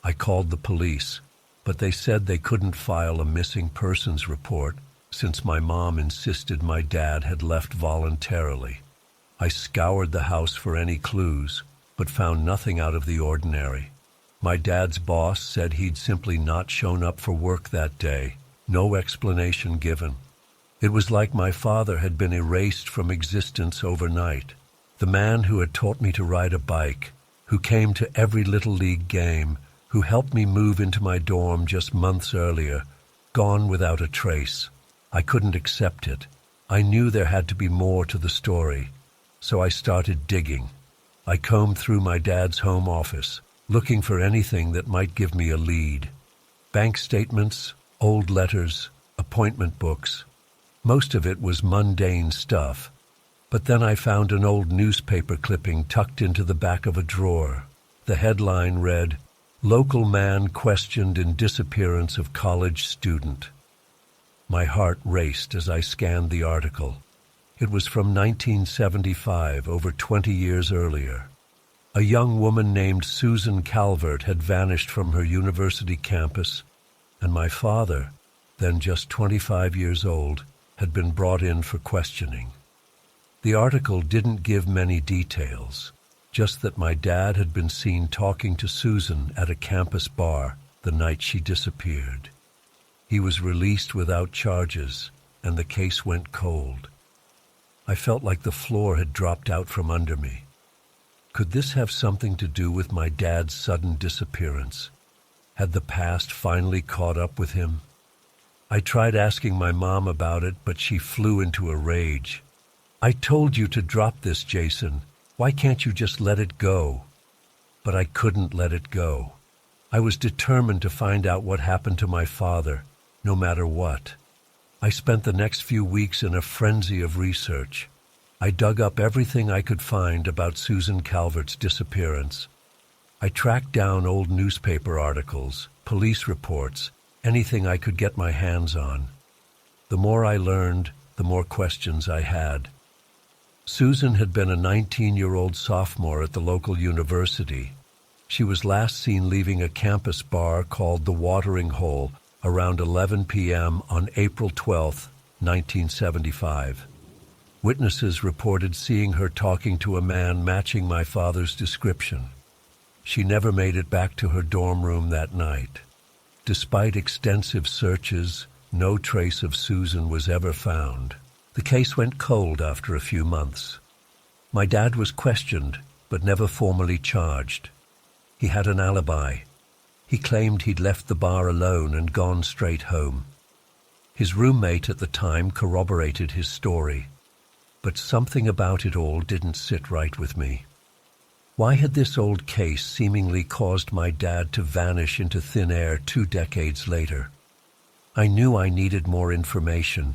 I called the police, but they said they couldn't file a missing persons report since my mom insisted my dad had left voluntarily. I scoured the house for any clues, but found nothing out of the ordinary. My dad's boss said he'd simply not shown up for work that day. No explanation given. It was like my father had been erased from existence overnight. The man who had taught me to ride a bike, who came to every Little League game, who helped me move into my dorm just months earlier, gone without a trace. I couldn't accept it. I knew there had to be more to the story, so I started digging. I combed through my dad's home office, looking for anything that might give me a lead. Bank statements, old letters, appointment books. Most of it was mundane stuff. But then I found an old newspaper clipping tucked into the back of a drawer. The headline read, "Local man questioned in disappearance of college student." My heart raced as I scanned the article. It was from 1975, over 20 years earlier. A young woman named Susan Calvert had vanished from her university campus, and my father, then just 25 years old, had been brought in for questioning. The article didn't give many details, just that my dad had been seen talking to Susan at a campus bar the night she disappeared. He was released without charges, and the case went cold. I felt like the floor had dropped out from under me. Could this have something to do with my dad's sudden disappearance? Had the past finally caught up with him? I tried asking my mom about it, but she flew into a rage. "I told you to drop this, Jason. Why can't you just let it go?" But I couldn't let it go. I was determined to find out what happened to my father, no matter what. I spent the next few weeks in a frenzy of research. I dug up everything I could find about Susan Calvert's disappearance. I tracked down old newspaper articles, police reports, anything I could get my hands on. The more I learned, the more questions I had. Susan had been a 19-year-old sophomore at the local university. She was last seen leaving a campus bar called the Watering Hole around 11 p.m. on April 12, 1975. Witnesses reported seeing her talking to a man matching my father's description. She never made it back to her dorm room that night. Despite extensive searches, no trace of Susan was ever found. The case went cold after a few months. My dad was questioned, but never formally charged. He had an alibi. He claimed he'd left the bar alone and gone straight home. His roommate at the time corroborated his story, but something about it all didn't sit right with me. Why had this old case seemingly caused my dad to vanish into thin air 2 decades later? I knew I needed more information.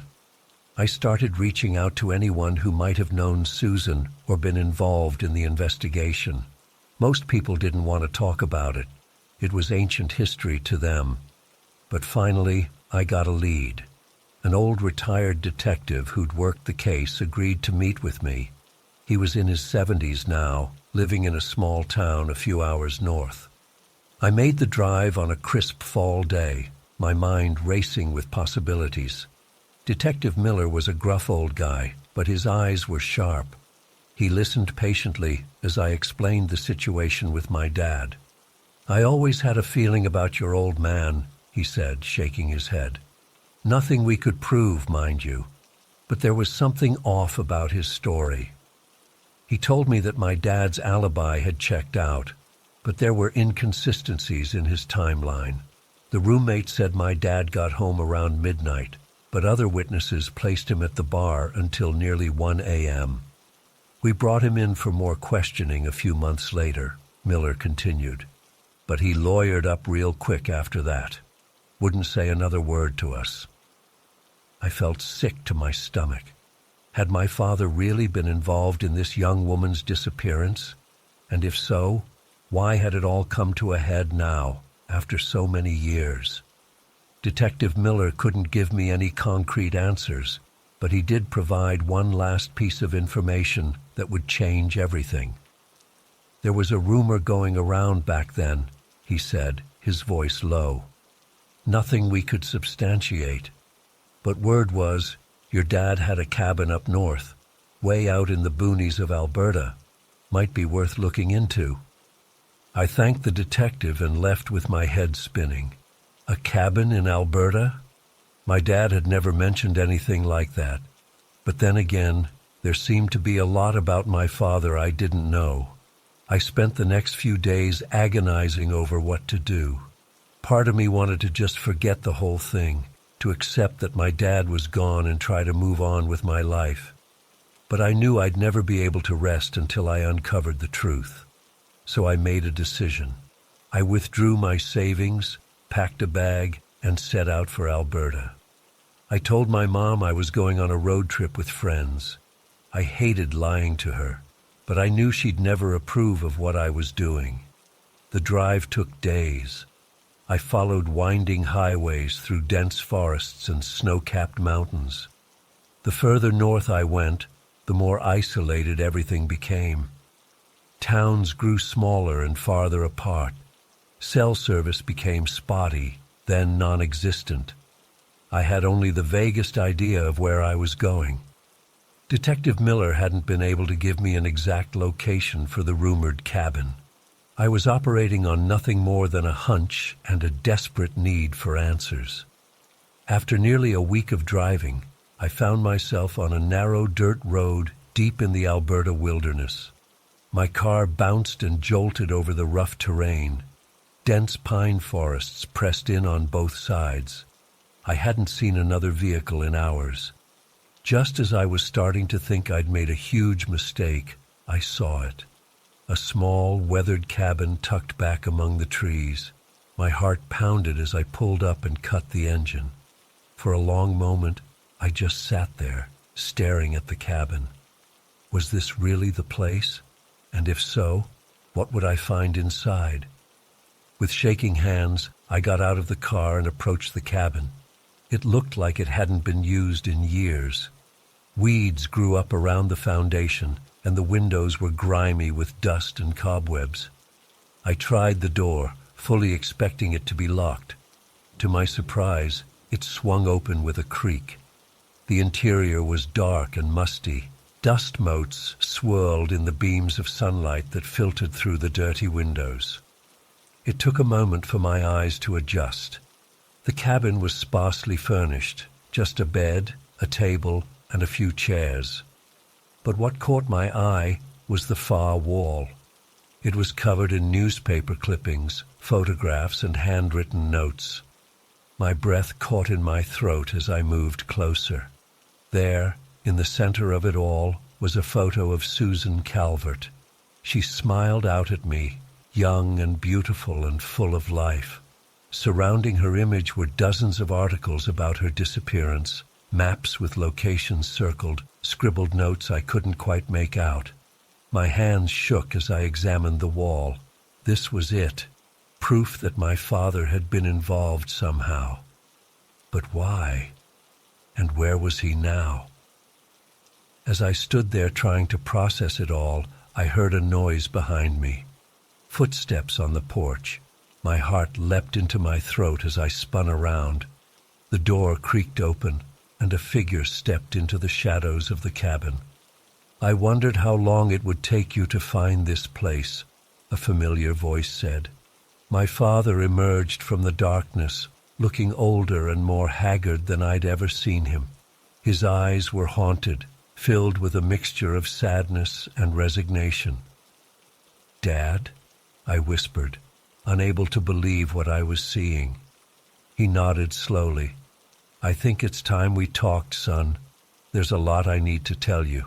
I started reaching out to anyone who might have known Susan or been involved in the investigation. Most people didn't want to talk about it. It was ancient history to them. But finally, I got a lead. An old retired detective who'd worked the case agreed to meet with me. He was in his 70s now, living in a small town a few hours north. I made the drive on a crisp fall day, my mind racing with possibilities. Detective Miller was a gruff old guy, but his eyes were sharp. He listened patiently as I explained the situation with my dad. "I always had a feeling about your old man," he said, shaking his head. "Nothing we could prove, mind you, but there was something off about his story." He told me that my dad's alibi had checked out, but there were inconsistencies in his timeline. The roommate said my dad got home around midnight, but other witnesses placed him at the bar until nearly 1 a.m. "We brought him in for more questioning a few months later," Miller continued, "but he lawyered up real quick after that. Wouldn't say another word to us." I felt sick to my stomach. Had my father really been involved in this young woman's disappearance? And if so, why had it all come to a head now, after so many years? Detective Miller couldn't give me any concrete answers, but he did provide one last piece of information that would change everything. "There was a rumor going around back then," he said, his voice low. "Nothing we could substantiate. But word was, your dad had a cabin up north, way out in the boonies of Alberta. Might be worth looking into." I thanked the detective and left with my head spinning. A cabin in Alberta? My dad had never mentioned anything like that. But then again, there seemed to be a lot about my father I didn't know. I spent the next few days agonizing over what to do. Part of me wanted to just forget the whole thing, to accept that my dad was gone and try to move on with my life. But I knew I'd never be able to rest until I uncovered the truth. So I made a decision. I withdrew my savings, packed a bag, and set out for Alberta. I told my mom I was going on a road trip with friends. I hated lying to her, but I knew she'd never approve of what I was doing. The drive took days. I followed winding highways through dense forests and snow-capped mountains. The further north I went, the more isolated everything became. Towns grew smaller and farther apart. Cell service became spotty, then non-existent. I had only the vaguest idea of where I was going. Detective Miller hadn't been able to give me an exact location for the rumored cabin. I was operating on nothing more than a hunch and a desperate need for answers. After nearly a week of driving, I found myself on a narrow dirt road deep in the Alberta wilderness. My car bounced and jolted over the rough terrain. Dense pine forests pressed in on both sides. I hadn't seen another vehicle in hours. Just as I was starting to think I'd made a huge mistake, I saw it. A small, weathered cabin tucked back among the trees. My heart pounded as I pulled up and cut the engine. For a long moment, I just sat there, staring at the cabin. Was this really the place? And if so, what would I find inside? With shaking hands, I got out of the car and approached the cabin. It looked like it hadn't been used in years. Weeds grew up around the foundation, and the windows were grimy with dust and cobwebs. I tried the door, fully expecting it to be locked. To my surprise, it swung open with a creak. The interior was dark and musty. Dust motes swirled in the beams of sunlight that filtered through the dirty windows. It took a moment for my eyes to adjust. The cabin was sparsely furnished, just a bed, a table, and a few chairs. But what caught my eye was the far wall. It was covered in newspaper clippings, photographs, and handwritten notes. My breath caught in my throat as I moved closer. There, in the center of it all, was a photo of Susan Calvert. She smiled out at me, young and beautiful and full of life. Surrounding her image were dozens of articles about her disappearance, maps with locations circled, scribbled notes I couldn't quite make out. My hands shook as I examined the wall. This was it, proof that my father had been involved somehow. But why? And where was he now? As I stood there trying to process it all, I heard a noise behind me. Footsteps on the porch. My heart leapt into my throat as I spun around. The door creaked open, and a figure stepped into the shadows of the cabin. "I wondered how long it would take you to find this place," a familiar voice said. My father emerged from the darkness, looking older and more haggard than I'd ever seen him. His eyes were haunted, filled with a mixture of sadness and resignation. "Dad?" I whispered, unable to believe what I was seeing. He nodded slowly. "I think it's time we talked, son. There's a lot I need to tell you."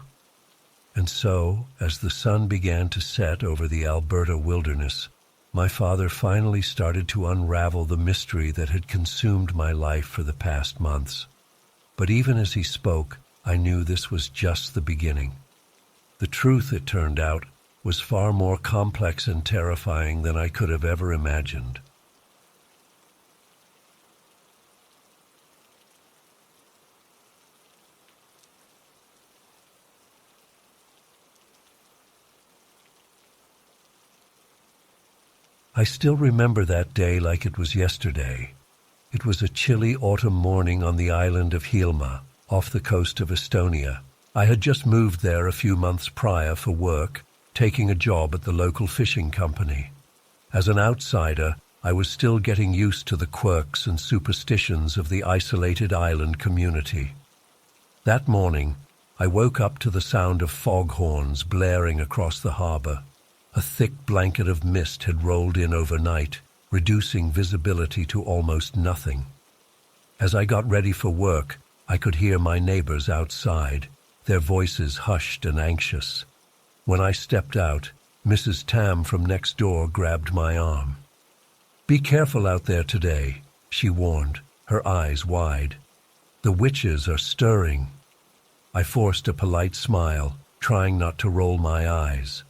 And so, as the sun began to set over the Alberta wilderness, my father finally started to unravel the mystery that had consumed my life for the past months. But even as he spoke, I knew this was just the beginning. The truth, it turned out, was far more complex and terrifying than I could have ever imagined. I still remember that day like it was yesterday. It was a chilly autumn morning on the island of Hiiumaa, off the coast of Estonia. I had just moved there a few months prior for work, taking a job at the local fishing company. As an outsider, I was still getting used to the quirks and superstitions of the isolated island community. That morning, I woke up to the sound of foghorns blaring across the harbor. A thick blanket of mist had rolled in overnight, reducing visibility to almost nothing. As I got ready for work, I could hear my neighbors outside, their voices hushed and anxious. When I stepped out, Mrs. Tam from next door grabbed my arm. "Be careful out there today," she warned, her eyes wide. "The witches are stirring." I forced a polite smile, trying not to roll my eyes.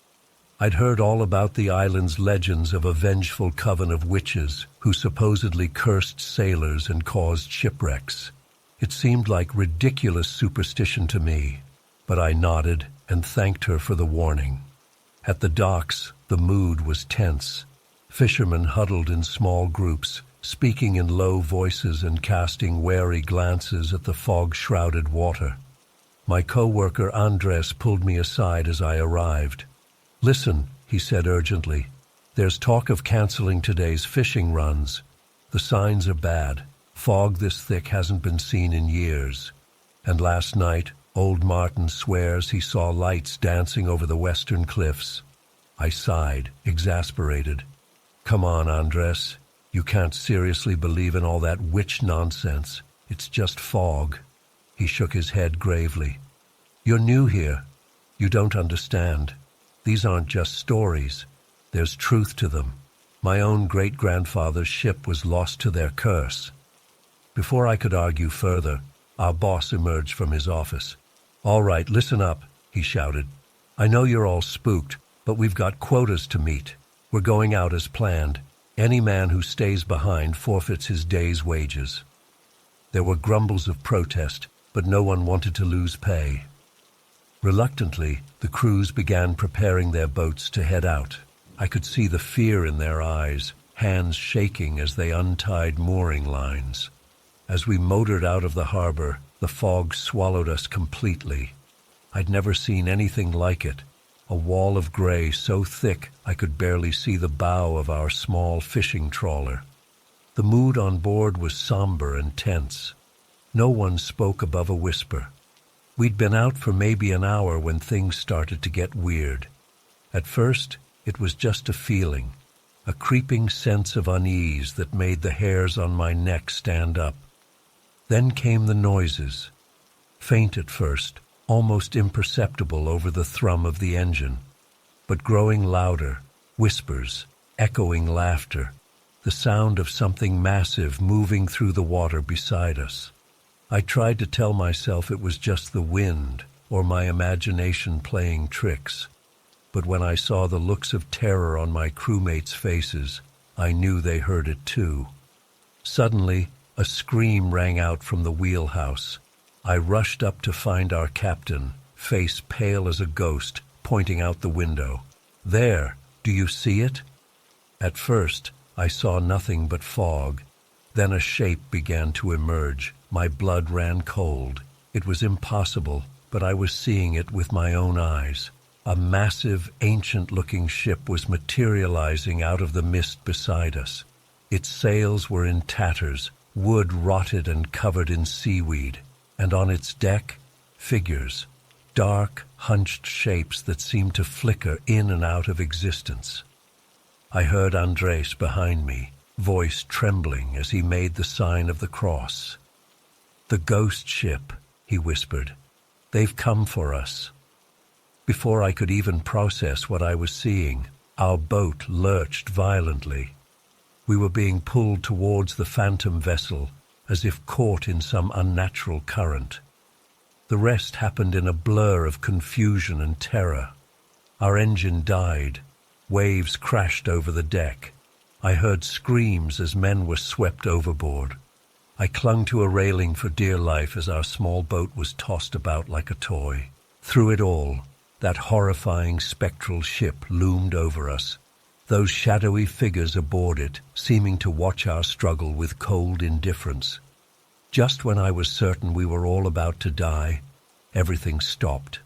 I'd heard all about the island's legends of a vengeful coven of witches who supposedly cursed sailors and caused shipwrecks. It seemed like ridiculous superstition to me, but I nodded and thanked her for the warning. At the docks, the mood was tense. Fishermen huddled in small groups, speaking in low voices and casting wary glances at the fog-shrouded water. My co-worker Andres pulled me aside as I arrived. "Listen," he said urgently. "There's talk of canceling today's fishing runs. The signs are bad. Fog this thick hasn't been seen in years. And last night, old Martin swears he saw lights dancing over the western cliffs." I sighed, exasperated. "Come on, Andres. You can't seriously believe in all that witch nonsense. It's just fog." He shook his head gravely. "You're new here. You don't understand. These aren't just stories. There's truth to them. My own great-grandfather's ship was lost to their curse." Before I could argue further, our boss emerged from his office. "All right, listen up," he shouted. "I know you're all spooked, but we've got quotas to meet. We're going out as planned. Any man who stays behind forfeits his day's wages." There were grumbles of protest, but no one wanted to lose pay. Reluctantly, the crews began preparing their boats to head out. I could see the fear in their eyes, hands shaking as they untied mooring lines. As we motored out of the harbor, the fog swallowed us completely. I'd never seen anything like it. A wall of gray so thick I could barely see the bow of our small fishing trawler. The mood on board was somber and tense. No one spoke above a whisper. We'd been out for maybe an hour when things started to get weird. At first, it was just a feeling, a creeping sense of unease that made the hairs on my neck stand up. Then came the noises. Faint at first, almost imperceptible over the thrum of the engine, but growing louder, whispers, echoing laughter, the sound of something massive moving through the water beside us. I tried to tell myself it was just the wind or my imagination playing tricks, but when I saw the looks of terror on my crewmates' faces, I knew they heard it too. Suddenly, a scream rang out from the wheelhouse. I rushed up to find our captain, face pale as a ghost, pointing out the window. "There, do you see it?" At first, I saw nothing but fog. Then a shape began to emerge. My blood ran cold. It was impossible, but I was seeing it with my own eyes. A massive, ancient-looking ship was materializing out of the mist beside us. Its sails were in tatters, wood rotted and covered in seaweed, and on its deck, figures, dark, hunched shapes that seemed to flicker in and out of existence. I heard Andres behind me, voice trembling as he made the sign of the cross. "The ghost ship," he whispered. "They've come for us." Before I could even process what I was seeing, our boat lurched violently. We were being pulled towards the phantom vessel, as if caught in some unnatural current. The rest happened in a blur of confusion and terror. Our engine died. Waves crashed over the deck. I heard screams as men were swept overboard. I clung to a railing for dear life as our small boat was tossed about like a toy. Through it all, that horrifying spectral ship loomed over us, those shadowy figures aboard it seeming to watch our struggle with cold indifference. Just when I was certain we were all about to die, everything stopped.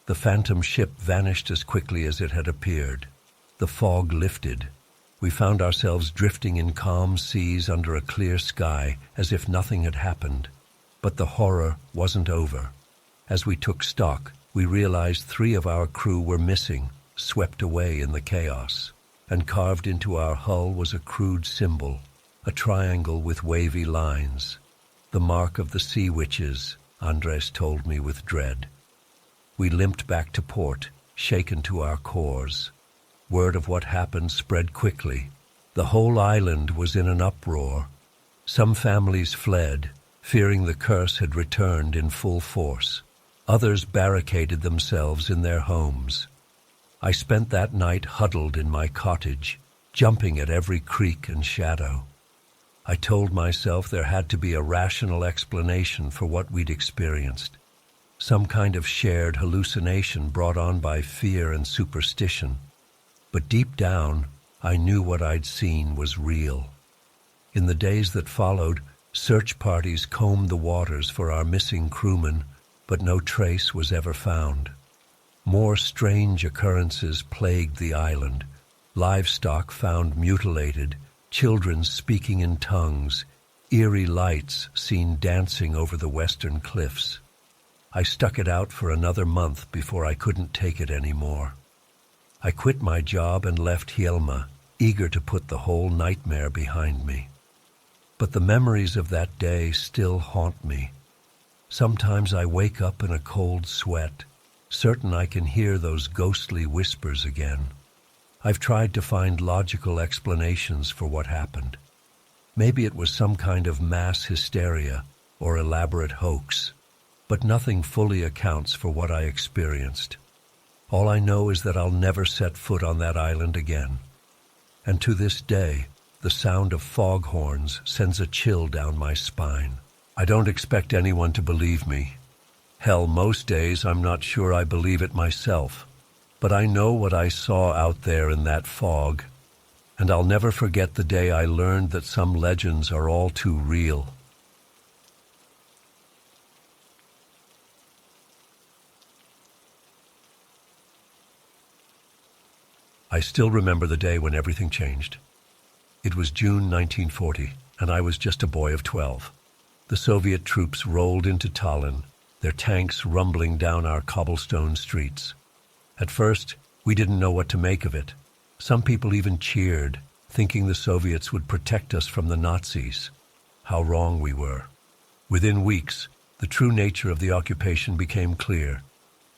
The phantom ship vanished as quickly as it had appeared. The fog lifted. We found ourselves drifting in calm seas under a clear sky as if nothing had happened. But the horror wasn't over. As we took stock, we realized 3 of our crew were missing, swept away in the chaos. And carved into our hull was a crude symbol, a triangle with wavy lines. The mark of the sea witches, Andres told me with dread. We limped back to port, shaken to our cores. Word of what happened spread quickly. The whole island was in an uproar. Some families fled, fearing the curse had returned in full force. Others barricaded themselves in their homes. I spent that night huddled in my cottage, jumping at every creak and shadow. I told myself there had to be a rational explanation for what we'd experienced. some kind of shared hallucination brought on by fear and superstition. But deep down, I knew what I'd seen was real. In the days that followed, search parties combed the waters for our missing crewmen, but no trace was ever found. More strange occurrences plagued the island. Livestock found mutilated, children speaking in tongues, eerie lights seen dancing over the western cliffs. I stuck it out for another month before I couldn't take it anymore. I quit my job and left Hielma, eager to put the whole nightmare behind me. But the memories of that day still haunt me. Sometimes I wake up in a cold sweat, certain I can hear those ghostly whispers again. I've tried to find logical explanations for what happened. Maybe it was some kind of mass hysteria or elaborate hoax, but nothing fully accounts for what I experienced. All I know is that I'll never set foot on that island again. And to this day, the sound of foghorns sends a chill down my spine. I don't expect anyone to believe me. Hell, most days I'm not sure I believe it myself. But I know what I saw out there in that fog, and I'll never forget the day I learned that some legends are all too real. I still remember the day when everything changed. It was June 1940, and I was just a boy of 12. The Soviet troops rolled into Tallinn, their tanks rumbling down our cobblestone streets. At first, we didn't know what to make of it. Some people even cheered, thinking the Soviets would protect us from the Nazis. How wrong we were. Within weeks, the true nature of the occupation became clear.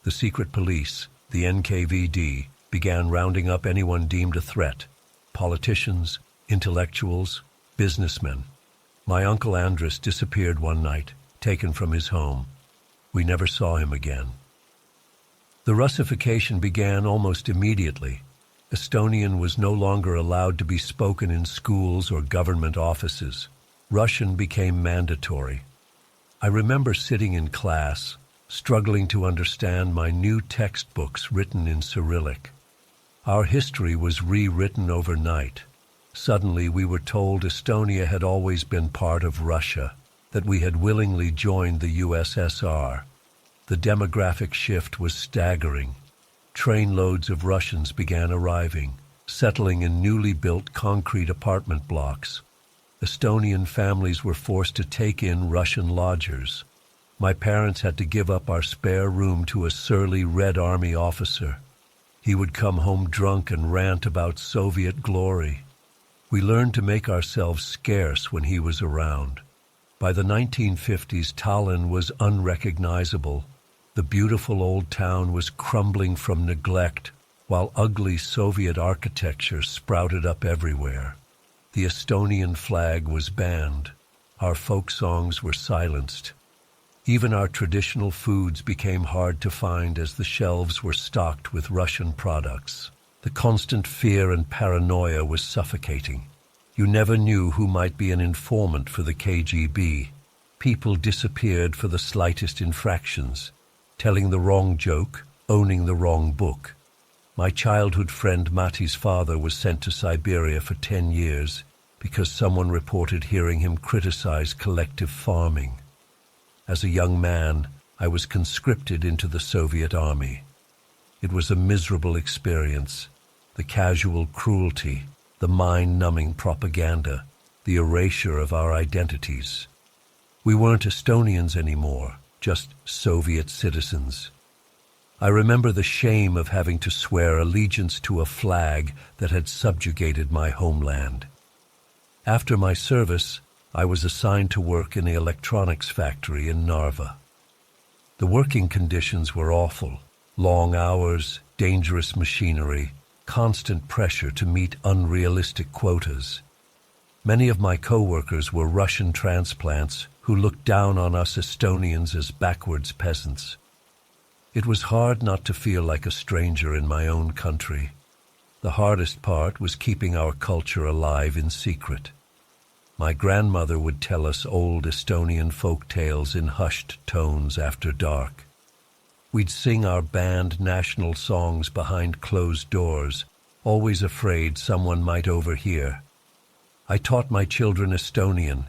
The secret police, the NKVD, began rounding up anyone deemed a threat. Politicians, intellectuals, businessmen. My uncle Andras disappeared one night, taken from his home. We never saw him again. The Russification began almost immediately. Estonian was no longer allowed to be spoken in schools or government offices. Russian became mandatory. I remember sitting in class, struggling to understand my new textbooks written in Cyrillic. Our history was rewritten overnight. Suddenly we were told Estonia had always been part of Russia, that we had willingly joined the USSR. The demographic shift was staggering. Trainloads of Russians began arriving, settling in newly built concrete apartment blocks. Estonian families were forced to take in Russian lodgers. My parents had to give up our spare room to a surly Red Army officer. He would come home drunk and rant about Soviet glory. We learned to make ourselves scarce when he was around. By the 1950s, Tallinn was unrecognizable. The beautiful old town was crumbling from neglect, while ugly Soviet architecture sprouted up everywhere. The Estonian flag was banned. Our folk songs were silenced. Even our traditional foods became hard to find as the shelves were stocked with Russian products. The constant fear and paranoia was suffocating. You never knew who might be an informant for the KGB. People disappeared for the slightest infractions, telling the wrong joke, owning the wrong book. My childhood friend Mati's father was sent to Siberia for 10 years because someone reported hearing him criticize collective farming. As a young man, I was conscripted into the Soviet army. It was a miserable experience. The casual cruelty, the mind-numbing propaganda, the erasure of our identities. We weren't Estonians anymore, just Soviet citizens. I remember the shame of having to swear allegiance to a flag that had subjugated my homeland. After my service, I was assigned to work in the electronics factory in Narva. The working conditions were awful. Long hours, dangerous machinery, constant pressure to meet unrealistic quotas. Many of my co-workers were Russian transplants who looked down on us Estonians as backwards peasants. It was hard not to feel like a stranger in my own country. The hardest part was keeping our culture alive in secret. My grandmother would tell us old Estonian folk tales in hushed tones after dark. We'd sing our band national songs behind closed doors, always afraid someone might overhear. I taught my children Estonian,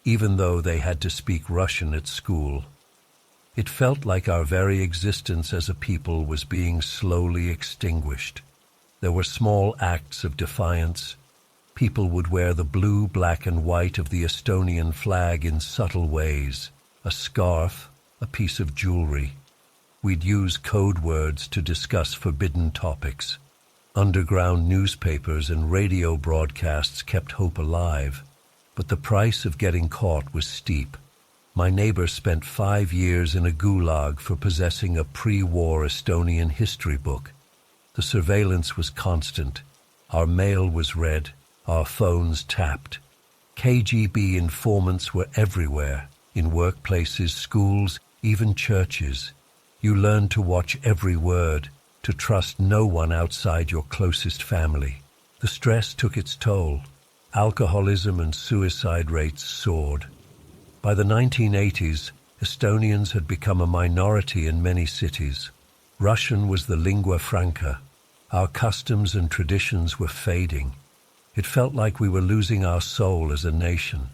even though they had to speak Russian at school. It felt like our very existence as a people was being slowly extinguished. There were small acts of defiance. People would wear the blue, black, and white of the Estonian flag in subtle ways, a scarf, a piece of jewelry. We'd use code words to discuss forbidden topics. Underground newspapers and radio broadcasts kept hope alive, but the price of getting caught was steep. My neighbor spent 5 years in a gulag for possessing a pre-war Estonian history book. The surveillance was constant. Our mail was read, our phones tapped. KGB informants were everywhere, in workplaces, schools, even churches. You learned to watch every word, to trust no one outside your closest family. The stress took its toll. Alcoholism and suicide rates soared. By the 1980s, Estonians had become a minority in many cities. Russian was the lingua franca. Our customs and traditions were fading. It felt like we were losing our soul as a nation.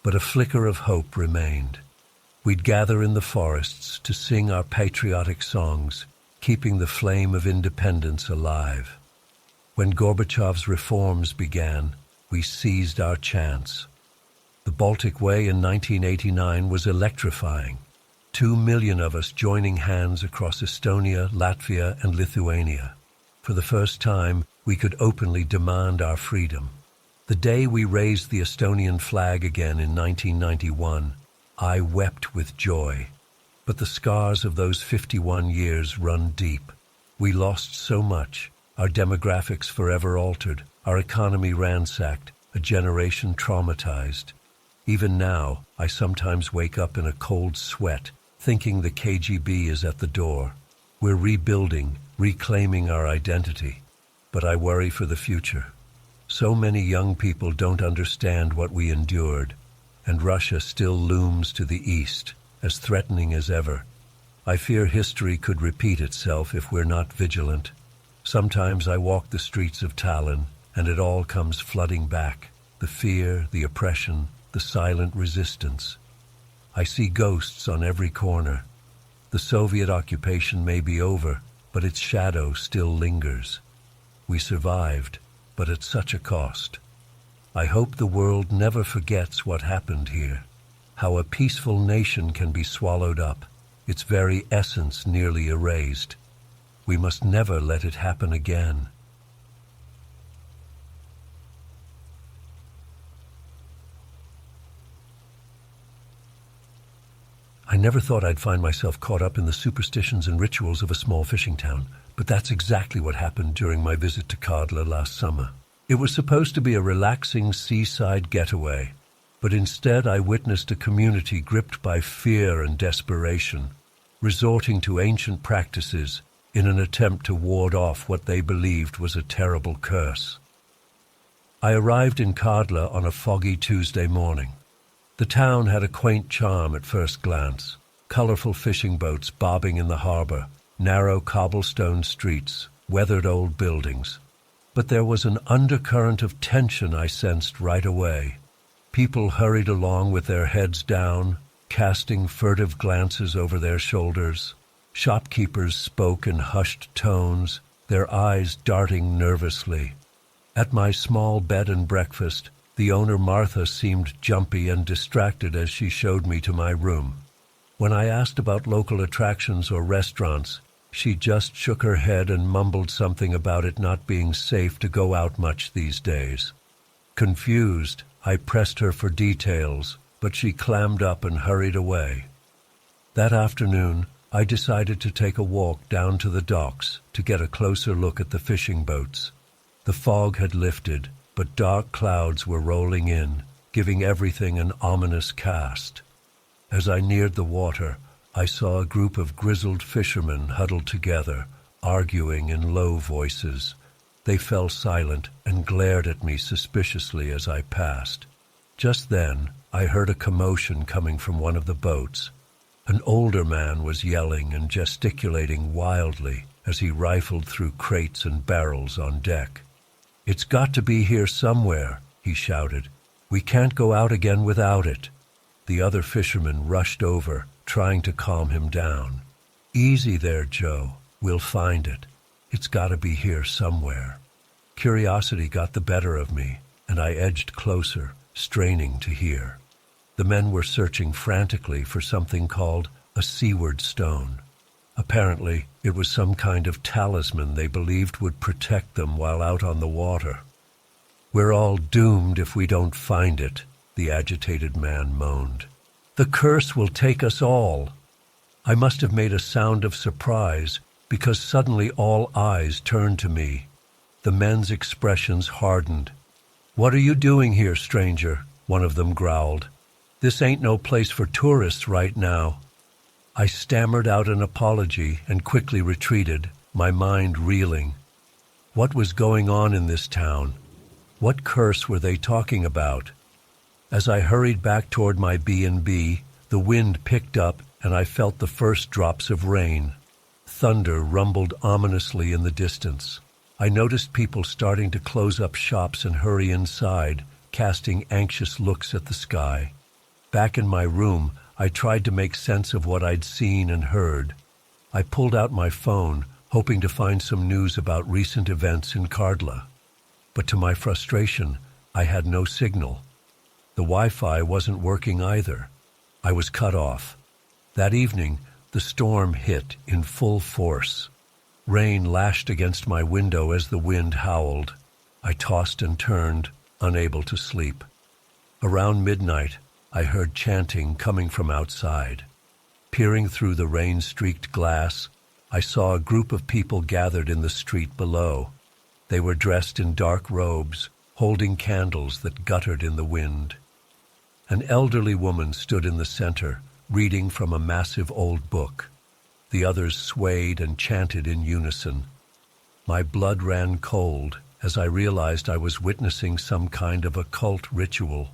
But a flicker of hope remained. We'd gather in the forests to sing our patriotic songs, keeping the flame of independence alive. When Gorbachev's reforms began, we seized our chance. The Baltic Way in 1989 was electrifying. 2 million of us joining hands across Estonia, Latvia, and Lithuania. For the first time, we could openly demand our freedom. The day we raised the Estonian flag again in 1991, I wept with joy. But the scars of those 51 years run deep. We lost so much, our demographics forever altered, our economy ransacked, a generation traumatized. Even now, I sometimes wake up in a cold sweat, thinking the KGB is at the door. We're rebuilding, reclaiming our identity. But I worry for the future. So many young people don't understand what we endured, and Russia still looms to the east, as threatening as ever. I fear history could repeat itself if we're not vigilant. Sometimes I walk the streets of Tallinn, and it all comes flooding back. The fear, the oppression, the silent resistance. I see ghosts on every corner. The Soviet occupation may be over, but its shadow still lingers. We survived, but at such a cost. I hope the world never forgets what happened here, how a peaceful nation can be swallowed up, its very essence nearly erased. We must never let it happen again. I never thought I'd find myself caught up in the superstitions and rituals of a small fishing town, but that's exactly what happened during my visit to Kardla last summer. It was supposed to be a relaxing seaside getaway, but instead I witnessed a community gripped by fear and desperation, resorting to ancient practices in an attempt to ward off what they believed was a terrible curse. I arrived in Kardla on a foggy Tuesday morning. The town had a quaint charm at first glance, colorful fishing boats bobbing in the harbor, narrow cobblestone streets, weathered old buildings. But there was an undercurrent of tension I sensed right away. People hurried along with their heads down, casting furtive glances over their shoulders. Shopkeepers spoke in hushed tones, their eyes darting nervously. At my small bed and breakfast, the owner Martha seemed jumpy and distracted as she showed me to my room. When I asked about local attractions or restaurants, she just shook her head and mumbled something about it not being safe to go out much these days. Confused, I pressed her for details, but she clammed up and hurried away. That afternoon, I decided to take a walk down to the docks to get a closer look at the fishing boats. The fog had lifted, but dark clouds were rolling in, giving everything an ominous cast. As I neared the water, I saw a group of grizzled fishermen huddled together, arguing in low voices. They fell silent and glared at me suspiciously as I passed. Just then, I heard a commotion coming from one of the boats. An older man was yelling and gesticulating wildly as he rifled through crates and barrels on deck. "It's got to be here somewhere," he shouted. "We can't go out again without it." The other fishermen rushed over, trying to calm him down. "Easy there, Joe. We'll find it. It's got to be here somewhere." Curiosity got the better of me, and I edged closer, straining to hear. The men were searching frantically for something called a seaward stone. Apparently, it was some kind of talisman they believed would protect them while out on the water. "We're all doomed if we don't find it," the agitated man moaned. "The curse will take us all." I must have made a sound of surprise, because suddenly all eyes turned to me. The men's expressions hardened. "What are you doing here, stranger?" one of them growled. "This ain't no place for tourists right now." I stammered out an apology and quickly retreated, my mind reeling. What was going on in this town? What curse were they talking about? As I hurried back toward my B&B, the wind picked up and I felt the first drops of rain. Thunder rumbled ominously in the distance. I noticed people starting to close up shops and hurry inside, casting anxious looks at the sky. Back in my room, I tried to make sense of what I'd seen and heard. I pulled out my phone, hoping to find some news about recent events in Kardla. But to my frustration, I had no signal. The Wi-Fi wasn't working either. I was cut off. That evening, the storm hit in full force. Rain lashed against my window as the wind howled. I tossed and turned, unable to sleep. Around midnight, I heard chanting coming from outside. Peering through the rain-streaked glass, I saw a group of people gathered in the street below. They were dressed in dark robes, holding candles that guttered in the wind. An elderly woman stood in the center, reading from a massive old book. The others swayed and chanted in unison. My blood ran cold as I realized I was witnessing some kind of occult ritual.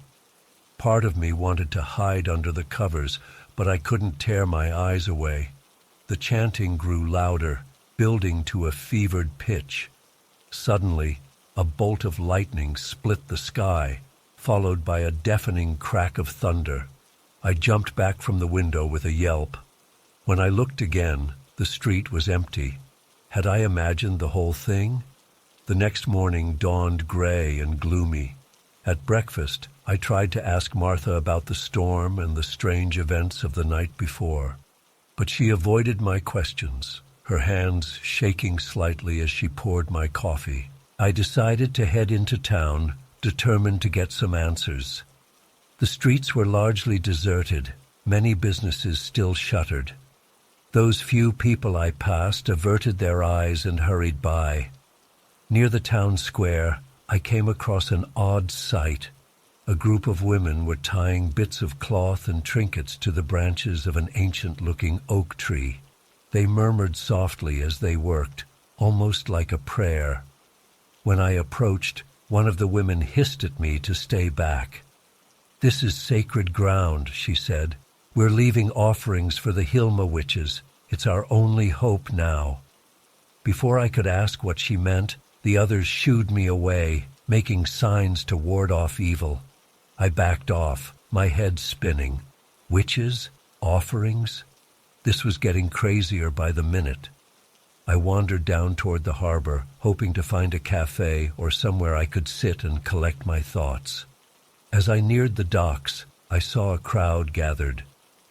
Part of me wanted to hide under the covers, but I couldn't tear my eyes away. The chanting grew louder, building to a fevered pitch. Suddenly, a bolt of lightning split the sky, followed by a deafening crack of thunder. I jumped back from the window with a yelp. When I looked again, the street was empty. Had I imagined the whole thing? The next morning dawned gray and gloomy. At breakfast, I tried to ask Martha about the storm and the strange events of the night before, but she avoided my questions, her hands shaking slightly as she poured my coffee. I decided to head into town, determined to get some answers. The streets were largely deserted, many businesses still shuttered. Those few people I passed averted their eyes and hurried by. Near the town square, I came across an odd sight. A group of women were tying bits of cloth and trinkets to the branches of an ancient-looking oak tree. They murmured softly as they worked, almost like a prayer. When I approached, one of the women hissed at me to stay back. "This is sacred ground," she said. "We're leaving offerings for the Hilma witches. It's our only hope now." Before I could ask what she meant, the others shooed me away, making signs to ward off evil. I backed off, my head spinning. Witches? Offerings? This was getting crazier by the minute. I wandered down toward the harbor, hoping to find a cafe or somewhere I could sit and collect my thoughts. As I neared the docks, I saw a crowd gathered.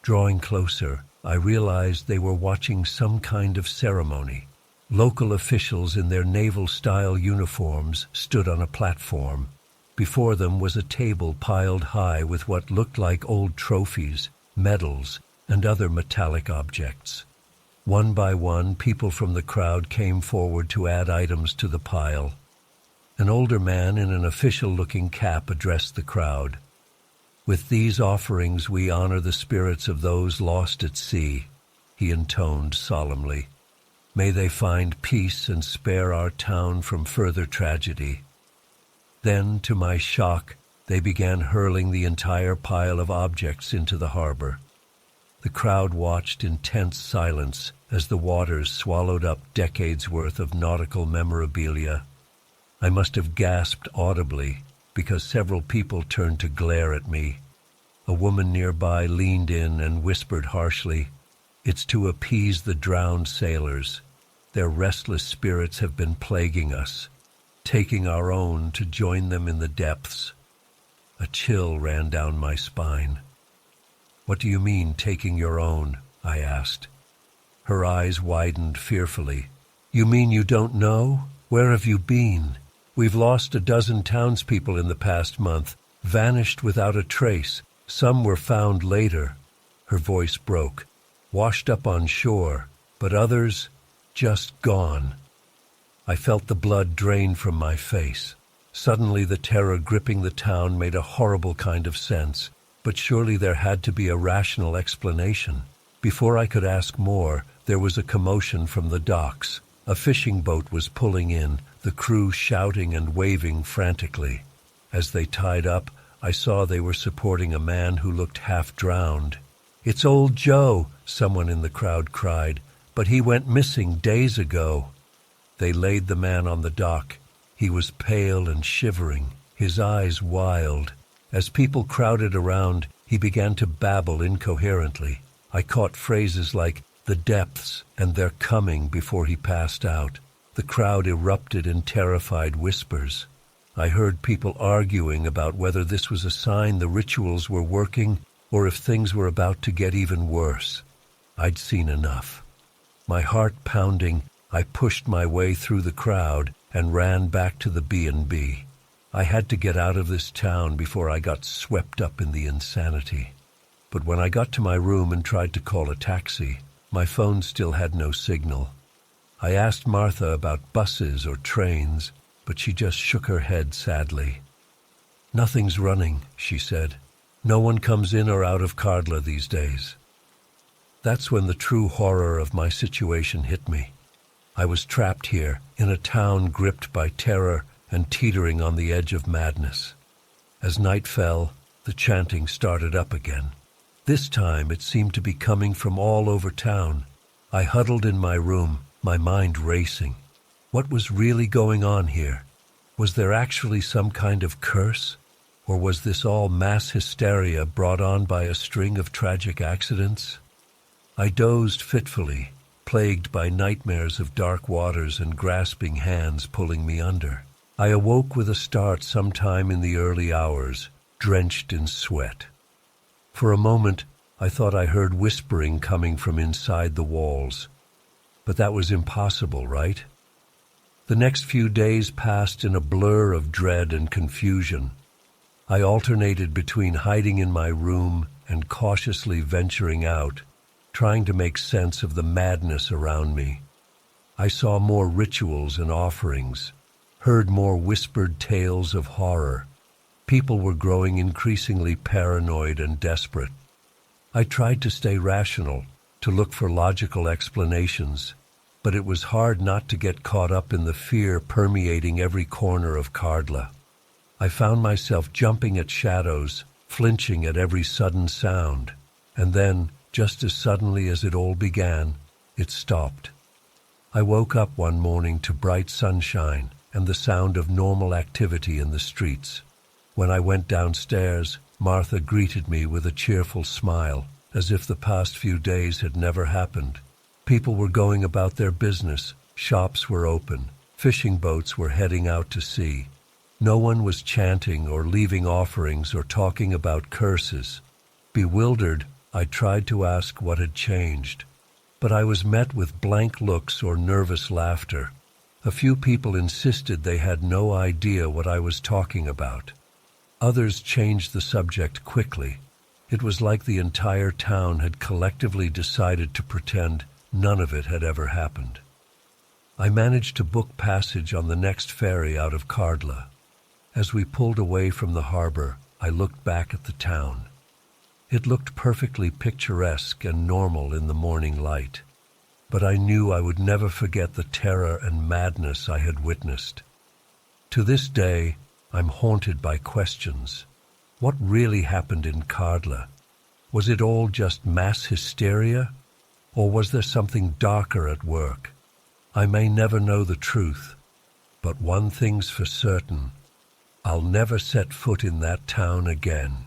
Drawing closer, I realized they were watching some kind of ceremony. Local officials in their naval-style uniforms stood on a platform. Before them was a table piled high with what looked like old trophies, medals, and other metallic objects. One by one, people from the crowd came forward to add items to the pile. An older man in an official-looking cap addressed the crowd. "With these offerings we honor the spirits of those lost at sea," he intoned solemnly. "May they find peace and spare our town from further tragedy." Then, to my shock, they began hurling the entire pile of objects into the harbor. The crowd watched in tense silence as the waters swallowed up decades' worth of nautical memorabilia. I must have gasped audibly because several people turned to glare at me. A woman nearby leaned in and whispered harshly, "It's to appease the drowned sailors. Their restless spirits have been plaguing us, taking our own to join them in the depths." A chill ran down my spine. "What do you mean, taking your own?" I asked. Her eyes widened fearfully. "You mean you don't know? Where have you been? We've lost a dozen townspeople in the past month, vanished without a trace. Some were found later." Her voice broke. "Washed up on shore, but others just gone." I felt the blood drain from my face. Suddenly the terror gripping the town made a horrible kind of sense, but surely there had to be a rational explanation. Before I could ask more, there was a commotion from the docks. A fishing boat was pulling in, the crew shouting and waving frantically. As they tied up, I saw they were supporting a man who looked half drowned. "It's old Joe," someone in the crowd cried, "but he went missing days ago." They laid the man on the dock. He was pale and shivering, his eyes wild. As people crowded around, he began to babble incoherently. I caught phrases like "the depths" and "they're coming" before he passed out. The crowd erupted in terrified whispers. I heard people arguing about whether this was a sign the rituals were working or if things were about to get even worse. I'd seen enough. My heart pounding, I pushed my way through the crowd and ran back to the B&B. I had to get out of this town before I got swept up in the insanity. But when I got to my room and tried to call a taxi, my phone still had no signal. I asked Martha about buses or trains, but she just shook her head sadly. "Nothing's running," she said. "No one comes in or out of Cardla these days." That's when the true horror of my situation hit me. I was trapped here, in a town gripped by terror and teetering on the edge of madness. As night fell, the chanting started up again. This time it seemed to be coming from all over town. I huddled in my room, my mind racing. What was really going on here? Was there actually some kind of curse? Or was this all mass hysteria brought on by a string of tragic accidents? I dozed fitfully, plagued by nightmares of dark waters and grasping hands pulling me under. I awoke with a start sometime in the early hours, drenched in sweat. For a moment, I thought I heard whispering coming from inside the walls. But that was impossible, right? The next few days passed in a blur of dread and confusion. I alternated between hiding in my room and cautiously venturing out, trying to make sense of the madness around me. I saw more rituals and offerings, heard more whispered tales of horror. People were growing increasingly paranoid and desperate. I tried to stay rational, to look for logical explanations, but it was hard not to get caught up in the fear permeating every corner of Cardla. I found myself jumping at shadows, flinching at every sudden sound, and then, just as suddenly as it all began, it stopped. I woke up one morning to bright sunshine and the sound of normal activity in the streets. When I went downstairs, Martha greeted me with a cheerful smile, as if the past few days had never happened. People were going about their business, shops were open, fishing boats were heading out to sea. No one was chanting or leaving offerings or talking about curses. Bewildered, I tried to ask what had changed, but I was met with blank looks or nervous laughter. A few people insisted they had no idea what I was talking about. Others changed the subject quickly. It was like the entire town had collectively decided to pretend none of it had ever happened. I managed to book passage on the next ferry out of Cardla. As we pulled away from the harbor, I looked back at the town. It looked perfectly picturesque and normal in the morning light, but I knew I would never forget the terror and madness I had witnessed. To this day, I'm haunted by questions. What really happened in Cardla? Was it all just mass hysteria? Or was there something darker at work? I may never know the truth, but one thing's for certain. I'll never set foot in that town again.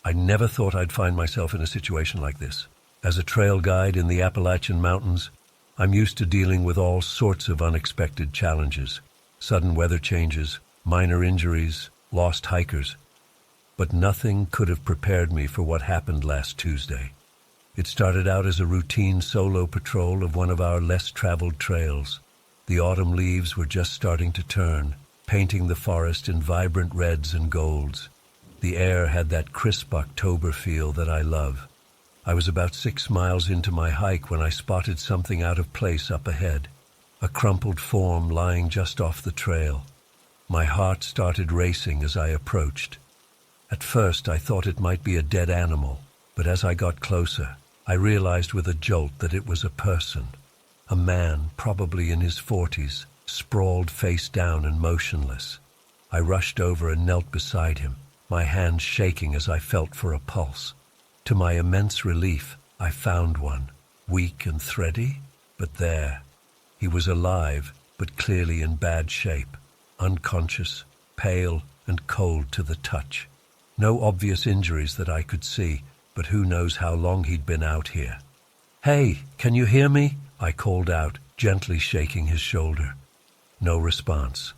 I never thought I'd find myself in a situation like this. As a trail guide in the Appalachian Mountains, I'm used to dealing with all sorts of unexpected challenges, sudden weather changes, minor injuries, lost hikers. But nothing could have prepared me for what happened last Tuesday. It started out as a routine solo patrol of one of our less-traveled trails. The autumn leaves were just starting to turn, painting the forest in vibrant reds and golds. The air had that crisp October feel that I love. I was about 6 miles into my hike when I spotted something out of place up ahead, a crumpled form lying just off the trail. My heart started racing as I approached. At first I thought it might be a dead animal, but as I got closer, I realized with a jolt that it was a person. A man, probably in his 40s, sprawled face down and motionless. I rushed over and knelt beside him, my hands shaking as I felt for a pulse. To my immense relief, I found one, weak and thready, but there. He was alive, but clearly in bad shape, unconscious, pale, and cold to the touch. No obvious injuries that I could see, but who knows how long he'd been out here. "Hey, can you hear me?" I called out, gently shaking his shoulder. No response.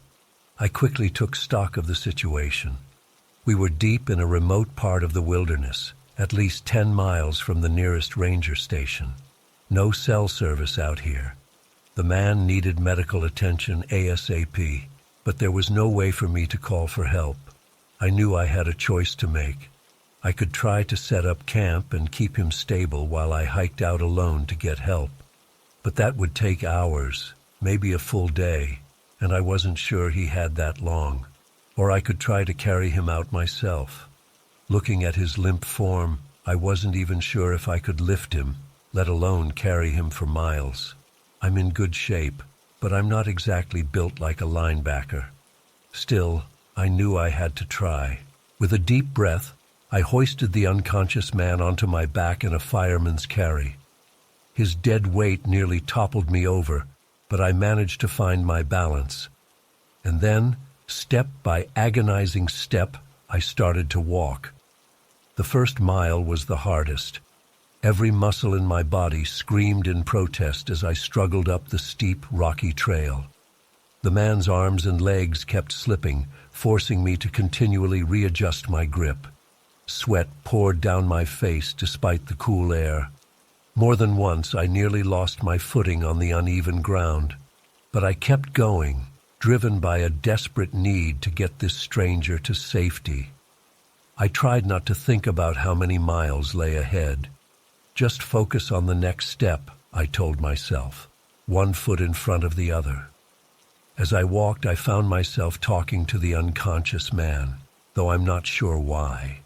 I quickly took stock of the situation. We were deep in a remote part of the wilderness, at least 10 miles from the nearest ranger station. No cell service out here. The man needed medical attention ASAP, but there was no way for me to call for help. I knew I had a choice to make. I could try to set up camp and keep him stable while I hiked out alone to get help. But that would take hours, maybe a full day, and I wasn't sure he had that long. Or I could try to carry him out myself. Looking at his limp form, I wasn't even sure if I could lift him, let alone carry him for miles. I'm in good shape, but I'm not exactly built like a linebacker. Still, I knew I had to try. With a deep breath, I hoisted the unconscious man onto my back in a fireman's carry. His dead weight nearly toppled me over, but I managed to find my balance. And then, step by agonizing step, I started to walk. The first mile was the hardest. Every muscle in my body screamed in protest as I struggled up the steep, rocky trail. The man's arms and legs kept slipping, forcing me to continually readjust my grip. Sweat poured down my face despite the cool air. More than once I nearly lost my footing on the uneven ground, but I kept going, driven by a desperate need to get this stranger to safety. I tried not to think about how many miles lay ahead. Just focus on the next step, I told myself, one foot in front of the other. As I walked, I found myself talking to the unconscious man, though I'm not sure why.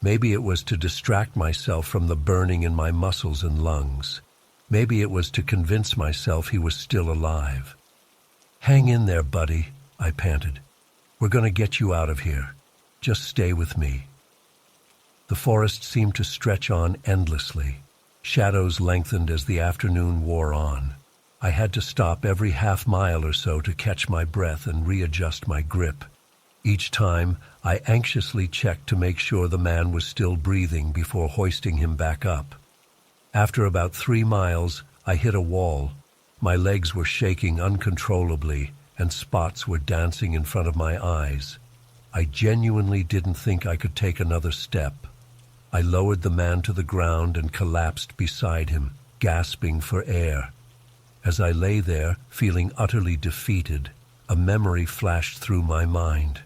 Maybe it was to distract myself from the burning in my muscles and lungs. Maybe it was to convince myself he was still alive. "Hang in there, buddy," I panted. "We're going to get you out of here. Just stay with me." The forest seemed to stretch on endlessly. Shadows lengthened as the afternoon wore on. I had to stop every half-mile or so to catch my breath and readjust my grip. Each time, I anxiously checked to make sure the man was still breathing before hoisting him back up. After about 3 miles, I hit a wall. My legs were shaking uncontrollably, and spots were dancing in front of my eyes. I genuinely didn't think I could take another step. I lowered the man to the ground and collapsed beside him, gasping for air. As I lay there, feeling utterly defeated, a memory flashed through my mind.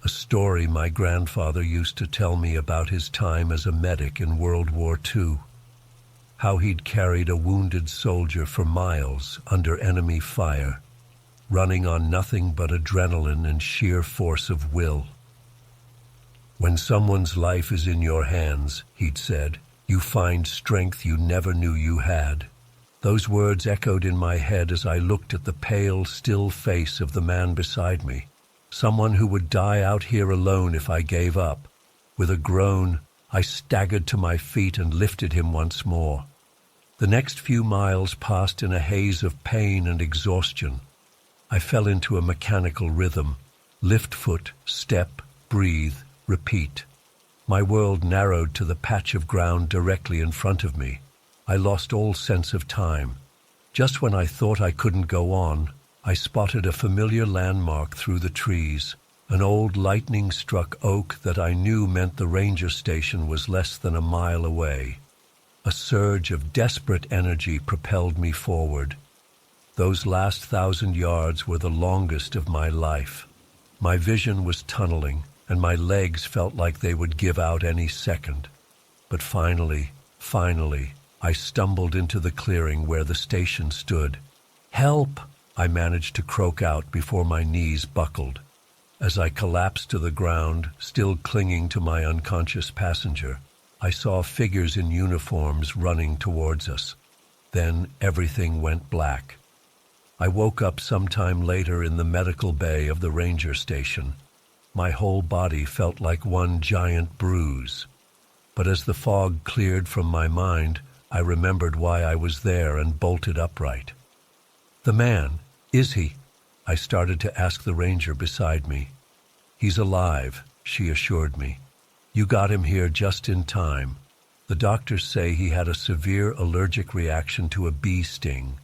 A story my grandfather used to tell me about his time as a medic in World War II. How he'd carried a wounded soldier for miles under enemy fire, running on nothing but adrenaline and sheer force of will. When someone's life is in your hands, he'd said, you find strength you never knew you had. Those words echoed in my head as I looked at the pale, still face of the man beside me, someone who would die out here alone if I gave up. With a groan, I staggered to my feet and lifted him once more. The next few miles passed in a haze of pain and exhaustion. I fell into a mechanical rhythm. Lift foot, step, breathe, repeat. My world narrowed to the patch of ground directly in front of me. I lost all sense of time. Just when I thought I couldn't go on, I spotted a familiar landmark through the trees, an old lightning-struck oak that I knew meant the ranger station was less than a mile away. A surge of desperate energy propelled me forward. Those last 1,000 yards were the longest of my life. My vision was tunneling, and my legs felt like they would give out any second. But finally, I stumbled into the clearing where the station stood. "Help!" I managed to croak out before my knees buckled. As I collapsed to the ground, still clinging to my unconscious passenger, I saw figures in uniforms running towards us. Then everything went black. I woke up sometime later in the medical bay of the ranger station. My whole body felt like one giant bruise. But as the fog cleared from my mind, I remembered why I was there and bolted upright. "The man, is he?" I started to ask the ranger beside me. "He's alive," she assured me. "You got him here just in time. The doctors say he had a severe allergic reaction to a bee sting.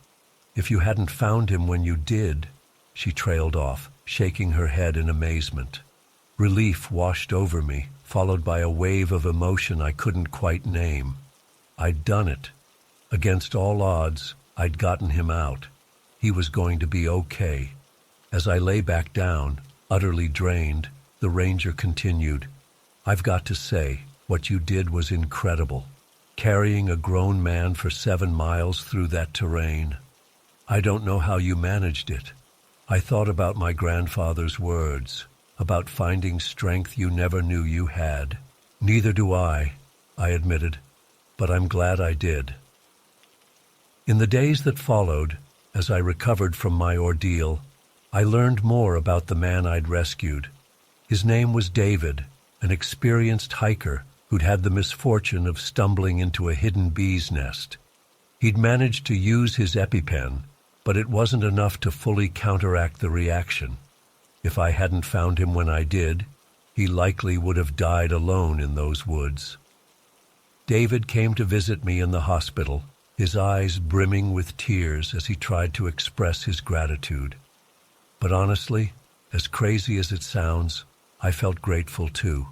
If you hadn't found him when you did—" She trailed off, shaking her head in amazement. Relief washed over me, followed by a wave of emotion I couldn't quite name. I'd done it. Against all odds, I'd gotten him out. He was going to be okay. As I lay back down, utterly drained, the ranger continued, "I've got to say, what you did was incredible. Carrying a grown man for 7 miles through that terrain. I don't know how you managed it. I thought about my grandfather's words, about finding strength you never knew you had. Neither do I admitted, but I'm glad I did." In the days that followed, as I recovered from my ordeal, I learned more about the man I'd rescued. His name was David, an experienced hiker who'd had the misfortune of stumbling into a hidden bee's nest. He'd managed to use his EpiPen, but it wasn't enough to fully counteract the reaction. If I hadn't found him when I did, he likely would have died alone in those woods. David came to visit me in the hospital, his eyes brimming with tears as he tried to express his gratitude. But honestly, as crazy as it sounds, I felt grateful too.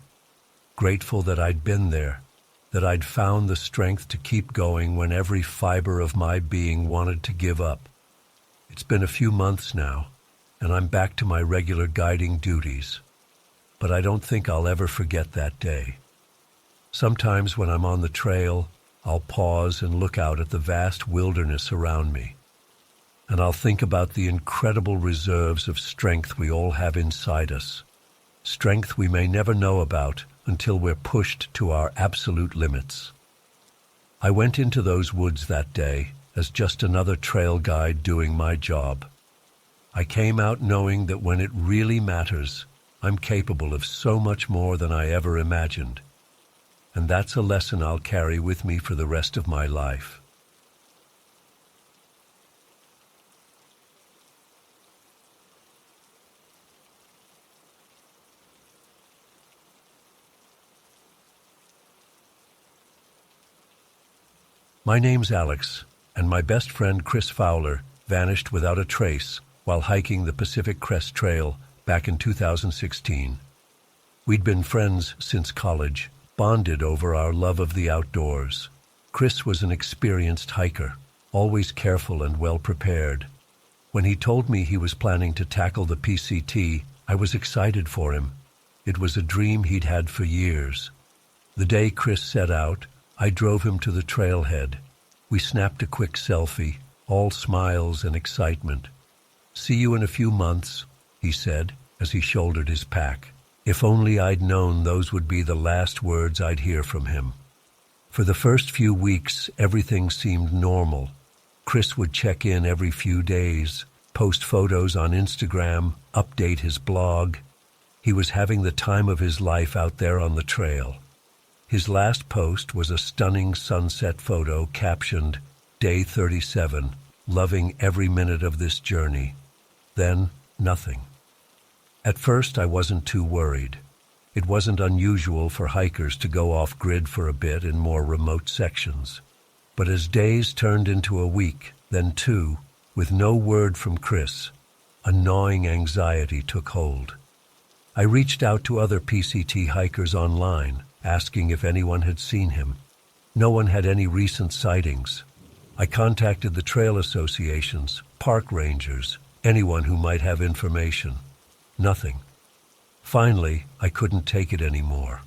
Grateful that I'd been there, that I'd found the strength to keep going when every fiber of my being wanted to give up. It's been a few months now, and I'm back to my regular guiding duties. But I don't think I'll ever forget that day. Sometimes when I'm on the trail, I'll pause and look out at the vast wilderness around me. And I'll think about the incredible reserves of strength we all have inside us. Strength we may never know about until we're pushed to our absolute limits. I went into those woods that day as just another trail guide doing my job. I came out knowing that when it really matters, I'm capable of so much more than I ever imagined. And that's a lesson I'll carry with me for the rest of my life. My name's Alex, and my best friend Chris Fowler vanished without a trace while hiking the Pacific Crest Trail back in 2016. We'd been friends since college, bonded over our love of the outdoors. Chris was an experienced hiker, always careful and well-prepared. When he told me he was planning to tackle the PCT, I was excited for him. It was a dream he'd had for years. The day Chris set out, I drove him to the trailhead. We snapped a quick selfie, all smiles and excitement. "See you in a few months," he said as he shouldered his pack. If only I'd known those would be the last words I'd hear from him. For the first few weeks, everything seemed normal. Chris would check in every few days, post photos on Instagram, update his blog. He was having the time of his life out there on the trail. His last post was a stunning sunset photo captioned, "Day 37, loving every minute of this journey." Then, nothing. At first, I wasn't too worried. It wasn't unusual for hikers to go off-grid for a bit in more remote sections. But as days turned into a week, then two, with no word from Chris, a gnawing anxiety took hold. I reached out to other PCT hikers online, asking if anyone had seen him. No one had any recent sightings. I contacted the trail associations, park rangers, anyone who might have information. Nothing. Finally, I couldn't take it anymore.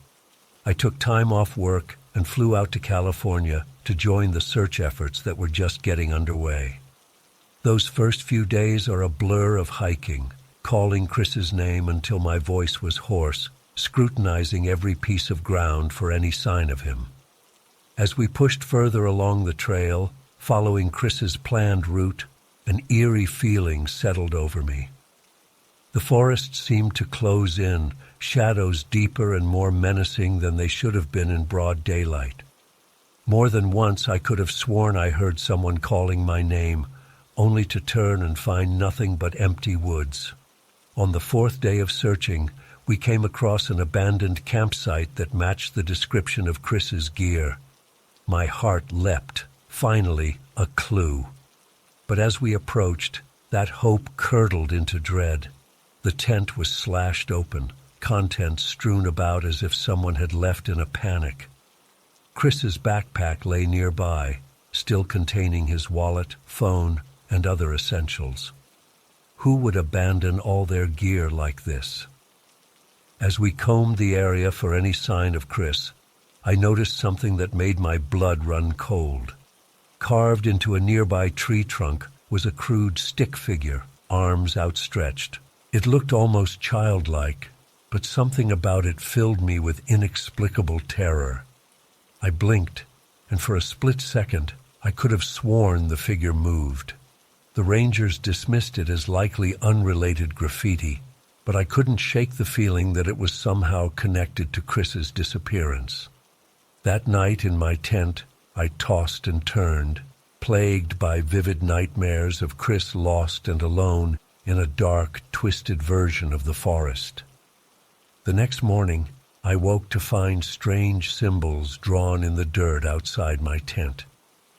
I took time off work and flew out to California to join the search efforts that were just getting underway. Those first few days are a blur of hiking, calling Chris's name until my voice was hoarse, scrutinizing every piece of ground for any sign of him. As we pushed further along the trail, following Chris's planned route, an eerie feeling settled over me. The forest seemed to close in, shadows deeper and more menacing than they should have been in broad daylight. More than once I could have sworn I heard someone calling my name, only to turn and find nothing but empty woods. On the fourth day of searching, we came across an abandoned campsite that matched the description of Chris's gear. My heart leapt. Finally, a clue. But as we approached, that hope curdled into dread. The tent was slashed open, contents strewn about as if someone had left in a panic. Chris's backpack lay nearby, still containing his wallet, phone, and other essentials. Who would abandon all their gear like this? As we combed the area for any sign of Chris, I noticed something that made my blood run cold. Carved into a nearby tree trunk was a crude stick figure, arms outstretched. It looked almost childlike, but something about it filled me with inexplicable terror. I blinked, and for a split second, I could have sworn the figure moved. The rangers dismissed it as likely unrelated graffiti, but I couldn't shake the feeling that it was somehow connected to Chris's disappearance. That night in my tent, I tossed and turned, plagued by vivid nightmares of Chris lost and alone in a dark, twisted version of the forest. The next morning, I woke to find strange symbols drawn in the dirt outside my tent.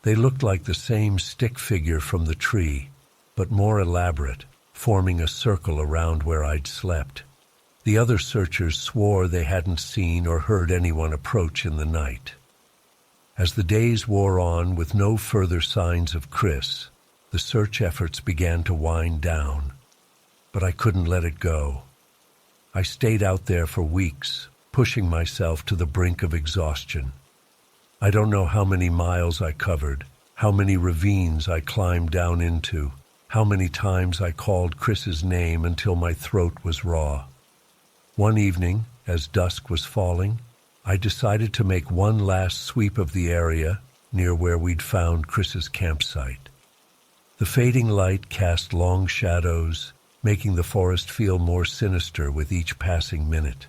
They looked like the same stick figure from the tree, but more elaborate, forming a circle around where I'd slept. The other searchers swore they hadn't seen or heard anyone approach in the night. As the days wore on with no further signs of Chris, the search efforts began to wind down. But I couldn't let it go. I stayed out there for weeks, pushing myself to the brink of exhaustion. I don't know how many miles I covered, how many ravines I climbed down into, how many times I called Chris's name until my throat was raw. One evening, as dusk was falling, I decided to make one last sweep of the area near where we'd found Chris's campsite. The fading light cast long shadows, making the forest feel more sinister with each passing minute.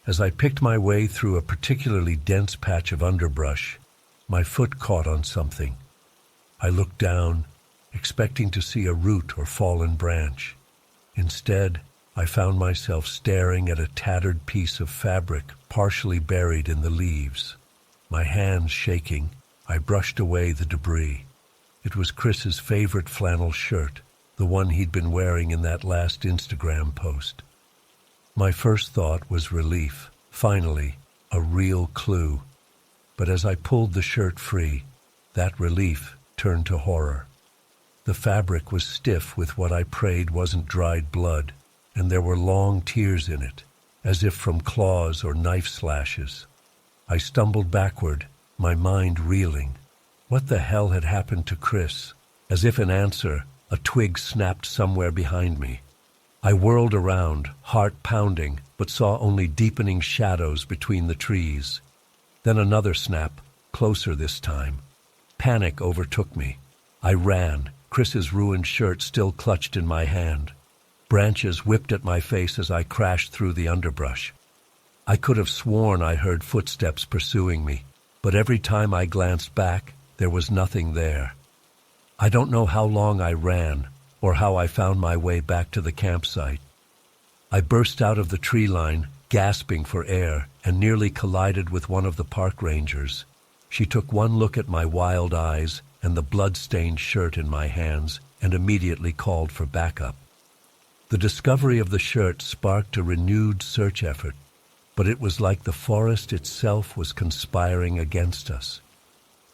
As I picked my way through a particularly dense patch of underbrush, my foot caught on something. I looked down, expecting to see a root or fallen branch. Instead, I found myself staring at a tattered piece of fabric partially buried in the leaves. My hands shaking, I brushed away the debris. It was Chris's favorite flannel shirt, the one he'd been wearing in that last Instagram post. My first thought was relief. Finally, a real clue. But as I pulled the shirt free, that relief turned to horror. The fabric was stiff with what I prayed wasn't dried blood, and there were long tears in it, as if from claws or knife slashes. I stumbled backward, my mind reeling. What the hell had happened to Chris? As if in answer, a twig snapped somewhere behind me. I whirled around, heart pounding, but saw only deepening shadows between the trees. Then another snap, closer this time. Panic overtook me. I ran, Chris's ruined shirt still clutched in my hand. Branches whipped at my face as I crashed through the underbrush. I could have sworn I heard footsteps pursuing me, but every time I glanced back, there was nothing there. I don't know how long I ran, or how I found my way back to the campsite. I burst out of the tree line, gasping for air, and nearly collided with one of the park rangers. She took one look at my wild eyes and the blood-stained shirt in my hands and immediately called for backup. The discovery of the shirt sparked a renewed search effort, but it was like the forest itself was conspiring against us.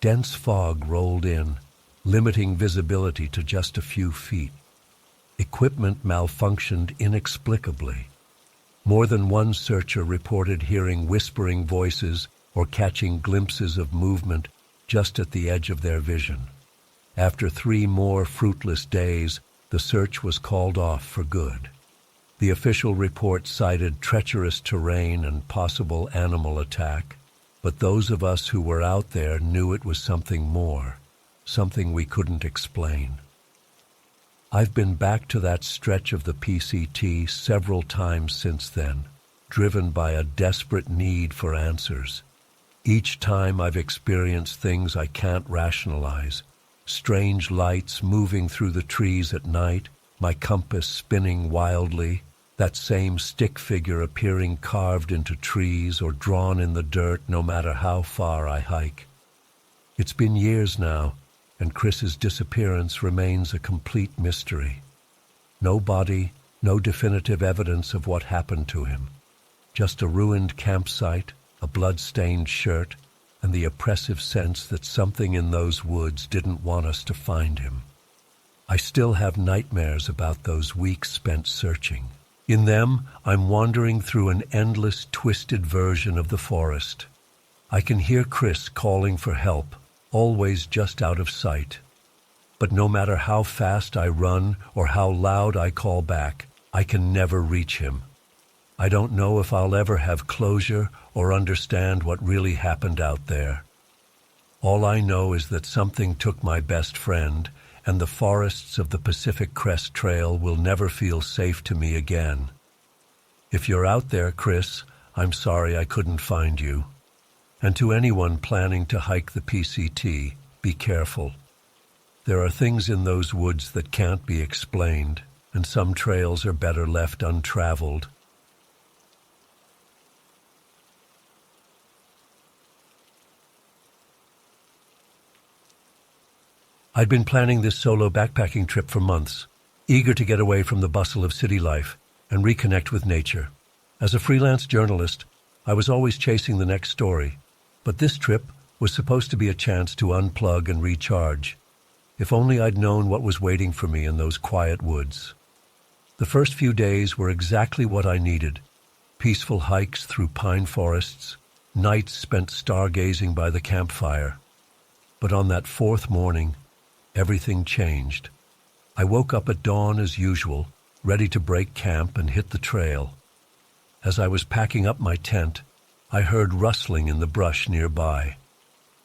Dense fog rolled in, limiting visibility to just a few feet. Equipment malfunctioned inexplicably. More than one searcher reported hearing whispering voices or catching glimpses of movement just at the edge of their vision. After 3 more fruitless days, the search was called off for good. The official report cited treacherous terrain and possible animal attack, but those of us who were out there knew it was something more, something we couldn't explain. I've been back to that stretch of the PCT several times since then, driven by a desperate need for answers. Each time I've experienced things I can't rationalize. Strange lights moving through the trees at night, my compass spinning wildly, that same stick figure appearing carved into trees or drawn in the dirt no matter how far I hike. It's been years now, and Chris's disappearance remains a complete mystery. No body, no definitive evidence of what happened to him. Just a ruined campsite, a blood-stained shirt, and the oppressive sense that something in those woods didn't want us to find him. I still have nightmares about those weeks spent searching. In them, I'm wandering through an endless, twisted version of the forest. I can hear Chris calling for help, always just out of sight. But no matter how fast I run or how loud I call back, I can never reach him. I don't know if I'll ever have closure or understand what really happened out there. All I know is that something took my best friend, and the forests of the Pacific Crest Trail will never feel safe to me again. If you're out there, Chris, I'm sorry I couldn't find you. And to anyone planning to hike the PCT, be careful. There are things in those woods that can't be explained, and some trails are better left untraveled. I'd been planning this solo backpacking trip for months, eager to get away from the bustle of city life and reconnect with nature. As a freelance journalist, I was always chasing the next story, but this trip was supposed to be a chance to unplug and recharge. If only I'd known what was waiting for me in those quiet woods. The first few days were exactly what I needed. Peaceful hikes through pine forests, nights spent stargazing by the campfire. But on that 4th morning, everything changed. I woke up at dawn as usual, ready to break camp and hit the trail. As I was packing up my tent, I heard rustling in the brush nearby.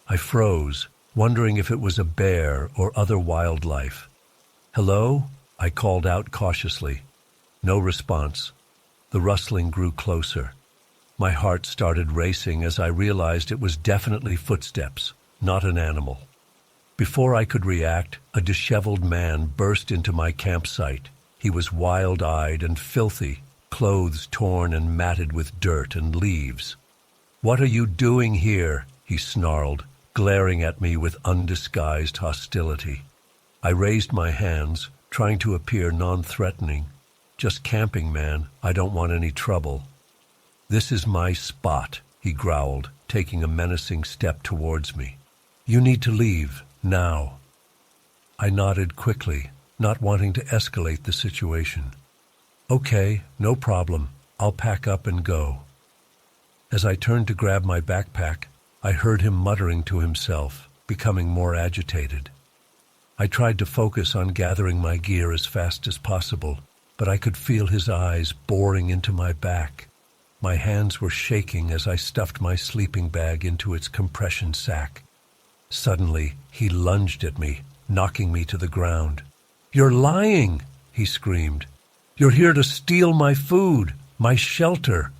I froze, wondering if it was a bear or other wildlife. "Hello?" I called out cautiously. No response. The rustling grew closer. My heart started racing as I realized it was definitely footsteps, not an animal. Before I could react, a disheveled man burst into my campsite. He was wild-eyed and filthy, clothes torn and matted with dirt and leaves. "What are you doing here?" he snarled, glaring at me with undisguised hostility. I raised my hands, trying to appear non-threatening. "Just camping, man. I don't want any trouble." "This is my spot," he growled, taking a menacing step towards me. "You need to leave, now." I nodded quickly, not wanting to escalate the situation. "Okay, no problem. I'll pack up and go." As I turned to grab my backpack, I heard him muttering to himself, becoming more agitated. I tried to focus on gathering my gear as fast as possible, but I could feel his eyes boring into my back. My hands were shaking as I stuffed my sleeping bag into its compression sack. Suddenly, he lunged at me, knocking me to the ground. "You're lying!" he screamed. "You're here to steal my food, my shelter!"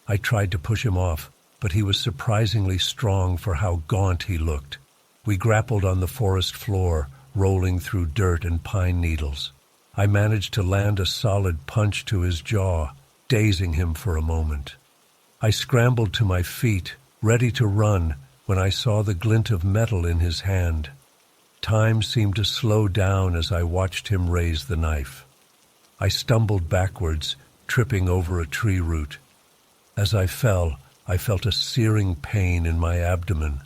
I tried to push him off, but he was surprisingly strong for how gaunt he looked. We grappled on the forest floor, rolling through dirt and pine needles. I managed to land a solid punch to his jaw, dazing him for a moment. I scrambled to my feet, ready to run, when I saw the glint of metal in his hand. Time seemed to slow down as I watched him raise the knife. I stumbled backwards, tripping over a tree root. As I fell, I felt a searing pain in my abdomen.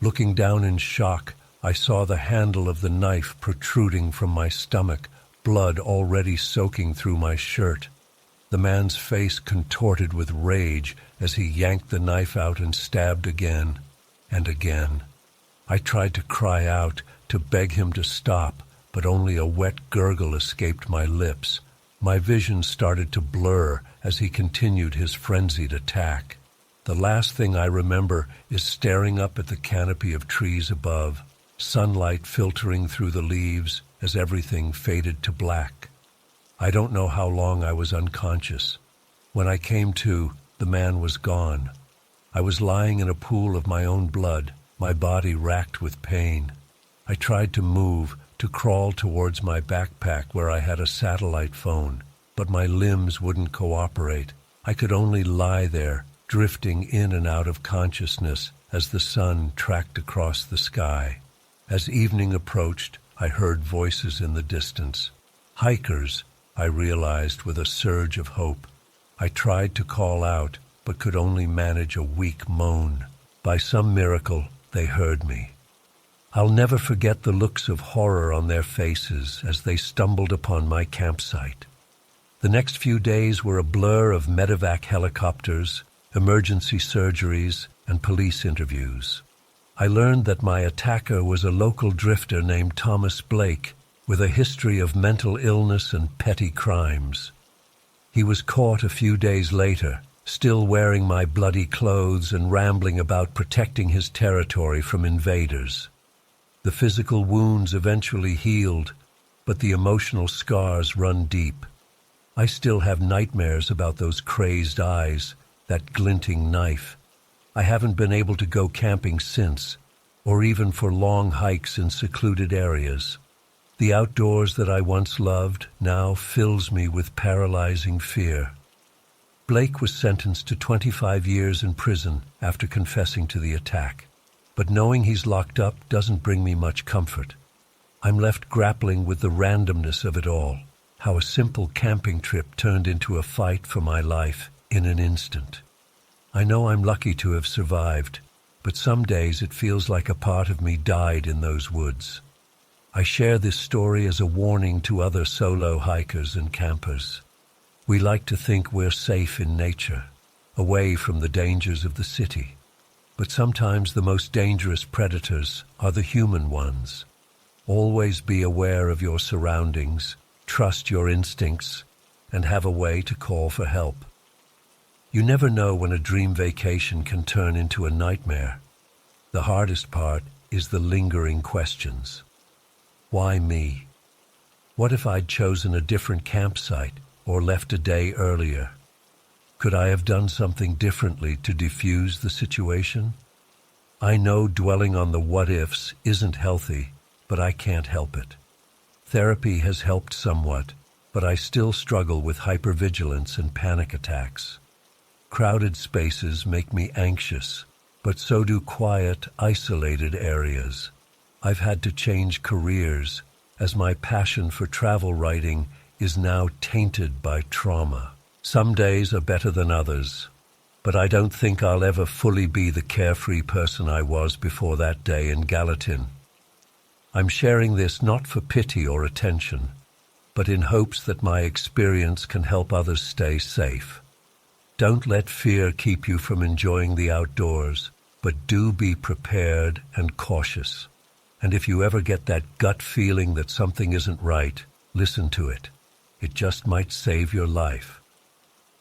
Looking down in shock, I saw the handle of the knife protruding from my stomach, blood already soaking through my shirt. The man's face contorted with rage as he yanked the knife out and stabbed again and again. I tried to cry out, to beg him to stop, but only a wet gurgle escaped my lips. My vision started to blur as he continued his frenzied attack. The last thing I remember is staring up at the canopy of trees above, sunlight filtering through the leaves as everything faded to black. I don't know how long I was unconscious. When I came to, the man was gone. I was lying in a pool of my own blood, my body racked with pain. I tried to move, to crawl towards my backpack where I had a satellite phone, but my limbs wouldn't cooperate. I could only lie there, drifting in and out of consciousness as the sun tracked across the sky. As evening approached, I heard voices in the distance. Hikers, I realized with a surge of hope. I tried to call out, but could only manage a weak moan. By some miracle, they heard me. I'll never forget the looks of horror on their faces as they stumbled upon my campsite. The next few days were a blur of medevac helicopters, emergency surgeries, and police interviews. I learned that my attacker was a local drifter named Thomas Blake, with a history of mental illness and petty crimes. He was caught a few days later, still wearing my bloody clothes and rambling about protecting his territory from invaders. The physical wounds eventually healed, but the emotional scars run deep. I still have nightmares about those crazed eyes, that glinting knife. I haven't been able to go camping since, or even for long hikes in secluded areas. The outdoors that I once loved now fills me with paralyzing fear. Blake was sentenced to 25 years in prison after confessing to the attack. But knowing he's locked up doesn't bring me much comfort. I'm left grappling with the randomness of it all, how a simple camping trip turned into a fight for my life in an instant. I know I'm lucky to have survived, but some days it feels like a part of me died in those woods. I share this story as a warning to other solo hikers and campers. We like to think we're safe in nature, away from the dangers of the city. But sometimes the most dangerous predators are the human ones. Always be aware of your surroundings, trust your instincts, and have a way to call for help. You never know when a dream vacation can turn into a nightmare. The hardest part is the lingering questions. Why me? What if I'd chosen a different campsite or left a day earlier? Could I have done something differently to defuse the situation? I know dwelling on the what-ifs isn't healthy, but I can't help it. Therapy has helped somewhat, but I still struggle with hypervigilance and panic attacks. Crowded spaces make me anxious, but so do quiet, isolated areas. I've had to change careers, as my passion for travel writing is now tainted by trauma. Some days are better than others, but I don't think I'll ever fully be the carefree person I was before that day in Gallatin. I'm sharing this not for pity or attention, but in hopes that my experience can help others stay safe. Don't let fear keep you from enjoying the outdoors, but do be prepared and cautious. And if you ever get that gut feeling that something isn't right, listen to it. It just might save your life.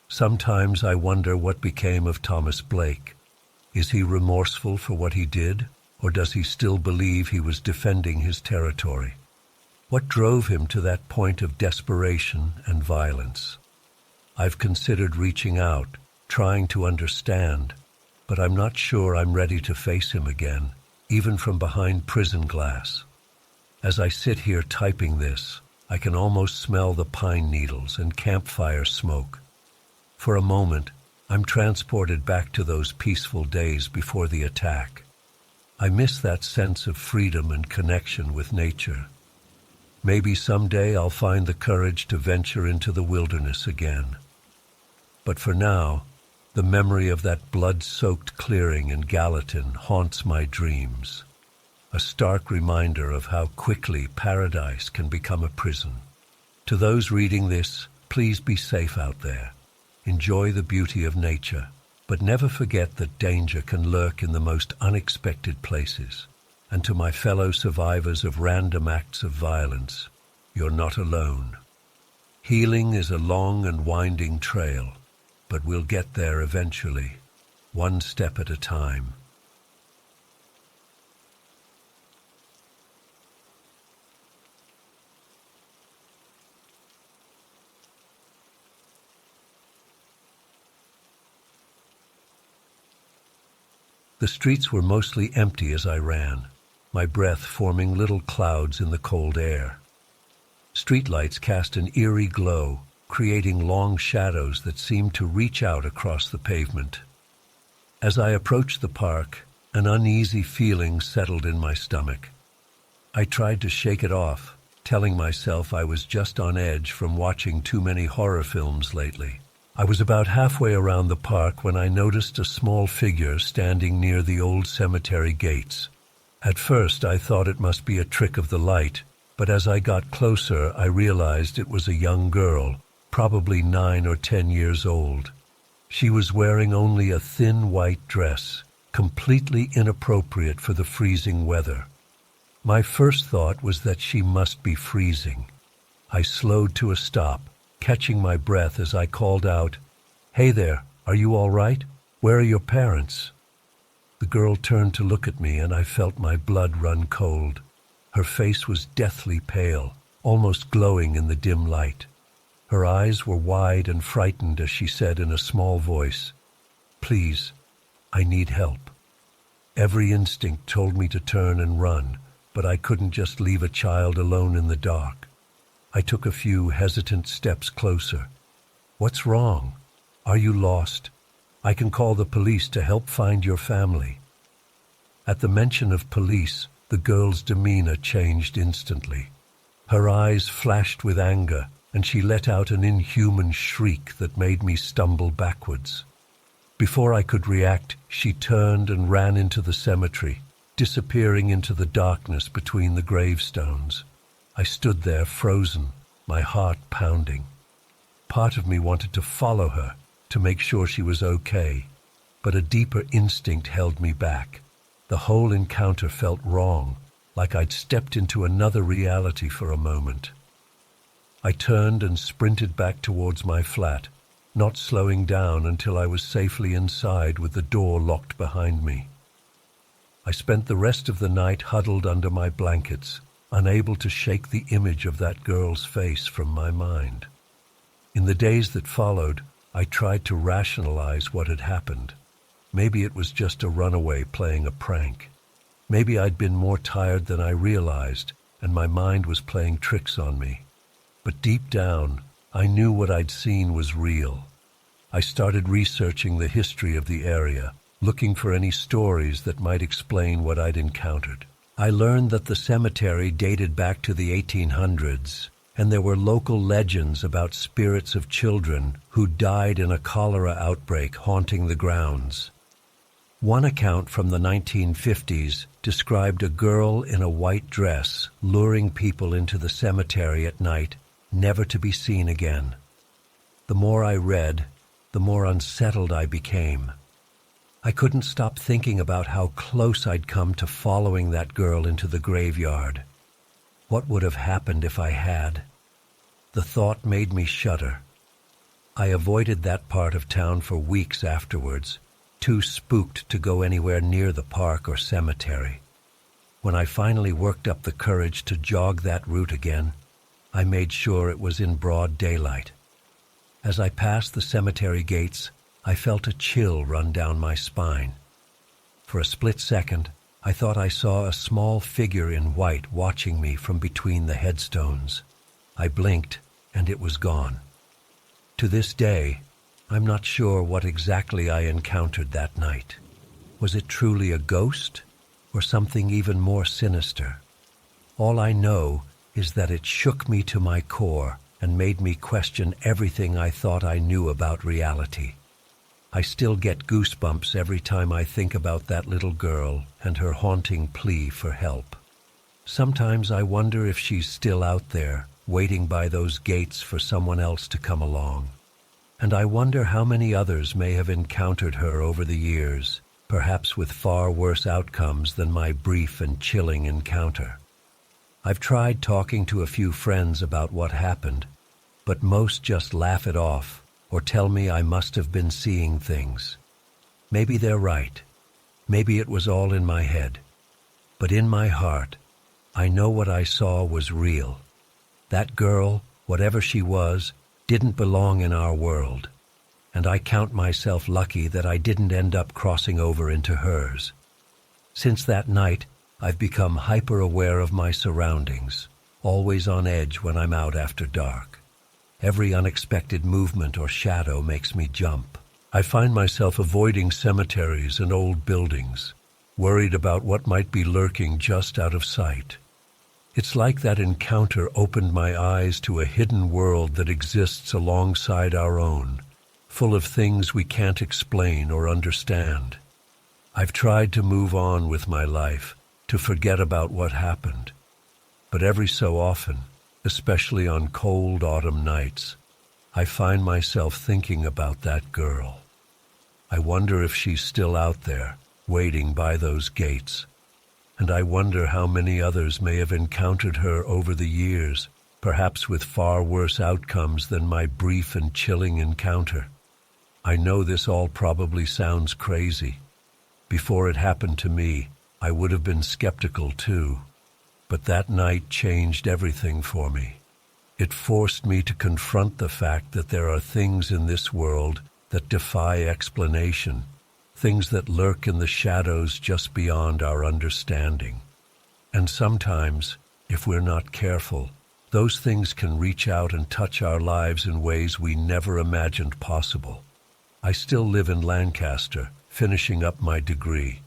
Sometimes I wonder what became of Thomas Blake. Is he remorseful for what he did, or does he still believe he was defending his territory? What drove him to that point of desperation and violence? I've considered reaching out, trying to understand, but I'm not sure I'm ready to face him again, even from behind prison glass. As I sit here typing this, I can almost smell the pine needles and campfire smoke. For a moment, I'm transported back to those peaceful days before the attack. I miss that sense of freedom and connection with nature. Maybe someday I'll find the courage to venture into the wilderness again. But for now, the memory of that blood-soaked clearing in Gallatin haunts my dreams, a stark reminder of how quickly paradise can become a prison. To those reading this, please be safe out there. Enjoy the beauty of nature, but never forget that danger can lurk in the most unexpected places. And to my fellow survivors of random acts of violence, you're not alone. Healing is a long and winding trail, but we'll get there eventually, one step at a time. The streets were mostly empty as I ran, my breath forming little clouds in the cold air. Streetlights cast an eerie glow, creating long shadows that seemed to reach out across the pavement. As I approached the park, an uneasy feeling settled in my stomach. I tried to shake it off, telling myself I was just on edge from watching too many horror films lately. I was about halfway around the park when I noticed a small figure standing near the old cemetery gates. At first I thought it must be a trick of the light, but as I got closer I realized it was a young girl, probably 9 or 10 years old. She was wearing only a thin white dress, completely inappropriate for the freezing weather. My first thought was that she must be freezing. I slowed to a stop, catching my breath as I called out, "Hey there, are you all right? Where are your parents?" The girl turned to look at me and I felt my blood run cold. Her face was deathly pale, almost glowing in the dim light. Her eyes were wide and frightened as she said in a small voice, "Please, I need help." Every instinct told me to turn and run, but I couldn't just leave a child alone in the dark. I took a few hesitant steps closer. "What's wrong? Are you lost? I can call the police to help find your family." At the mention of police, the girl's demeanor changed instantly. Her eyes flashed with anger, and she let out an inhuman shriek that made me stumble backwards. Before I could react, she turned and ran into the cemetery, disappearing into the darkness between the gravestones. I stood there frozen, my heart pounding. Part of me wanted to follow her, to make sure she was okay, but a deeper instinct held me back. The whole encounter felt wrong, like I'd stepped into another reality for a moment. I turned and sprinted back towards my flat, not slowing down until I was safely inside with the door locked behind me. I spent the rest of the night huddled under my blankets, unable to shake the image of that girl's face from my mind. In the days that followed, I tried to rationalize what had happened. Maybe it was just a runaway playing a prank. Maybe I'd been more tired than I realized, and my mind was playing tricks on me. But deep down, I knew what I'd seen was real. I started researching the history of the area, looking for any stories that might explain what I'd encountered. I learned that the cemetery dated back to the 1800s, and there were local legends about spirits of children who died in a cholera outbreak haunting the grounds. One account from the 1950s described a girl in a white dress luring people into the cemetery at night, never to be seen again. The more I read, the more unsettled I became. I couldn't stop thinking about how close I'd come to following that girl into the graveyard. What would have happened if I had? The thought made me shudder. I avoided that part of town for weeks afterwards, too spooked to go anywhere near the park or cemetery. When I finally worked up the courage to jog that route again, I made sure it was in broad daylight. As I passed the cemetery gates, I felt a chill run down my spine. For a split second, I thought I saw a small figure in white watching me from between the headstones. I blinked, and it was gone. To this day, I'm not sure what exactly I encountered that night. Was it truly a ghost, or something even more sinister? All I know is that it shook me to my core and made me question everything I thought I knew about reality. I still get goosebumps every time I think about that little girl and her haunting plea for help. Sometimes I wonder if she's still out there, waiting by those gates for someone else to come along. And I wonder how many others may have encountered her over the years, perhaps with far worse outcomes than my brief and chilling encounter. I've tried talking to a few friends about what happened, but most just laugh it off or tell me I must have been seeing things. Maybe they're right. Maybe it was all in my head. But in my heart, I know what I saw was real. That girl, whatever she was, didn't belong in our world, and I count myself lucky that I didn't end up crossing over into hers. Since that night, I've become hyper-aware of my surroundings, always on edge when I'm out after dark. Every unexpected movement or shadow makes me jump. I find myself avoiding cemeteries and old buildings, worried about what might be lurking just out of sight. It's like that encounter opened my eyes to a hidden world that exists alongside our own, full of things we can't explain or understand. I've tried to move on with my life, to forget about what happened. But every so often, especially on cold autumn nights, I find myself thinking about that girl. I wonder if she's still out there, waiting by those gates. And I wonder how many others may have encountered her over the years, perhaps with far worse outcomes than my brief and chilling encounter. I know this all probably sounds crazy. Before it happened to me, I would have been skeptical too. But that night changed everything for me. It forced me to confront the fact that there are things in this world that defy explanation, things that lurk in the shadows just beyond our understanding. And sometimes, if we're not careful, those things can reach out and touch our lives in ways we never imagined possible. I still live in Lancaster, finishing up my degree,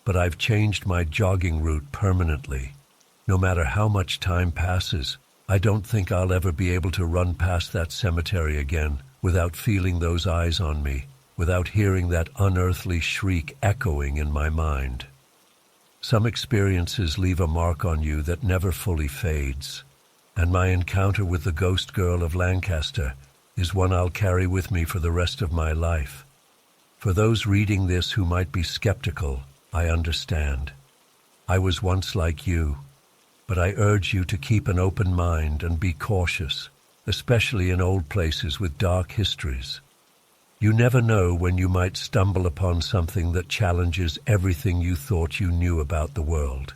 but I've changed my jogging route permanently. No matter how much time passes, I don't think I'll ever be able to run past that cemetery again without feeling those eyes on me, without hearing that unearthly shriek echoing in my mind. Some experiences leave a mark on you that never fully fades, and my encounter with the ghost girl of Lancaster is one I'll carry with me for the rest of my life. For those reading this who might be skeptical, I understand. I was once like you, but I urge you to keep an open mind and be cautious, especially in old places with dark histories. You never know when you might stumble upon something that challenges everything you thought you knew about the world.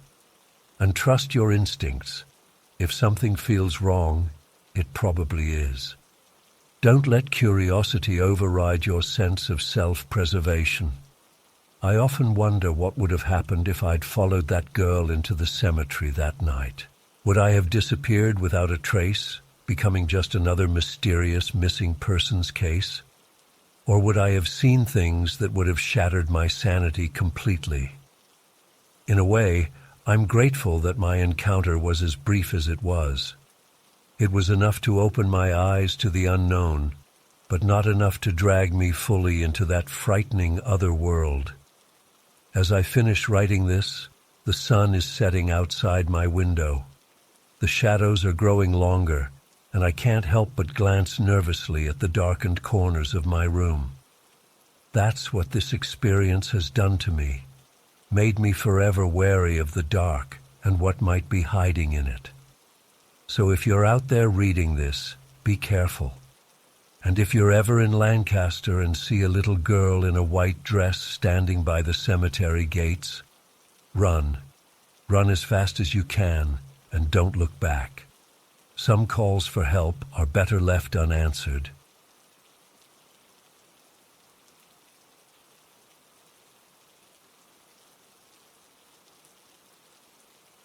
And trust your instincts. If something feels wrong, it probably is. Don't let curiosity override your sense of self-preservation. I often wonder what would have happened if I'd followed that girl into the cemetery that night. Would I have disappeared without a trace, becoming just another mysterious missing persons case? Or would I have seen things that would have shattered my sanity completely? In a way, I'm grateful that my encounter was as brief as it was. It was enough to open my eyes to the unknown, but not enough to drag me fully into that frightening other world. As I finish writing this, the sun is setting outside my window. The shadows are growing longer, and I can't help but glance nervously at the darkened corners of my room. That's what this experience has done to me, made me forever wary of the dark and what might be hiding in it. So if you're out there reading this, be careful. And if you're ever in Lancaster and see a little girl in a white dress standing by the cemetery gates, run. Run as fast as you can, and don't look back. Some calls for help are better left unanswered.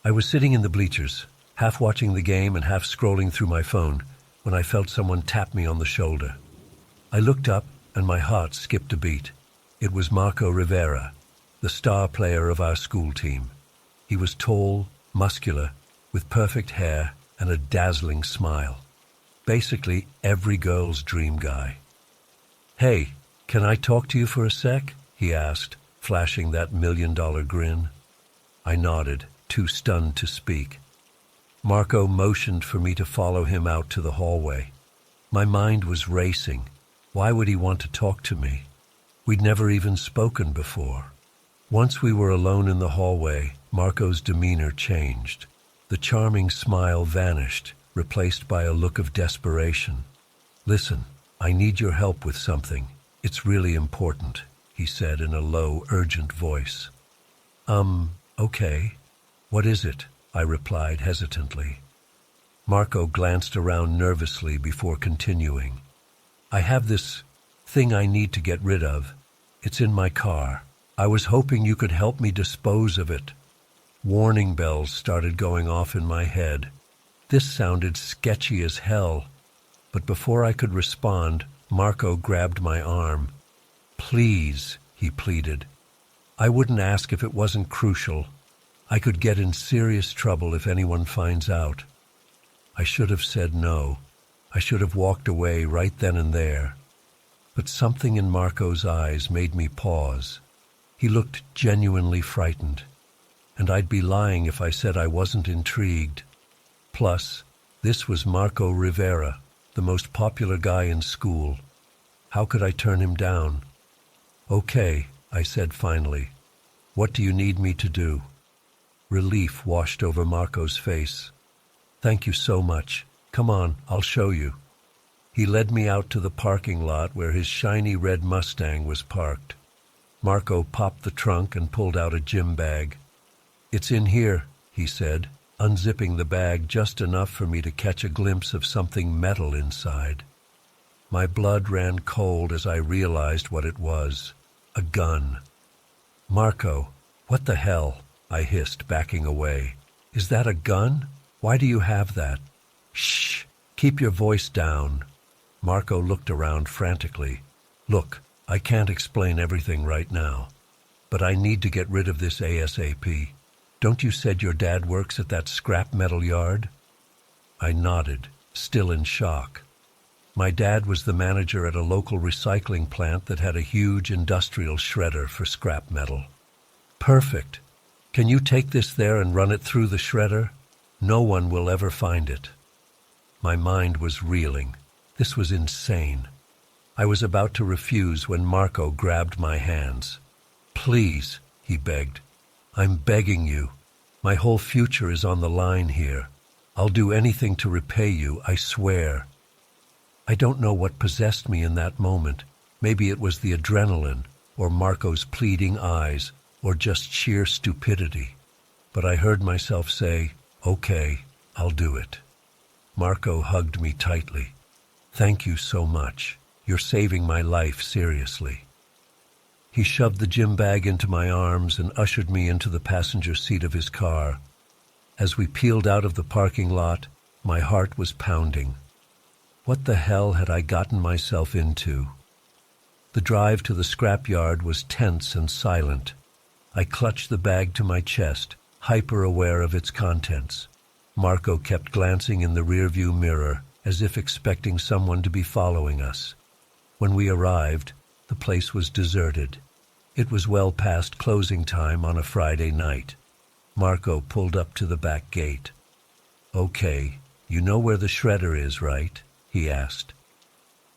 I was sitting in the bleachers, half watching the game and half scrolling through my phone, when I felt someone tap me on the shoulder. I looked up, and my heart skipped a beat. It was Marco Rivera, the star player of our school team. He was tall, muscular, with perfect hair and a dazzling smile. Basically, every girl's dream guy. "Hey, can I talk to you for a sec?" he asked, flashing that $1,000,000 grin. I nodded, too stunned to speak. Marco motioned for me to follow him out to the hallway. My mind was racing. Why would he want to talk to me? We'd never even spoken before. Once we were alone in the hallway, Marco's demeanor changed. The charming smile vanished, replaced by a look of desperation. "Listen, I need your help with something. It's really important," he said in a low, urgent voice. Okay. What is it?" I replied hesitantly. Marco glanced around nervously before continuing. "I have this thing I need to get rid of. It's in my car. I was hoping you could help me dispose of it." Warning bells started going off in my head. This sounded sketchy as hell. But before I could respond, Marco grabbed my arm. "Please," he pleaded. "I wouldn't ask if it wasn't crucial. I could get in serious trouble if anyone finds out." I should have said no. I should have walked away right then and there. But something in Marco's eyes made me pause. He looked genuinely frightened, and I'd be lying if I said I wasn't intrigued. Plus, this was Marco Rivera, the most popular guy in school. How could I turn him down? "Okay," I said finally. "What do you need me to do?" Relief washed over Marco's face. "Thank you so much. Come on, I'll show you." He led me out to the parking lot where his shiny red Mustang was parked. Marco popped the trunk and pulled out a gym bag. "It's in here," he said, unzipping the bag just enough for me to catch a glimpse of something metal inside. My blood ran cold as I realized what it was. A gun. "Marco, what the hell?" I hissed, backing away. "Is that a gun? Why do you have that?" "Shh! Keep your voice down." Marco looked around frantically. "Look, I can't explain everything right now, but I need to get rid of this ASAP. Don't you said your dad works at that scrap metal yard?" I nodded, still in shock. My dad was the manager at a local recycling plant that had a huge industrial shredder for scrap metal. "Perfect. Can you take this there and run it through the shredder? No one will ever find it." My mind was reeling. This was insane. I was about to refuse when Marco grabbed my hands. "Please," he begged. "I'm begging you. My whole future is on the line here. I'll do anything to repay you, I swear." I don't know what possessed me in that moment. Maybe it was the adrenaline, or Marco's pleading eyes, or just sheer stupidity. But I heard myself say, "Okay, I'll do it." Marco hugged me tightly. "Thank you so much. You're saving my life, seriously." He shoved the gym bag into my arms and ushered me into the passenger seat of his car. As we peeled out of the parking lot, my heart was pounding. What the hell had I gotten myself into? The drive to the scrapyard was tense and silent. I clutched the bag to my chest, hyper-aware of its contents. Marco kept glancing in the rearview mirror, as if expecting someone to be following us. When we arrived, the place was deserted. It was well past closing time on a Friday night. Marco pulled up to the back gate. "Okay, you know where the shredder is, right?" he asked.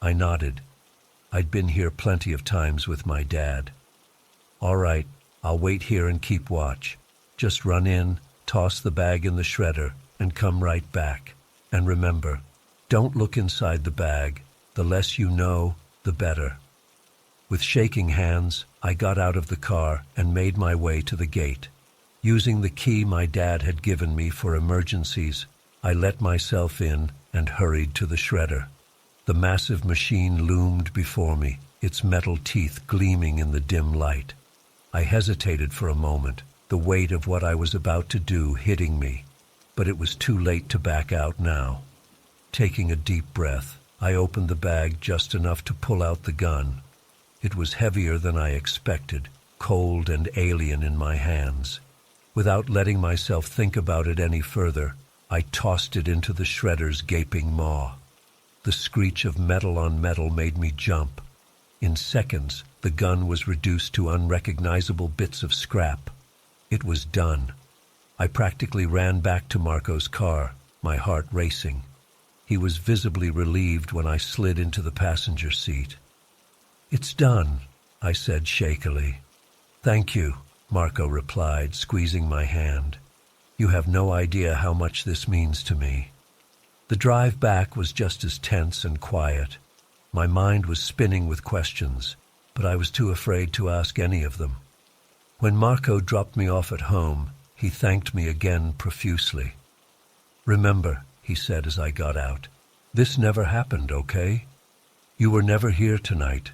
I nodded. I'd been here plenty of times with my dad. "All right, I'll wait here and keep watch. Just run in, toss the bag in the shredder, and come right back. And remember, Don't look inside the bag. The less you know, the better. With shaking hands, I got out of the car and made my way to the gate. Using the key my dad had given me for emergencies, I let myself in and hurried to the shredder. The massive machine loomed before me, its metal teeth gleaming in the dim light. I hesitated for a moment, the weight of what I was about to do hitting me, but it was too late to back out now. Taking a deep breath, I opened the bag just enough to pull out the gun. It was heavier than I expected, cold and alien in my hands. Without letting myself think about it any further, I tossed it into the shredder's gaping maw. The screech of metal on metal made me jump. In seconds, the gun was reduced to unrecognizable bits of scrap. It was done. I practically ran back to Marco's car, my heart racing. He was visibly relieved when I slid into the passenger seat. "It's done," I said shakily. "Thank you," Marco replied, squeezing my hand. "You have no idea how much this means to me." The drive back was just as tense and quiet. My mind was spinning with questions, but I was too afraid to ask any of them. When Marco dropped me off at home, he thanked me again profusely. "Remember," he said as I got out, "this never happened, okay? You were never here tonight."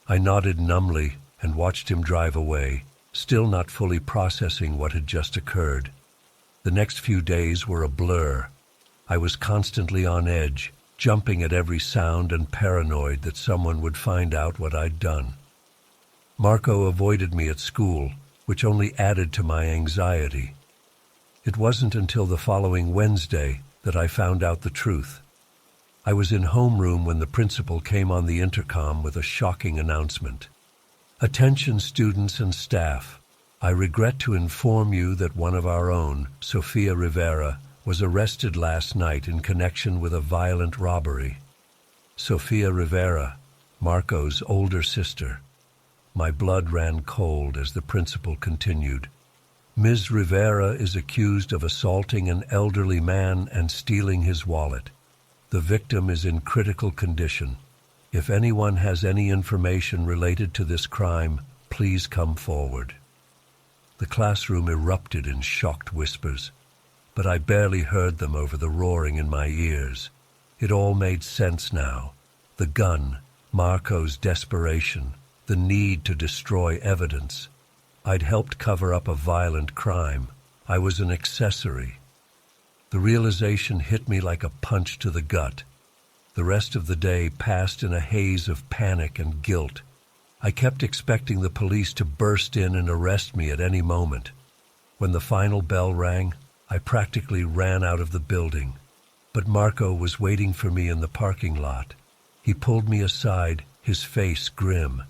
I nodded numbly and watched him drive away, still not fully processing what had just occurred. The next few days were a blur. I was constantly on edge, jumping at every sound and paranoid that someone would find out what I'd done. Marco avoided me at school, which only added to my anxiety. It wasn't until the following Wednesday that I found out the truth. I was in homeroom when the principal came on the intercom with a shocking announcement. "Attention students and staff. I regret to inform you that one of our own, Sofia Rivera, was arrested last night in connection with a violent robbery." Sofia Rivera, Marco's older sister. My blood ran cold as the principal continued. "Ms. Rivera is accused of assaulting an elderly man and stealing his wallet. The victim is in critical condition. If anyone has any information related to this crime, please come forward." The classroom erupted in shocked whispers, but I barely heard them over the roaring in my ears. It all made sense now. The gun, Marco's desperation, the need to destroy evidence. I'd helped cover up a violent crime. I was an accessory. The realization hit me like a punch to the gut. The rest of the day passed in a haze of panic and guilt. I kept expecting the police to burst in and arrest me at any moment. When the final bell rang, I practically ran out of the building. But Marco was waiting for me in the parking lot. He pulled me aside, his face grim.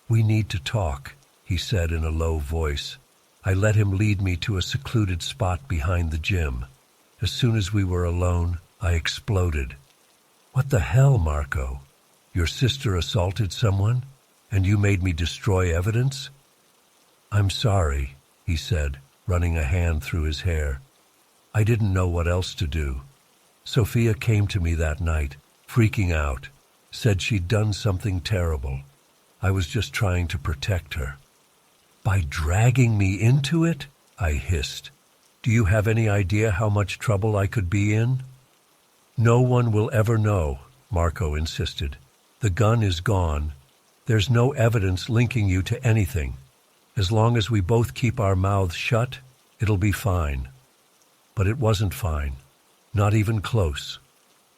"We need to talk," he said in a low voice. I let him lead me to a secluded spot behind the gym. As soon as we were alone, I exploded. "What the hell, Marco? Your sister assaulted someone, and you made me destroy evidence?" "I'm sorry," he said, running a hand through his hair. "I didn't know what else to do. Sophia came to me that night, freaking out, said she'd done something terrible. I was just trying to protect her." "By dragging me into it?" I hissed. "Do you have any idea how much trouble I could be in?" "No one will ever know," Marco insisted. "The gun is gone. There's no evidence linking you to anything. As long as we both keep our mouths shut, it'll be fine." But it wasn't fine. Not even close.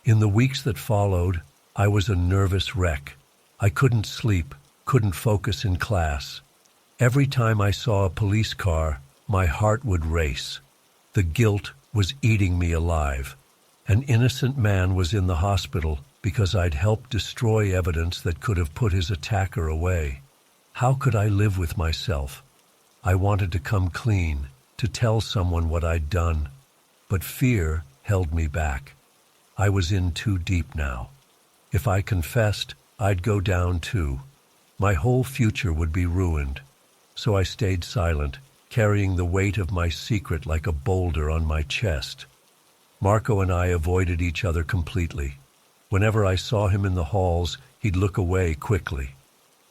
In the weeks that followed, I was a nervous wreck. I couldn't sleep, couldn't focus in class. Every time I saw a police car, my heart would race. The guilt was eating me alive. An innocent man was in the hospital because I'd helped destroy evidence that could have put his attacker away. How could I live with myself? I wanted to come clean, to tell someone what I'd done. But fear held me back. I was in too deep now. If I confessed, I'd go down too. My whole future would be ruined. So I stayed silent, carrying the weight of my secret like a boulder on my chest. Marco and I avoided each other completely. Whenever I saw him in the halls, he'd look away quickly.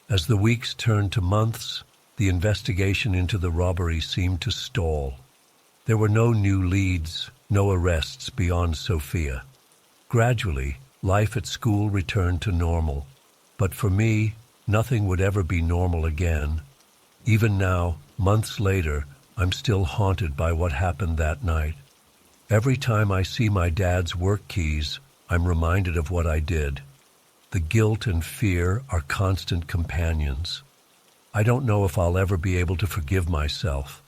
As the weeks turned to months, the investigation into the robbery seemed to stall. There were no new leads, no arrests beyond Sophia. Gradually, life at school returned to normal. But for me, nothing would ever be normal again. Even now, months later, I'm still haunted by what happened that night. Every time I see my dad's work keys, I'm reminded of what I did. The guilt and fear are constant companions. I don't know if I'll ever be able to forgive myself.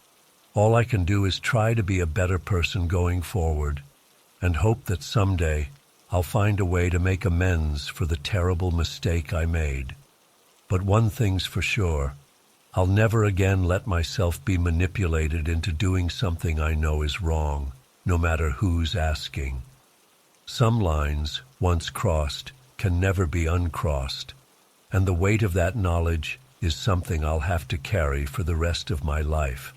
All I can do is try to be a better person going forward, and hope that someday I'll find a way to make amends for the terrible mistake I made. But one thing's for sure, I'll never again let myself be manipulated into doing something I know is wrong, no matter who's asking. Some lines, once crossed, can never be uncrossed, and the weight of that knowledge is something I'll have to carry for the rest of my life.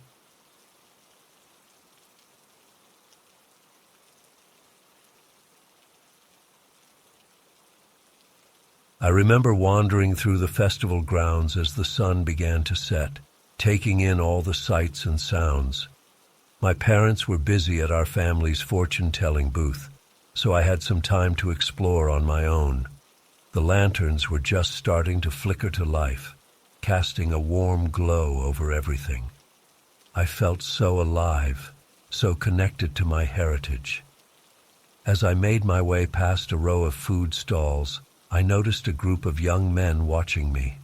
I remember wandering through the festival grounds as the sun began to set, taking in all the sights and sounds. My parents were busy at our family's fortune-telling booth, so I had some time to explore on my own. The lanterns were just starting to flicker to life, casting a warm glow over everything. I felt so alive, so connected to my heritage. As I made my way past a row of food stalls, I noticed a group of young men watching me.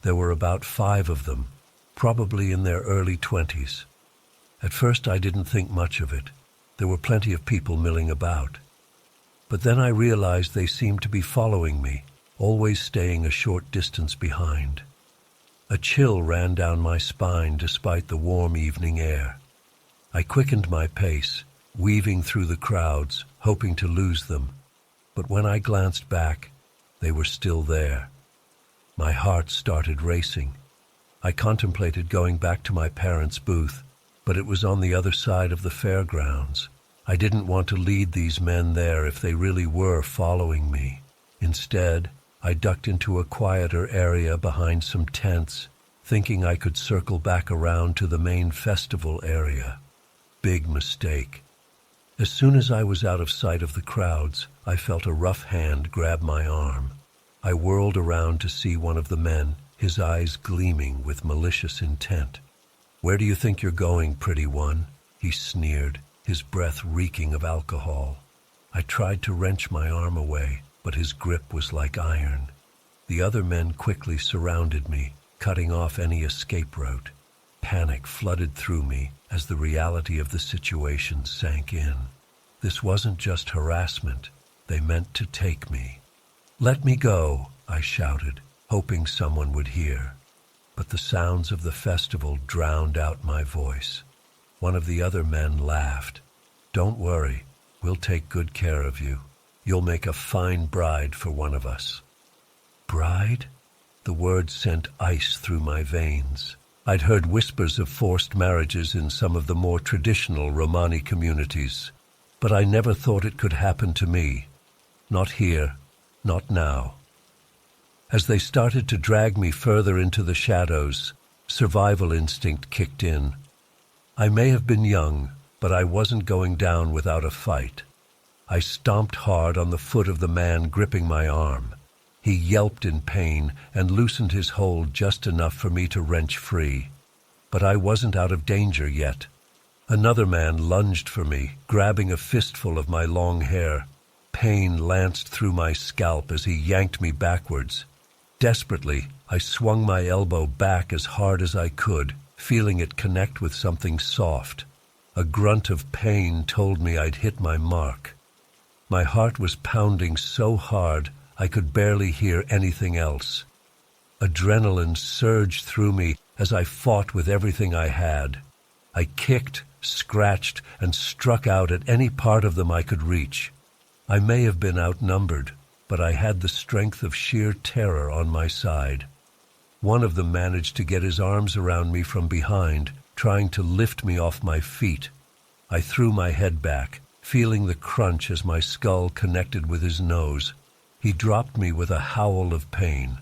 There were about 5 of them, probably in their early 20s. At first I didn't think much of it. There were plenty of people milling about. But then I realized they seemed to be following me, always staying a short distance behind. A chill ran down my spine despite the warm evening air. I quickened my pace, weaving through the crowds, hoping to lose them. But when I glanced back, they were still there. My heart started racing. I contemplated going back to my parents' booth, but it was on the other side of the fairgrounds. I didn't want to lead these men there if they really were following me. Instead, I ducked into a quieter area behind some tents, thinking I could circle back around to the main festival area. Big mistake. As soon as I was out of sight of the crowds, I felt a rough hand grab my arm. I whirled around to see one of the men, his eyes gleaming with malicious intent. "Where do you think you're going, pretty one?" he sneered, his breath reeking of alcohol. I tried to wrench my arm away, but his grip was like iron. The other men quickly surrounded me, cutting off any escape route. Panic flooded through me as the reality of the situation sank in. This wasn't just harassment. They meant to take me. "Let me go," I shouted, hoping someone would hear. But the sounds of the festival drowned out my voice. One of the other men laughed. "Don't worry, we'll take good care of you. You'll make a fine bride for one of us." Bride? The word sent ice through my veins. I'd heard whispers of forced marriages in some of the more traditional Romani communities, but I never thought it could happen to me. Not here, not now. As they started to drag me further into the shadows, survival instinct kicked in. I may have been young, but I wasn't going down without a fight. I stomped hard on the foot of the man gripping my arm. He yelped in pain and loosened his hold just enough for me to wrench free. But I wasn't out of danger yet. Another man lunged for me, grabbing a fistful of my long hair. Pain lanced through my scalp as he yanked me backwards. Desperately, I swung my elbow back as hard as I could, feeling it connect with something soft. A grunt of pain told me I'd hit my mark. My heart was pounding so hard I could barely hear anything else. Adrenaline surged through me as I fought with everything I had. I kicked, scratched, and struck out at any part of them I could reach. I may have been outnumbered, but I had the strength of sheer terror on my side. One of them managed to get his arms around me from behind, trying to lift me off my feet. I threw my head back, feeling the crunch as my skull connected with his nose. He dropped me with a howl of pain.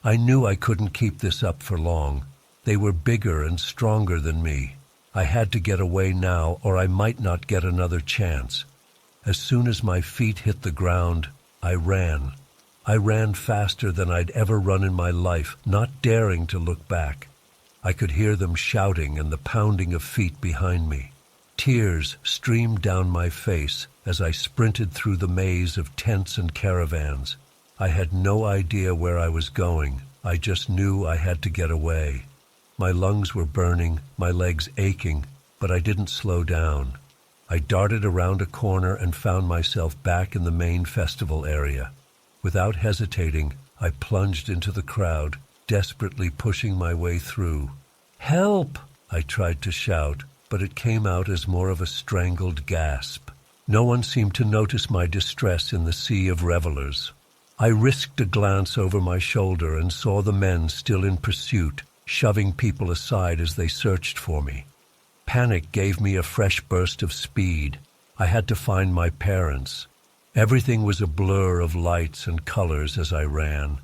I knew I couldn't keep this up for long. They were bigger and stronger than me. I had to get away now, or I might not get another chance. As soon as my feet hit the ground, I ran. I ran faster than I'd ever run in my life, not daring to look back. I could hear them shouting and the pounding of feet behind me. Tears streamed down my face as I sprinted through the maze of tents and caravans. I had no idea where I was going. I just knew I had to get away. My lungs were burning, my legs aching, but I didn't slow down. I darted around a corner and found myself back in the main festival area. Without hesitating, I plunged into the crowd, desperately pushing my way through. "Help!" I tried to shout, but it came out as more of a strangled gasp. No one seemed to notice my distress in the sea of revelers. I risked a glance over my shoulder and saw the men still in pursuit, shoving people aside as they searched for me. Panic gave me a fresh burst of speed. I had to find my parents. Everything was a blur of lights and colors as I ran.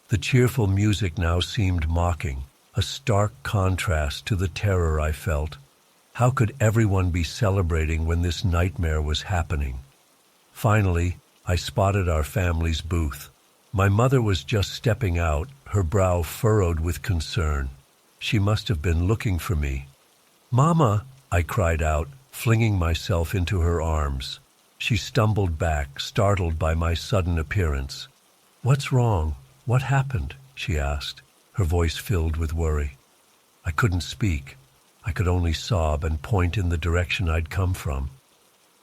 The cheerful music now seemed mocking, a stark contrast to the terror I felt. How could everyone be celebrating when this nightmare was happening? Finally, I spotted our family's booth. My mother was just stepping out, her brow furrowed with concern. She must have been looking for me. "Mama!" I cried out, flinging myself into her arms. She stumbled back, startled by my sudden appearance. "What's wrong? What happened?" she asked, her voice filled with worry. I couldn't speak. I could only sob and point in the direction I'd come from.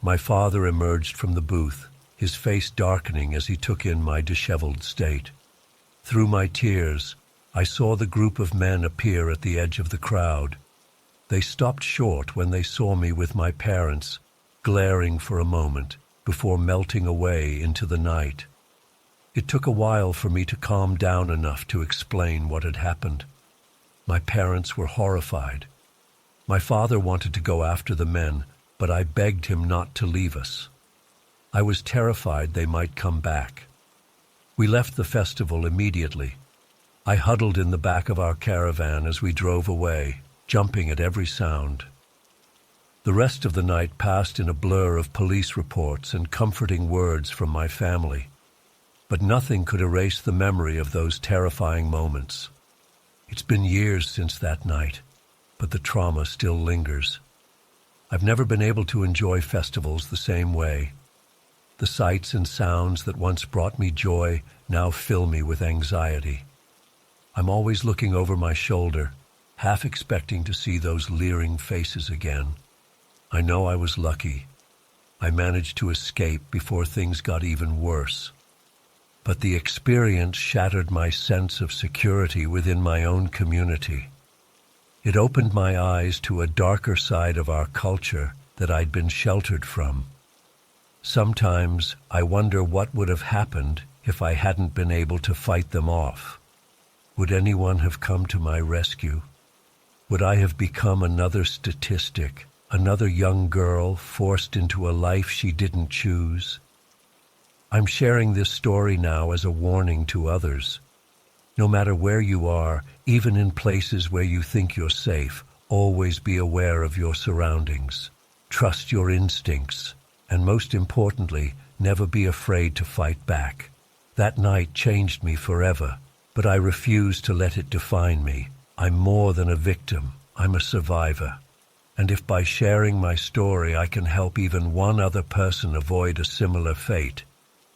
My father emerged from the booth, his face darkening as he took in my disheveled state. Through my tears, I saw the group of men appear at the edge of the crowd. They stopped short when they saw me with my parents, glaring for a moment before melting away into the night. It took a while for me to calm down enough to explain what had happened. My parents were horrified. My father wanted to go after the men, but I begged him not to leave us. I was terrified they might come back. We left the festival immediately. I huddled in the back of our caravan as we drove away, jumping at every sound. The rest of the night passed in a blur of police reports and comforting words from my family. But nothing could erase the memory of those terrifying moments. It's been years since that night, but the trauma still lingers. I've never been able to enjoy festivals the same way. The sights and sounds that once brought me joy now fill me with anxiety. I'm always looking over my shoulder, half expecting to see those leering faces again. I know I was lucky. I managed to escape before things got even worse. But the experience shattered my sense of security within my own community. It opened my eyes to a darker side of our culture that I'd been sheltered from. Sometimes I wonder what would have happened if I hadn't been able to fight them off. Would anyone have come to my rescue? Would I have become another statistic, another young girl forced into a life she didn't choose? I'm sharing this story now as a warning to others. No matter where you are, even in places where you think you're safe, always be aware of your surroundings. Trust your instincts, and most importantly, never be afraid to fight back. That night changed me forever, but I refuse to let it define me. I'm more than a victim. I'm a survivor. And if by sharing my story I can help even one other person avoid a similar fate,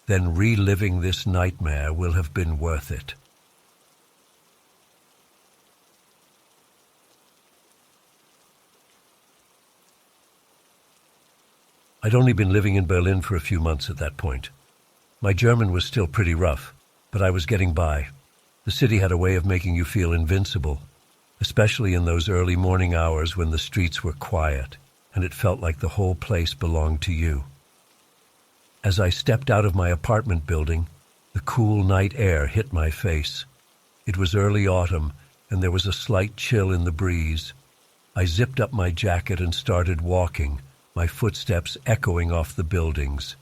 then reliving this nightmare will have been worth it. I'd only been living in Berlin for a few months at that point. My German was still pretty rough, but I was getting by. The city had a way of making you feel invincible, especially in those early morning hours when the streets were quiet and it felt like the whole place belonged to you. As I stepped out of my apartment building, the cool night air hit my face. It was early autumn, and there was a slight chill in the breeze. I zipped up my jacket and started walking, my footsteps echoing off the buildings.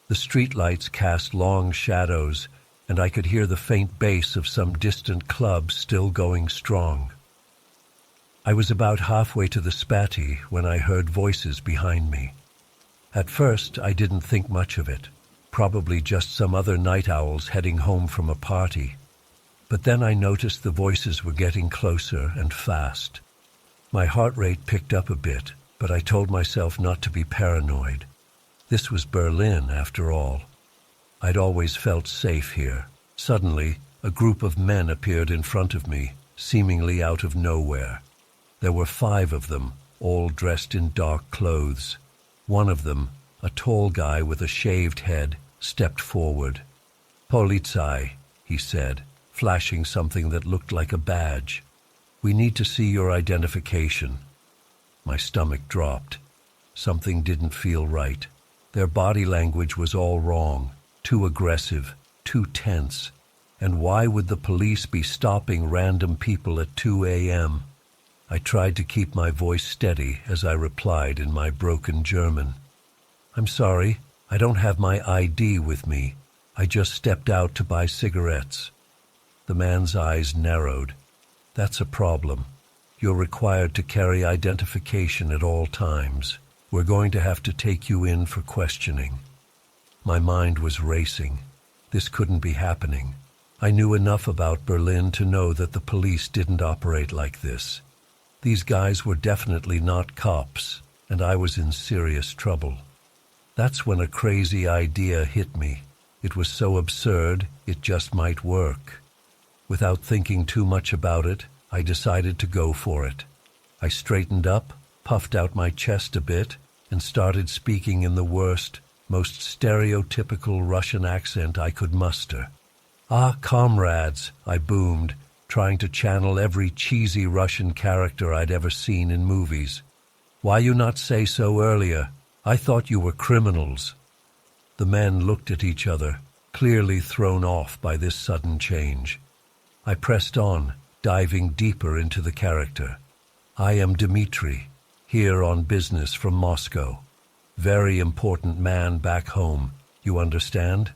The streetlights cast long shadows, and I could hear the faint bass of some distant club still going strong. I was about halfway to the spatty when I heard voices behind me. At first, I didn't think much of it. Probably just some other night owls heading home from a party. But then I noticed the voices were getting closer and fast. My heart rate picked up a bit, but I told myself not to be paranoid. This was Berlin, after all. I'd always felt safe here. Suddenly, a group of men appeared in front of me, seemingly out of nowhere. There were 5 of them, all dressed in dark clothes. One of them, a tall guy with a shaved head, stepped forward. "Polizei," he said, flashing something that looked like a badge. "We need to see your identification." My stomach dropped. Something didn't feel right. Their body language was all wrong, too aggressive, too tense. And why would the police be stopping random people at 2 a.m.? I tried to keep my voice steady as I replied in my broken German. "I'm sorry, I don't have my ID with me. I just stepped out to buy cigarettes." The man's eyes narrowed. "That's a problem. You're required to carry identification at all times. We're going to have to take you in for questioning." My mind was racing. This couldn't be happening. I knew enough about Berlin to know that the police didn't operate like this. These guys were definitely not cops, and I was in serious trouble. That's when a crazy idea hit me. It was so absurd, it just might work. Without thinking too much about it, I decided to go for it. I straightened up, puffed out my chest a bit, and started speaking in the worst, most stereotypical Russian accent I could muster. "Ah, comrades," I boomed, trying to channel every cheesy Russian character I'd ever seen in movies. "Why you not say so earlier? I thought you were criminals." The men looked at each other, clearly thrown off by this sudden change. I pressed on, diving deeper into the character. "I am Dmitri, here on business from Moscow. Very important man back home, you understand?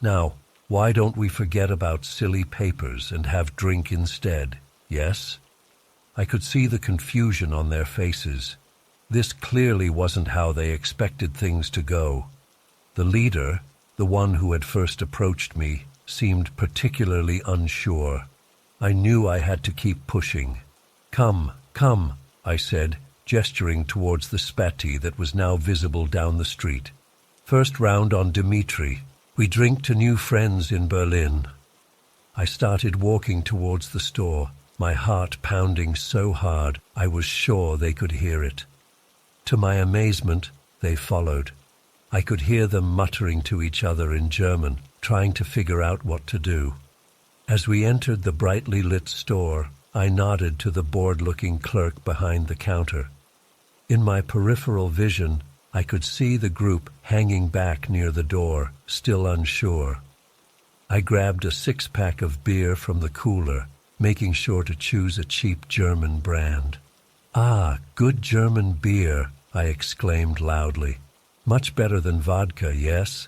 Now, why don't we forget about silly papers and have drink instead, yes?" I could see the confusion on their faces. This clearly wasn't how they expected things to go. The leader, the one who had first approached me, seemed particularly unsure. I knew I had to keep pushing. Come, I said, gesturing towards the spatty that was now visible down the street. "First round on Dmitri. We drink to new friends in Berlin." I started walking towards the store, my heart pounding so hard I was sure they could hear it. To my amazement, they followed. I could hear them muttering to each other in German, trying to figure out what to do. As we entered the brightly lit store, I nodded to the bored-looking clerk behind the counter. In my peripheral vision, I could see the group hanging back near the door, still unsure. I grabbed a 6-pack of beer from the cooler, making sure to choose a cheap German brand. "Ah, good German beer," I exclaimed loudly. "Much better than vodka, yes?"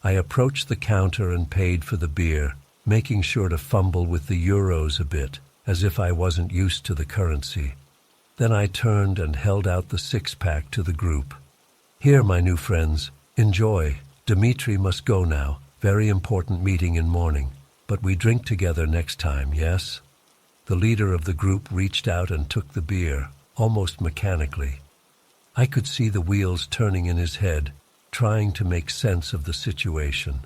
I approached the counter and paid for the beer, making sure to fumble with the euros a bit, as if I wasn't used to the currency. Then I turned and held out the 6-pack to the group. "Here, my new friends, enjoy. Dmitri must go now. Very important meeting in morning. But we drink together next time, yes?" The leader of the group reached out and took the beer, almost mechanically. I could see the wheels turning in his head, trying to make sense of the situation.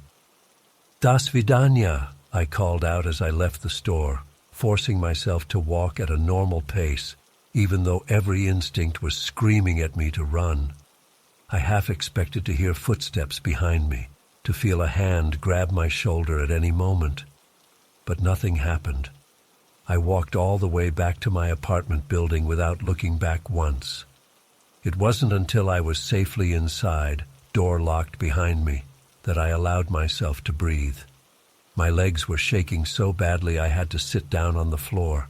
"Do svidaniya," I called out as I left the store, forcing myself to walk at a normal pace, even though every instinct was screaming at me to run. I half expected to hear footsteps behind me, to feel a hand grab my shoulder at any moment. But nothing happened. I walked all the way back to my apartment building without looking back once. It wasn't until I was safely inside, door locked behind me, that I allowed myself to breathe. My legs were shaking so badly I had to sit down on the floor.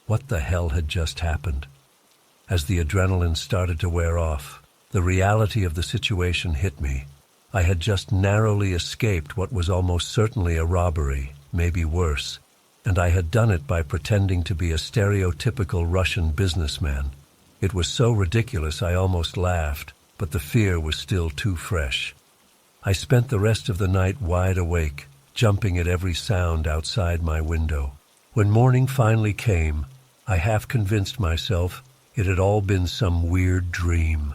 What the hell had just happened? As the adrenaline started to wear off, The reality of the situation hit me. I had just narrowly escaped what was almost certainly a robbery, maybe worse, and I had done it by pretending to be a stereotypical Russian businessman. It was so ridiculous I almost laughed, but the fear was still too fresh. I spent the rest of the night wide awake, jumping at every sound outside my window. When morning finally came, I half convinced myself it had all been some weird dream.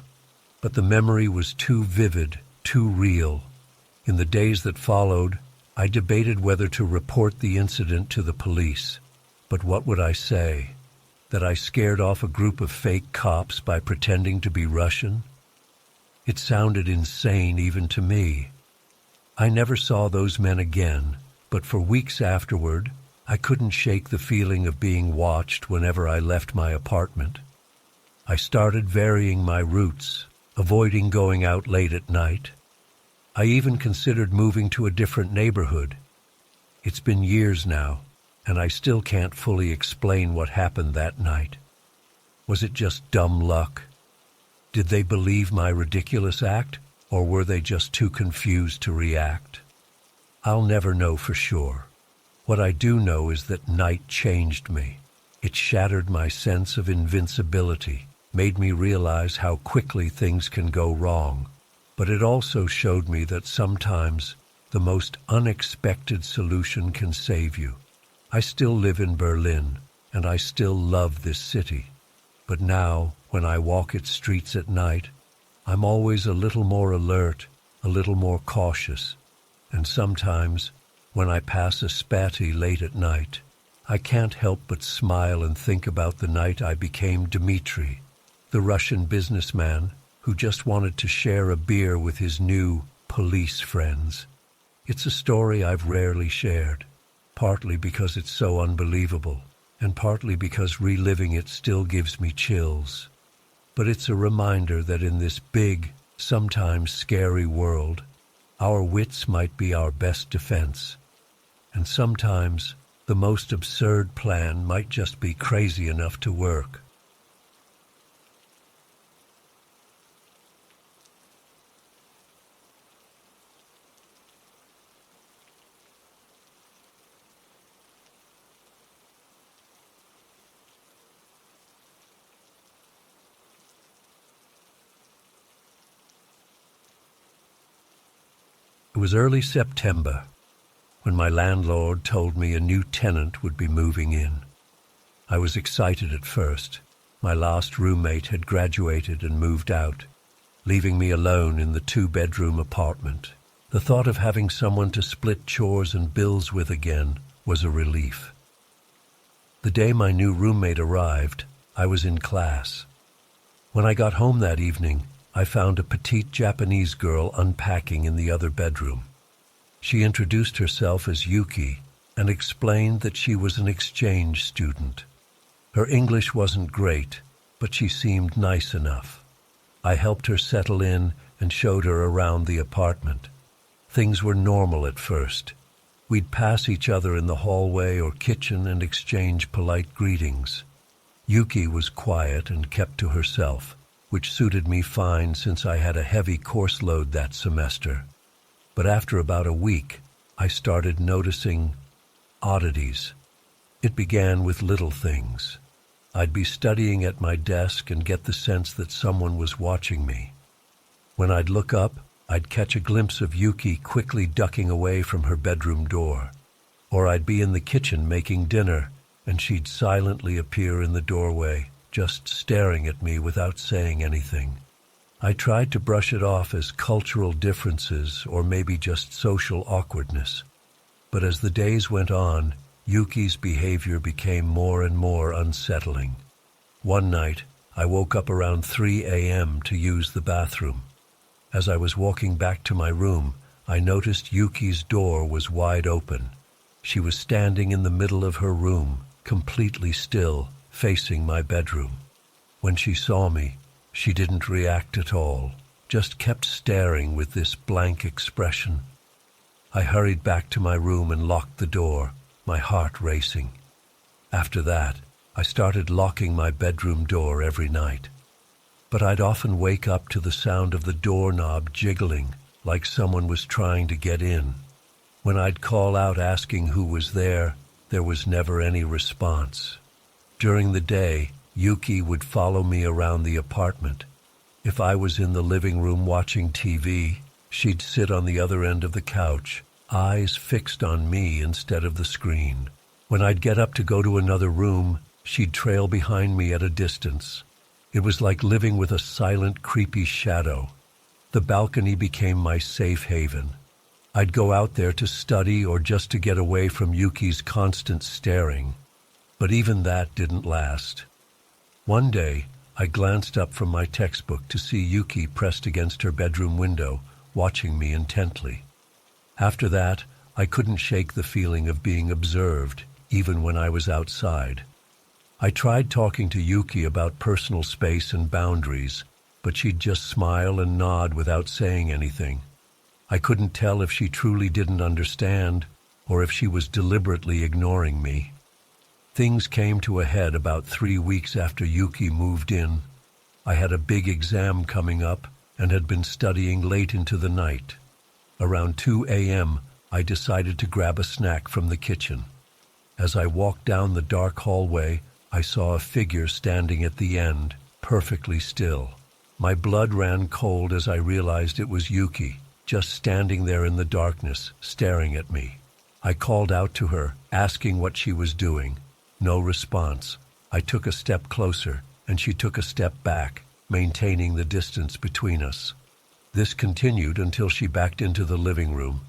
But the memory was too vivid, too real. In the days that followed, I debated whether to report the incident to the police. But what would I say? That I scared off a group of fake cops by pretending to be Russian? It sounded insane even to me. I never saw those men again, but for weeks afterward, I couldn't shake the feeling of being watched whenever I left my apartment. I started varying my routes, avoiding going out late at night. I even considered moving to a different neighborhood. It's been years now, and I still can't fully explain what happened that night. Was it just dumb luck? Did they believe my ridiculous act, or were they just too confused to react? I'll never know for sure. What I do know is that night changed me. It shattered my sense of invincibility, made me realize how quickly things can go wrong. But it also showed me that sometimes the most unexpected solution can save you. I still live in Berlin, and I still love this city. But now, when I walk its streets at night, I'm always a little more alert, a little more cautious. And sometimes, when I pass a spatty late at night, I can't help but smile and think about the night I became Dmitri, the Russian businessman who just wanted to share a beer with his new police friends. It's a story I've rarely shared, partly because it's so unbelievable, and partly because reliving it still gives me chills. But it's a reminder that in this big, sometimes scary world, our wits might be our best defense. And sometimes, the most absurd plan might just be crazy enough to work. It was early September when my landlord told me a new tenant would be moving in. I was excited at first. My last roommate had graduated and moved out, leaving me alone in the 2-bedroom apartment. The thought of having someone to split chores and bills with again was a relief. The day my new roommate arrived, I was in class. When I got home that evening, I found a petite Japanese girl unpacking in the other bedroom. She introduced herself as Yuki and explained that she was an exchange student. Her English wasn't great, but she seemed nice enough. I helped her settle in and showed her around the apartment. Things were normal at first. We'd pass each other in the hallway or kitchen and exchange polite greetings. Yuki was quiet and kept to herself, which suited me fine since I had a heavy course load that semester. But after about a week, I started noticing oddities. It began with little things. I'd be studying at my desk and get the sense that someone was watching me. When I'd look up, I'd catch a glimpse of Yuki quickly ducking away from her bedroom door. Or I'd be in the kitchen making dinner, and she'd silently appear in the doorway, just staring at me without saying anything. I tried to brush it off as cultural differences or maybe just social awkwardness. But as the days went on, Yuki's behavior became more and more unsettling. One night, I woke up around 3 a.m. to use the bathroom. As I was walking back to my room, I noticed Yuki's door was wide open. She was standing in the middle of her room, completely still, facing my bedroom. When she saw me, she didn't react at all, just kept staring with this blank expression. I hurried back to my room and locked the door, my heart racing. After that, I started locking my bedroom door every night. but I'd often wake up to the sound of the doorknob jiggling, like someone was trying to get in. When I'd call out asking who was there was never any response. During the day, Yuki would follow me around the apartment. If I was in the living room watching TV, she'd sit on the other end of the couch, eyes fixed on me instead of the screen. When I'd get up to go to another room, she'd trail behind me at a distance. It was like living with a silent, creepy shadow. The balcony became my safe haven. I'd go out there to study or just to get away from Yuki's constant staring. But even that didn't last. One day, I glanced up from my textbook to see Yuki pressed against her bedroom window, watching me intently. After that, I couldn't shake the feeling of being observed, even when I was outside. I tried talking to Yuki about personal space and boundaries, but she'd just smile and nod without saying anything. I couldn't tell if she truly didn't understand or if she was deliberately ignoring me. Things came to a head about 3 weeks after Yuki moved in. I had a big exam coming up and had been studying late into the night. Around 2 a.m., I decided to grab a snack from the kitchen. As I walked down the dark hallway, I saw a figure standing at the end, perfectly still. My blood ran cold as I realized it was Yuki, just standing there in the darkness, staring at me. I called out to her, asking what she was doing. No response. I took a step closer, and she took a step back, maintaining the distance between us. This continued until she backed into the living room.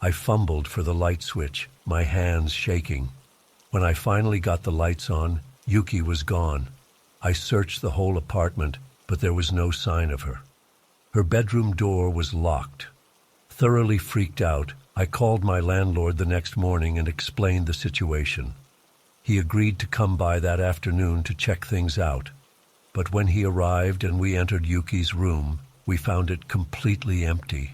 I fumbled for the light switch, my hands shaking. When I finally got the lights on, Yuki was gone. I searched the whole apartment, but there was no sign of her. Her bedroom door was locked. Thoroughly freaked out, I called my landlord the next morning and explained the situation. He agreed to come by that afternoon to check things out. But when he arrived and we entered Yuki's room, we found it completely empty.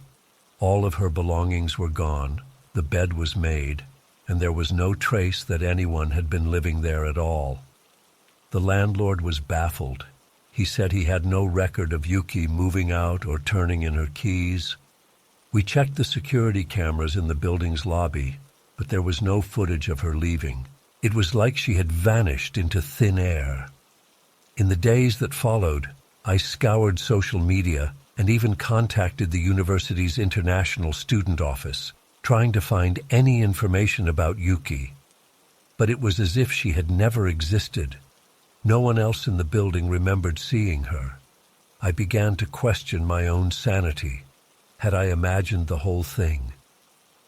All of her belongings were gone, the bed was made, and there was no trace that anyone had been living there at all. The landlord was baffled. He said he had no record of Yuki moving out or turning in her keys. We checked the security cameras in the building's lobby, but there was no footage of her leaving. It was like she had vanished into thin air. In the days that followed, I scoured social media and even contacted the university's international student office, trying to find any information about Yuki. But it was as if she had never existed. No one else in the building remembered seeing her. I began to question my own sanity. Had I imagined the whole thing?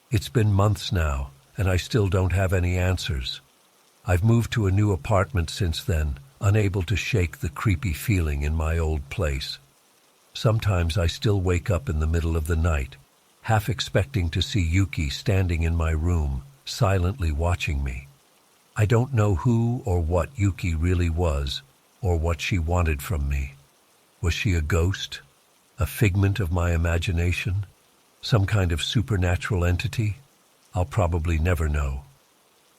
It's been months now, and I still don't have any answers. I've moved to a new apartment since then, unable to shake the creepy feeling in my old place. Sometimes I still wake up in the middle of the night, half expecting to see Yuki standing in my room, silently watching me. I don't know who or what Yuki really was, or what she wanted from me. Was she a ghost? A figment of my imagination? Some kind of supernatural entity? I'll probably never know.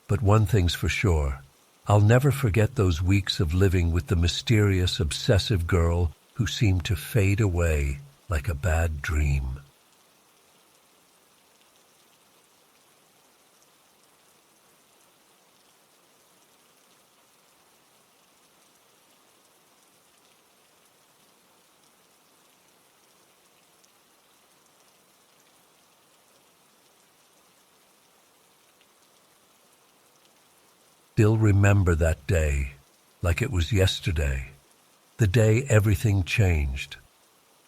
But one thing's for sure. I'll never forget those weeks of living with the mysterious, obsessive girl who seemed to fade away like a bad dream. Still remember that day, like it was yesterday. The day everything changed.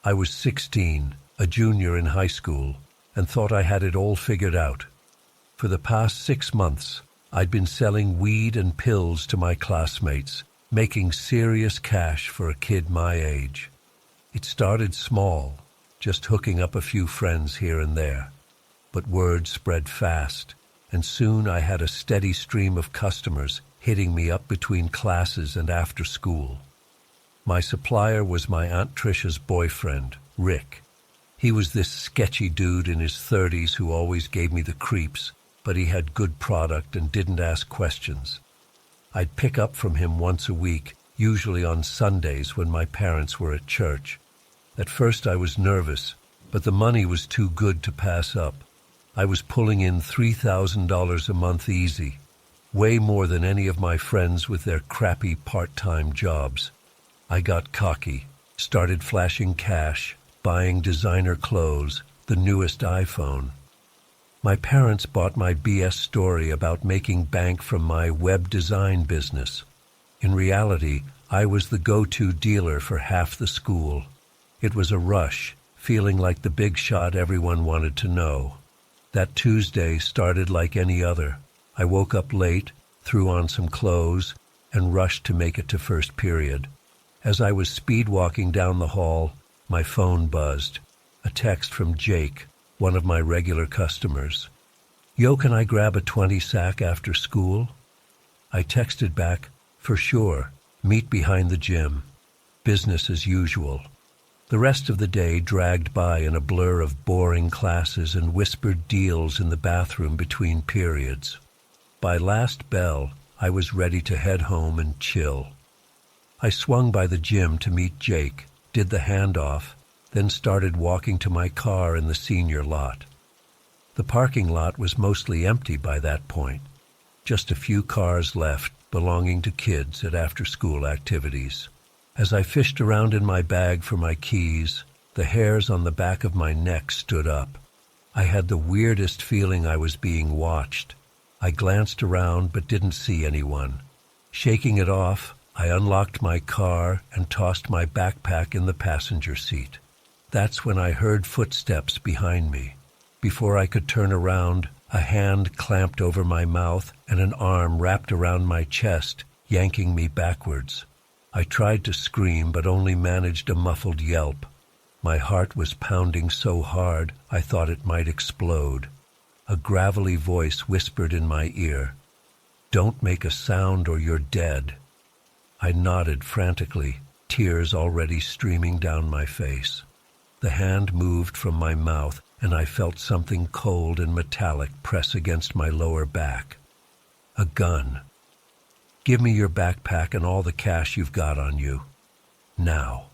I was 16, a junior in high school, and thought I had it all figured out. For the past 6 months, I'd been selling weed and pills to my classmates, making serious cash for a kid my age. It started small, just hooking up a few friends here and there. But word spread fast, and soon I had a steady stream of customers hitting me up between classes and after school. My supplier was my Aunt Trisha's boyfriend, Rick. He was this sketchy dude in his 30s who always gave me the creeps, but he had good product and didn't ask questions. I'd pick up from him once a week, usually on Sundays when my parents were at church. At first I was nervous, but the money was too good to pass up. I was pulling in $3,000 a month easy, way more than any of my friends with their crappy part-time jobs. I got cocky, started flashing cash, buying designer clothes, the newest iPhone. My parents bought my BS story about making bank from my web design business. In reality, I was the go-to dealer for half the school. It was a rush, feeling like the big shot everyone wanted to know. That Tuesday started like any other. I woke up late, threw on some clothes, and rushed to make it to first period. As I was speed walking down the hall, my phone buzzed. A text from Jake, one of my regular customers. "Yo, can I grab a 20 sack after school?" I texted back, "For sure, meet behind the gym." Business as usual. The rest of the day dragged by in a blur of boring classes and whispered deals in the bathroom between periods. By last bell, I was ready to head home and chill. I swung by the gym to meet Jake, did the handoff, then started walking to my car in the senior lot. The parking lot was mostly empty by that point. Just a few cars left belonging to kids at after-school activities. As I fished around in my bag for my keys, the hairs on the back of my neck stood up. I had the weirdest feeling I was being watched. I glanced around but didn't see anyone. Shaking it off, I unlocked my car and tossed my backpack in the passenger seat. That's when I heard footsteps behind me. Before I could turn around, a hand clamped over my mouth and an arm wrapped around my chest, yanking me backwards. I tried to scream but only managed a muffled yelp. My heart was pounding so hard I thought it might explode. A gravelly voice whispered in my ear, "Don't make a sound or you're dead." I nodded frantically, tears already streaming down my face. The hand moved from my mouth, and I felt something cold and metallic press against my lower back. A gun. "Give me your backpack and all the cash you've got on you. Now."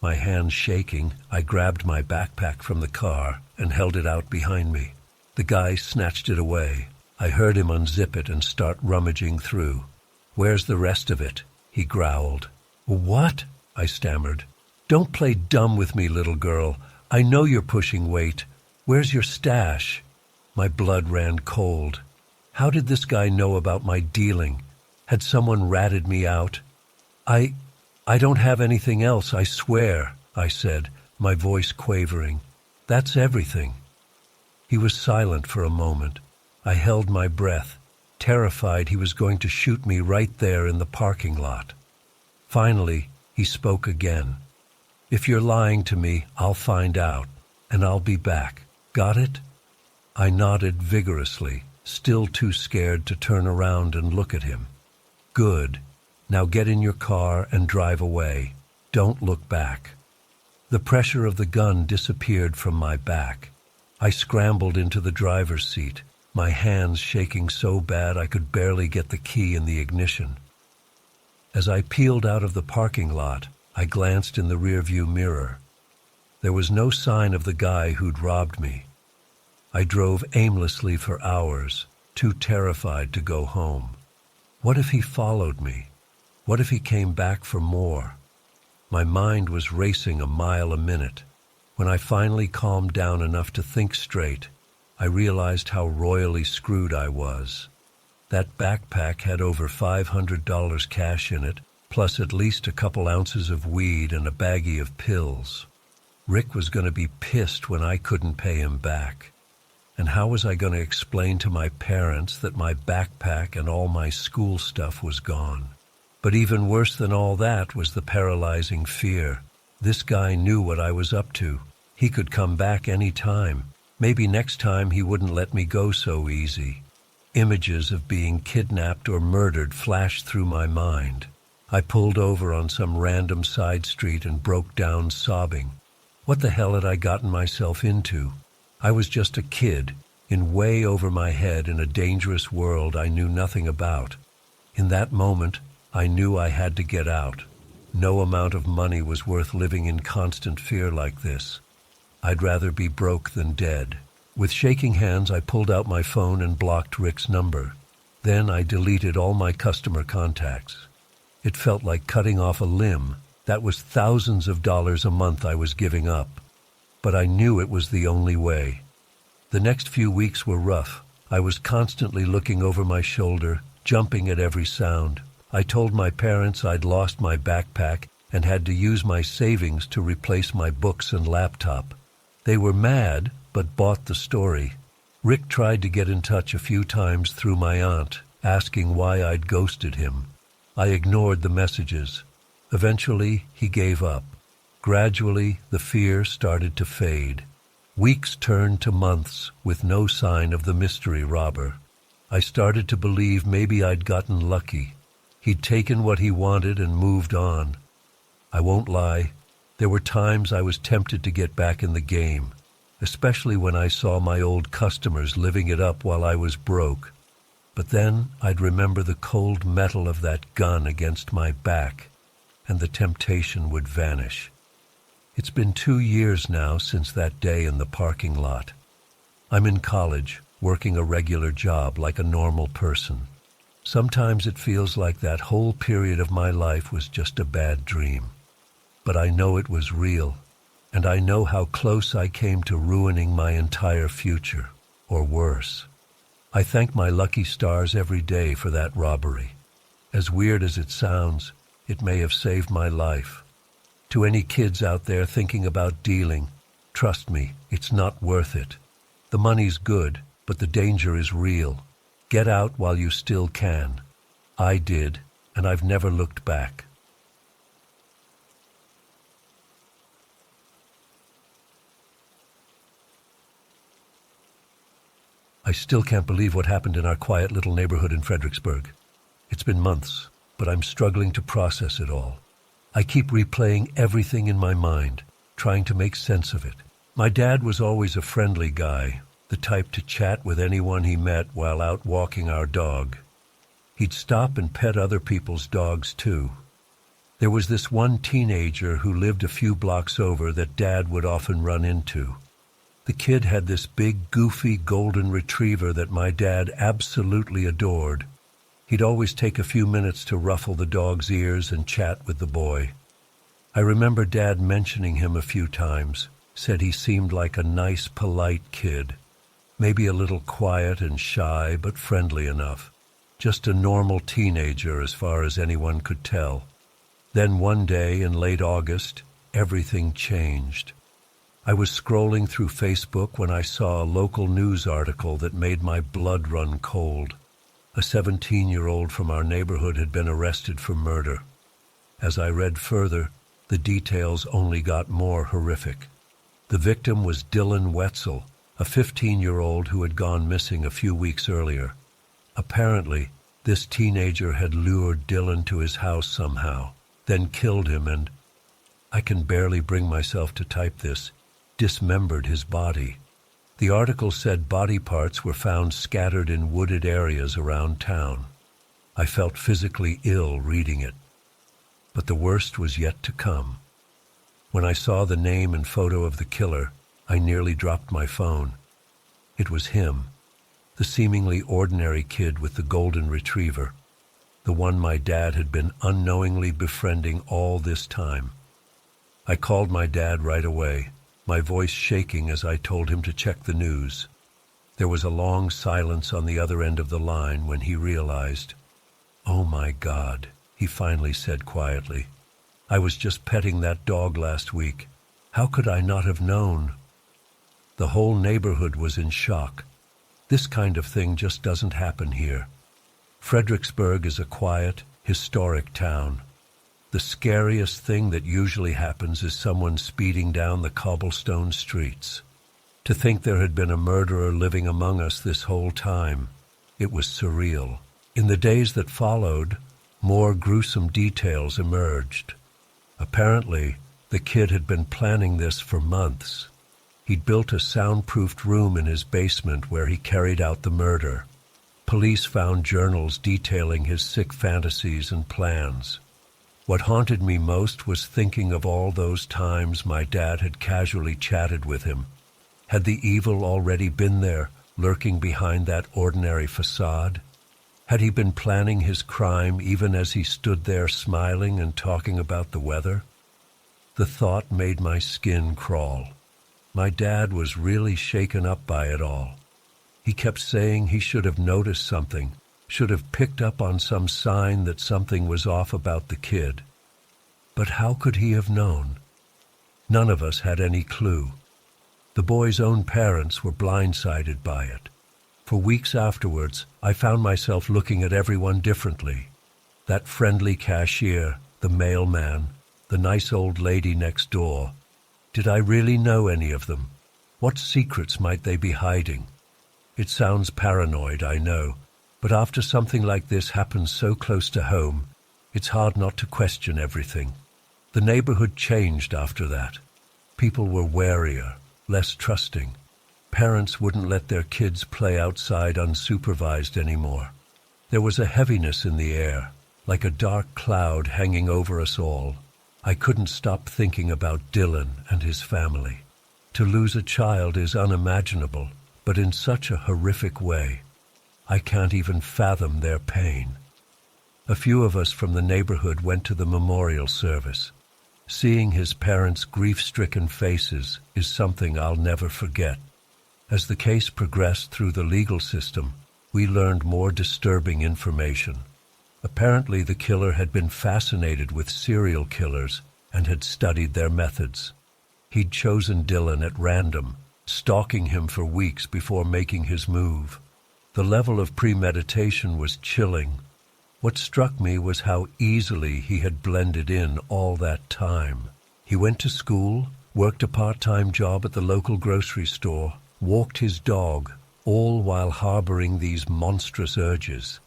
My hands shaking, I grabbed my backpack from the car and held it out behind me. The guy snatched it away. I heard him unzip it and start rummaging through. "Where's the rest of it?" he growled. "What?" I stammered. "Don't play dumb with me, little girl. I know you're pushing weight. Where's your stash?" My blood ran cold. How did this guy know about my dealing? Had someone ratted me out? I don't have anything else, I swear," I said, my voice quavering. "That's everything." He was silent for a moment. I held my breath, terrified he was going to shoot me right there in the parking lot. Finally, he spoke again. "If you're lying to me, I'll find out, and I'll be back. Got it?" I nodded vigorously, still too scared to turn around and look at him. "Good. Now get in your car and drive away. Don't look back." The pressure of the gun disappeared from my back. I scrambled into the driver's seat, my hands shaking so bad I could barely get the key in the ignition. As I peeled out of the parking lot, I glanced in the rearview mirror. There was no sign of the guy who'd robbed me. I drove aimlessly for hours, too terrified to go home. What if he followed me? What if he came back for more? My mind was racing a mile a minute. When I finally calmed down enough to think straight, I realized how royally screwed I was. That backpack had over $500 cash in it, plus at least a couple ounces of weed and a baggie of pills. Rick was going to be pissed when I couldn't pay him back. And how was I going to explain to my parents that my backpack and all my school stuff was gone? But even worse than all that was the paralyzing fear. This guy knew what I was up to. He could come back any time. Maybe next time he wouldn't let me go so easy. Images of being kidnapped or murdered flashed through my mind. I pulled over on some random side street and broke down sobbing. What the hell had I gotten myself into? I was just a kid, in way over my head in a dangerous world I knew nothing about. In that moment, I knew I had to get out. No amount of money was worth living in constant fear like this. I'd rather be broke than dead. With shaking hands, I pulled out my phone and blocked Rick's number. Then I deleted all my customer contacts. It felt like cutting off a limb. That was thousands of dollars a month I was giving up. But I knew it was the only way. The next few weeks were rough. I was constantly looking over my shoulder, jumping at every sound. I told my parents I'd lost my backpack and had to use my savings to replace my books and laptop. They were mad, but bought the story. Rick tried to get in touch a few times through my aunt, asking why I'd ghosted him. I ignored the messages. Eventually, he gave up. Gradually, the fear started to fade. Weeks turned to months with no sign of the mystery robber. I started to believe maybe I'd gotten lucky. He'd taken what he wanted and moved on. I won't lie, there were times I was tempted to get back in the game, especially when I saw my old customers living it up while I was broke. But then I'd remember the cold metal of that gun against my back, and the temptation would vanish. It's been 2 years now since that day in the parking lot. I'm in college, working a regular job like a normal person. Sometimes it feels like that whole period of my life was just a bad dream. But I know it was real, and I know how close I came to ruining my entire future, or worse. I thank my lucky stars every day for that robbery. As weird as it sounds, it may have saved my life. To any kids out there thinking about dealing, trust me, it's not worth it. The money's good, but the danger is real. Get out while you still can. I did, and I've never looked back. I still can't believe what happened in our quiet little neighborhood in Fredericksburg. It's been months, but I'm struggling to process it all. I keep replaying everything in my mind, trying to make sense of it. My dad was always a friendly guy, the type to chat with anyone he met while out walking our dog. He'd stop and pet other people's dogs too. There was this one teenager who lived a few blocks over that Dad would often run into. The kid had this big, goofy golden retriever that my dad absolutely adored. He'd always take a few minutes to ruffle the dog's ears and chat with the boy. I remember Dad mentioning him a few times, said he seemed like a nice, polite kid. Maybe a little quiet and shy, but friendly enough. Just a normal teenager as far as anyone could tell. Then one day in late August, everything changed. I was scrolling through Facebook when I saw a local news article that made my blood run cold. A 17-year-old from our neighborhood had been arrested for murder. As I read further, the details only got more horrific. The victim was Dylan Wetzel, a 15-year-old who had gone missing a few weeks earlier. Apparently, this teenager had lured Dylan to his house somehow, then killed him and, I can barely bring myself to type this, dismembered his body. The article said body parts were found scattered in wooded areas around town. I felt physically ill reading it. But the worst was yet to come. When I saw the name and photo of the killer, I nearly dropped my phone. It was him, the seemingly ordinary kid with the golden retriever, the one my dad had been unknowingly befriending all this time. I called my dad right away, my voice shaking as I told him to check the news. There was a long silence on the other end of the line when he realized. "Oh my God," he finally said quietly. "I was just petting that dog last week. How could I not have known?" The whole neighborhood was in shock. This kind of thing just doesn't happen here. Fredericksburg is a quiet, historic town. The scariest thing that usually happens is someone speeding down the cobblestone streets. To think there had been a murderer living among us this whole time, it was surreal. In the days that followed, more gruesome details emerged. Apparently, the kid had been planning this for months. He'd built a soundproofed room in his basement where he carried out the murder. Police found journals detailing his sick fantasies and plans. What haunted me most was thinking of all those times my dad had casually chatted with him. Had the evil already been there, lurking behind that ordinary facade? Had he been planning his crime even as he stood there smiling and talking about the weather? The thought made my skin crawl. My dad was really shaken up by it all. He kept saying he should have noticed something, should have picked up on some sign that something was off about the kid. But how could he have known? None of us had any clue. The boy's own parents were blindsided by it. For weeks afterwards, I found myself looking at everyone differently. That friendly cashier, the mailman, the nice old lady next door. Did I really know any of them? What secrets might they be hiding? It sounds paranoid, I know, but after something like this happens so close to home, it's hard not to question everything. The neighborhood changed after that. People were warier, less trusting. Parents wouldn't let their kids play outside unsupervised anymore. There was a heaviness in the air, like a dark cloud hanging over us all. I couldn't stop thinking about Dylan and his family. To lose a child is unimaginable, but in such a horrific way. I can't even fathom their pain. A few of us from the neighborhood went to the memorial service. Seeing his parents' grief-stricken faces is something I'll never forget. As the case progressed through the legal system, we learned more disturbing information. Apparently, the killer had been fascinated with serial killers and had studied their methods. He'd chosen Dylan at random, stalking him for weeks before making his move. The level of premeditation was chilling. What struck me was how easily he had blended in all that time. He went to school, worked a part-time job at the local grocery store, walked his dog, all while harboring these monstrous urges.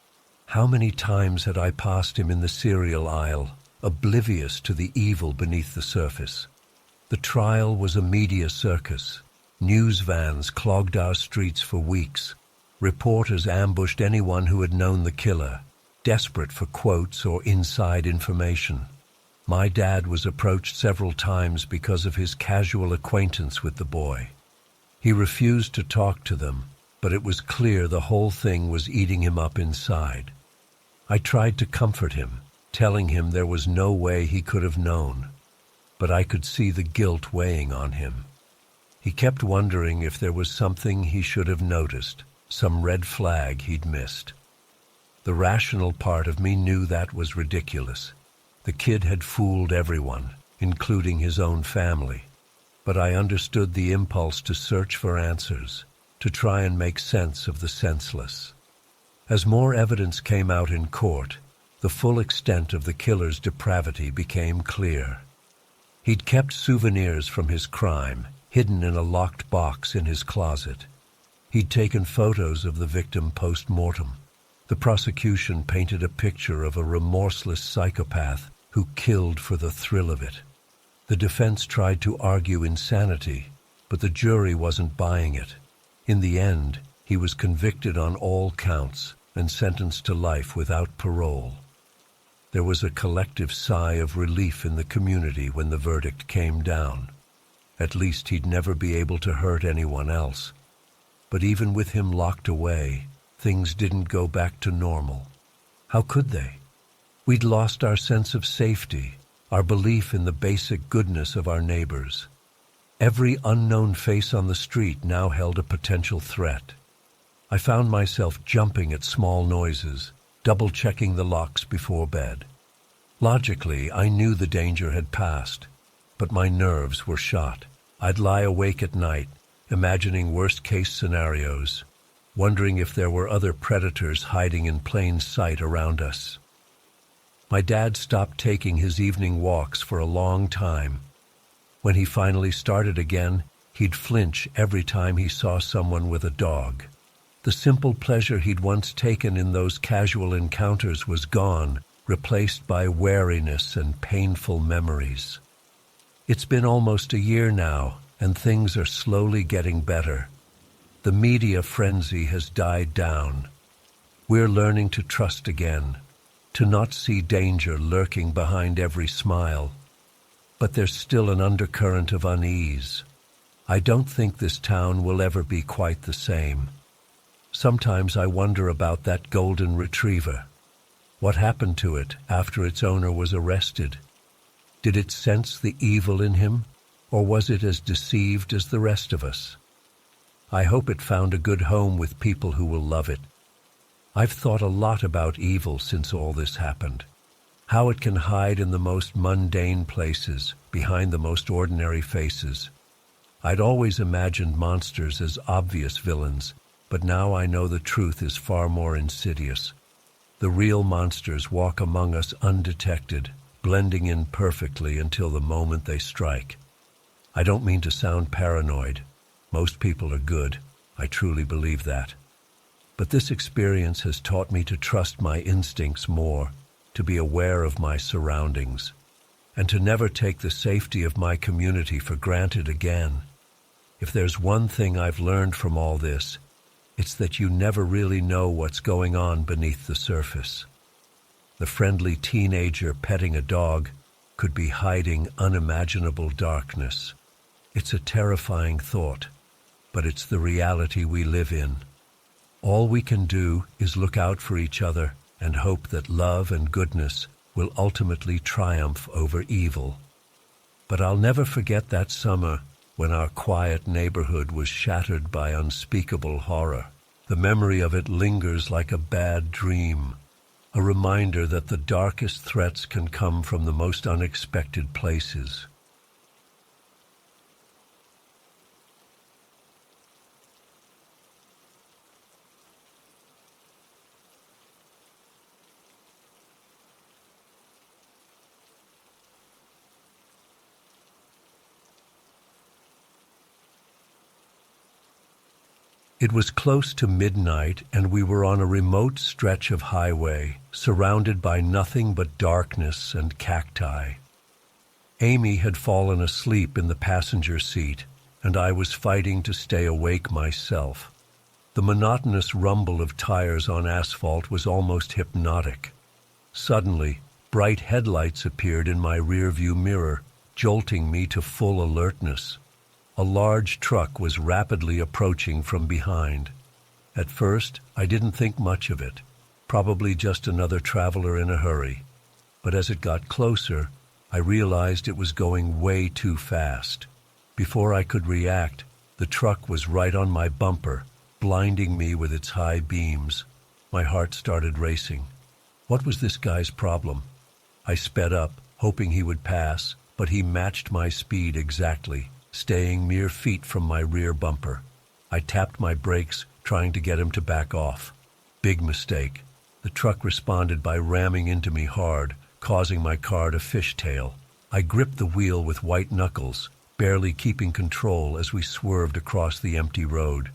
How many times had I passed him in the cereal aisle, oblivious to the evil beneath the surface? The trial was a media circus. News vans clogged our streets for weeks. Reporters ambushed anyone who had known the killer, desperate for quotes or inside information. My dad was approached several times because of his casual acquaintance with the boy. He refused to talk to them, but it was clear the whole thing was eating him up inside. I tried to comfort him, telling him there was no way he could have known, but I could see the guilt weighing on him. He kept wondering if there was something he should have noticed, some red flag he'd missed. The rational part of me knew that was ridiculous. The kid had fooled everyone, including his own family. But I understood the impulse to search for answers, to try and make sense of the senseless. As more evidence came out in court, the full extent of the killer's depravity became clear. He'd kept souvenirs from his crime, hidden in a locked box in his closet. He'd taken photos of the victim post-mortem. The prosecution painted a picture of a remorseless psychopath who killed for the thrill of it. The defense tried to argue insanity, but the jury wasn't buying it. In the end, he was convicted on all counts and sentenced to life without parole. There was a collective sigh of relief in the community when the verdict came down. At least he'd never be able to hurt anyone else. But even with him locked away, things didn't go back to normal. How could they? We'd lost our sense of safety, our belief in the basic goodness of our neighbors. Every unknown face on the street now held a potential threat. I found myself jumping at small noises, double-checking the locks before bed. Logically, I knew the danger had passed, but my nerves were shot. I'd lie awake at night, imagining worst-case scenarios, wondering if there were other predators hiding in plain sight around us. My dad stopped taking his evening walks for a long time. When he finally started again, he'd flinch every time he saw someone with a dog. The simple pleasure he'd once taken in those casual encounters was gone, replaced by wariness and painful memories. It's been almost a year now, and things are slowly getting better. The media frenzy has died down. We're learning to trust again, to not see danger lurking behind every smile. But there's still an undercurrent of unease. I don't think this town will ever be quite the same. Sometimes I wonder about that golden retriever. What happened to it after its owner was arrested? Did it sense the evil in him, or was it as deceived as the rest of us? I hope it found a good home with people who will love it. I've thought a lot about evil since all this happened. How it can hide in the most mundane places, behind the most ordinary faces. I'd always imagined monsters as obvious villains, but now I know the truth is far more insidious. The real monsters walk among us undetected, blending in perfectly until the moment they strike. I don't mean to sound paranoid. Most people are good. I truly believe that. But this experience has taught me to trust my instincts more, to be aware of my surroundings, and to never take the safety of my community for granted again. If there's one thing I've learned from all this, it's that you never really know what's going on beneath the surface. The friendly teenager petting a dog could be hiding unimaginable darkness. It's a terrifying thought, but it's the reality we live in. All we can do is look out for each other and hope that love and goodness will ultimately triumph over evil. But I'll never forget that summer when our quiet neighborhood was shattered by unspeakable horror. The memory of it lingers like a bad dream, a reminder that the darkest threats can come from the most unexpected places. It was close to midnight, and we were on a remote stretch of highway, surrounded by nothing but darkness and cacti. Amy had fallen asleep in the passenger seat, and I was fighting to stay awake myself. The monotonous rumble of tires on asphalt was almost hypnotic. Suddenly, bright headlights appeared in my rearview mirror, jolting me to full alertness. A large truck was rapidly approaching from behind. At first, I didn't think much of it, probably just another traveler in a hurry. But as it got closer, I realized it was going way too fast. Before I could react, the truck was right on my bumper, blinding me with its high beams. My heart started racing. What was this guy's problem? I sped up, hoping he would pass, but he matched my speed exactly, staying mere feet from my rear bumper. I tapped my brakes, trying to get him to back off. Big mistake. The truck responded by ramming into me hard, causing my car to fishtail. I gripped the wheel with white knuckles, barely keeping control as we swerved across the empty road.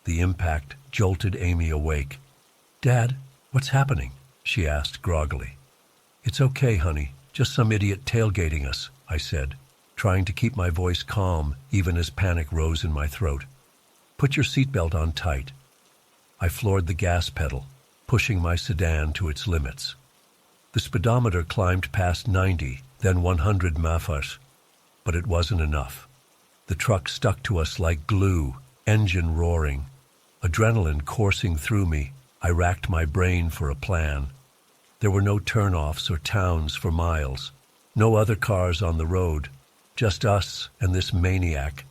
The impact jolted Amy awake. "Dad, what's happening?" she asked groggily. "It's okay, honey. Just some idiot tailgating us," I said, trying to keep my voice calm even as panic rose in my throat. "Put your seatbelt on tight." I floored the gas pedal, pushing my sedan to its limits. The speedometer climbed past 90, then 100 mph, but it wasn't enough. The truck stuck to us like glue, engine roaring. Adrenaline coursing through me, I racked my brain for a plan. There were no turnoffs or towns for miles, no other cars on the road, just us and this maniac.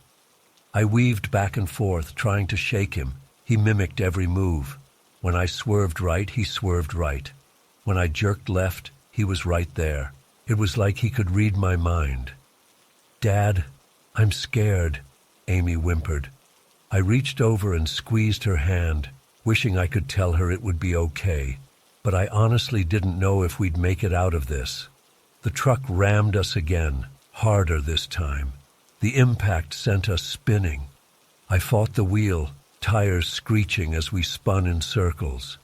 I weaved back and forth, trying to shake him. He mimicked every move. When I swerved right, he swerved right. When I jerked left, he was right there. It was like he could read my mind. "Dad, I'm scared," Amy whimpered. I reached over and squeezed her hand, wishing I could tell her it would be okay, but I honestly didn't know if we'd make it out of this. The truck rammed us again, harder this time. The impact sent us spinning. I fought the wheel, tires screeching as we spun in circles.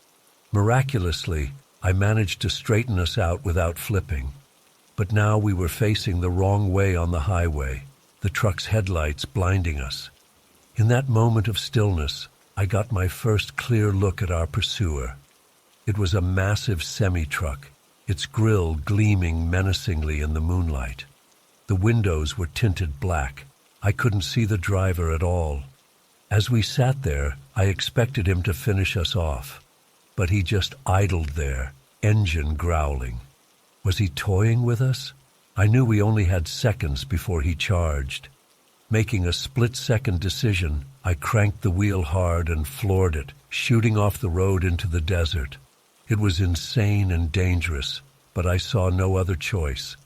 Miraculously, I managed to straighten us out without flipping. But now we were facing the wrong way on the highway, the truck's headlights blinding us. In that moment of stillness, I got my first clear look at our pursuer. It was a massive semi-truck, its grille gleaming menacingly in the moonlight. The windows were tinted black. I couldn't see the driver at all. As we sat there, I expected him to finish us off, but he just idled there, engine growling. Was he toying with us? I knew we only had seconds before he charged. Making a split-second decision, I cranked the wheel hard and floored it, shooting off the road into the desert. It was insane and dangerous, but I saw no other choice.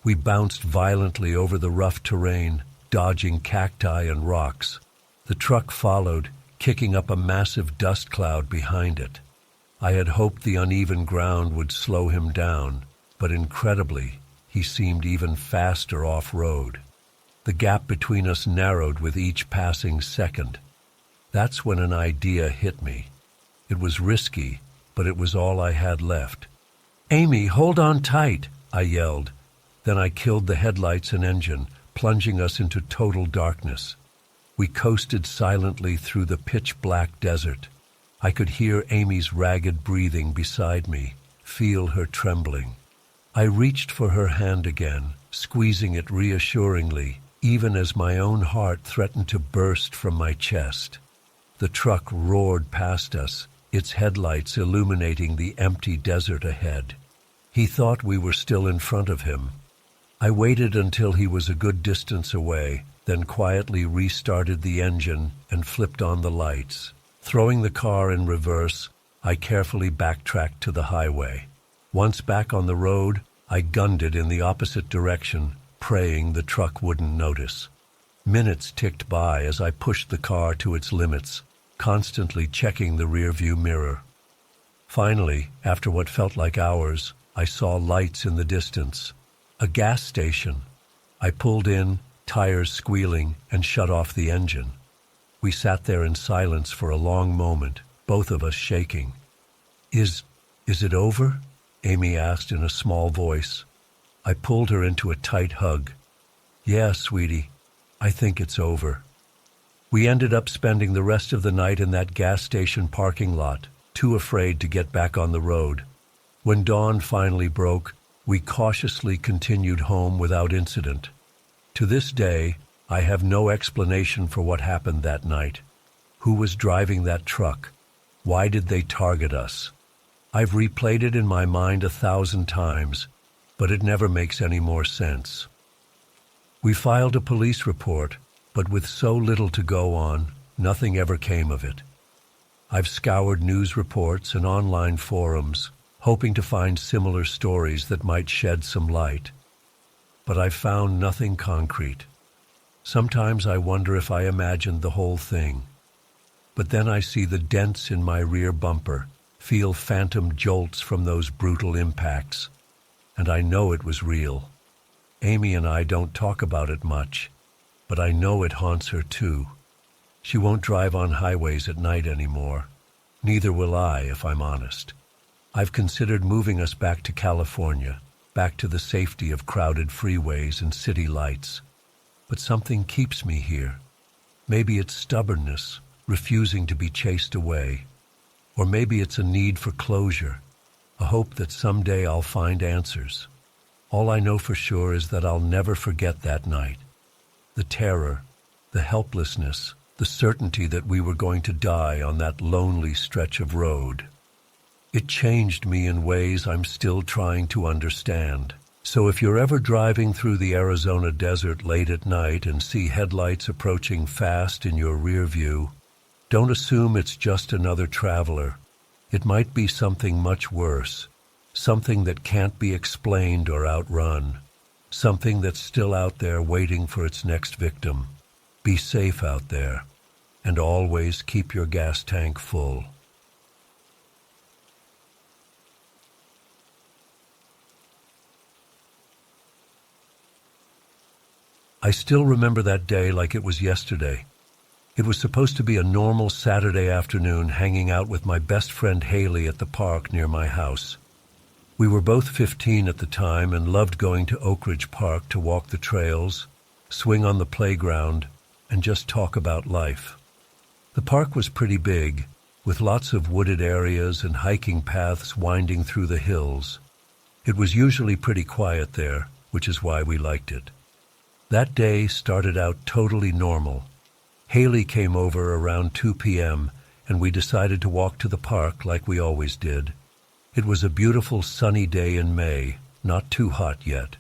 We bounced violently over the rough terrain, dodging cacti and rocks. The truck followed, kicking up a massive dust cloud behind it. I had hoped the uneven ground would slow him down, but incredibly, he seemed even faster off-road. The gap between us narrowed with each passing second. That's when an idea hit me. It was risky, but it was all I had left. "Amy, hold on tight," I yelled. Then I killed the headlights and engine, plunging us into total darkness. We coasted silently through the pitch-black desert. I could hear Amy's ragged breathing beside me, feel her trembling. I reached for her hand again, squeezing it reassuringly, even as my own heart threatened to burst from my chest. The truck roared past us, its headlights illuminating the empty desert ahead. He thought we were still in front of him. I waited until he was a good distance away, then quietly restarted the engine and flipped on the lights. Throwing the car in reverse, I carefully backtracked to the highway. Once back on the road, I gunned it in the opposite direction, praying the truck wouldn't notice. Minutes ticked by as I pushed the car to its limits, constantly checking the rearview mirror. Finally, after what felt like hours, I saw lights in the distance. A gas station. I pulled in, tires squealing, and shut off the engine. We sat there in silence for a long moment, both of us shaking. Is it over?" Amy asked in a small voice. I pulled her into a tight hug. "Yeah, sweetie, I think it's over." We ended up spending the rest of the night in that gas station parking lot, too afraid to get back on the road. When dawn finally broke, we cautiously continued home without incident. To this day, I have no explanation for what happened that night. Who was driving that truck? Why did they target us? I've replayed it in my mind 1,000 times, but it never makes any more sense. We filed a police report, but with so little to go on, nothing ever came of it. I've scoured news reports and online forums, hoping to find similar stories that might shed some light. But I've found nothing concrete. Sometimes I wonder if I imagined the whole thing. But then I see the dents in my rear bumper, feel phantom jolts from those brutal impacts, and I know it was real. Amy and I don't talk about it much, but I know it haunts her too. She won't drive on highways at night anymore. Neither will I, if I'm honest. I've considered moving us back to California, back to the safety of crowded freeways and city lights. But something keeps me here. Maybe it's stubbornness, refusing to be chased away. Or maybe it's a need for closure, a hope that someday I'll find answers. All I know for sure is that I'll never forget that night. The terror, the helplessness, the certainty that we were going to die on that lonely stretch of road. It changed me in ways I'm still trying to understand. So if you're ever driving through the Arizona desert late at night and see headlights approaching fast in your rear view, don't assume it's just another traveler. It might be something much worse, something that can't be explained or outrun, something that's still out there waiting for its next victim. Be safe out there, and always keep your gas tank full. I still remember that day like it was yesterday. It was supposed to be a normal Saturday afternoon hanging out with my best friend Haley at the park near my house. We were both 15 at the time and loved going to Oak Ridge Park to walk the trails, swing on the playground, and just talk about life. The park was pretty big, with lots of wooded areas and hiking paths winding through the hills. It was usually pretty quiet there, which is why we liked it. That day started out totally normal. Haley came over around 2 p.m., and we decided to walk to the park like we always did. It was a beautiful sunny day in May, not too hot yet.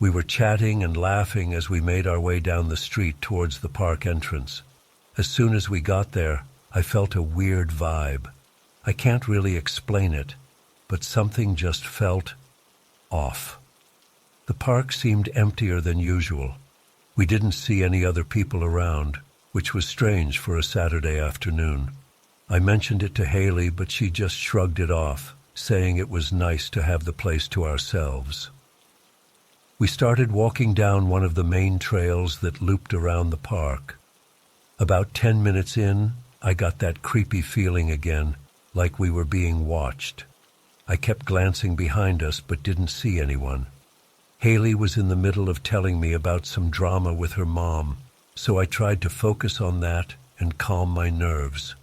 We were chatting and laughing as we made our way down the street towards the park entrance. As soon as we got there, I felt a weird vibe. I can't really explain it, but something just felt off. The park seemed emptier than usual. We didn't see any other people around, which was strange for a Saturday afternoon. I mentioned it to Haley, but she just shrugged it off, saying it was nice to have the place to ourselves. We started walking down one of the main trails that looped around the park. About 10 minutes in, I got that creepy feeling again, like we were being watched. I kept glancing behind us but didn't see anyone. Haley was in the middle of telling me about some drama with her mom, so I tried to focus on that and calm my nerves.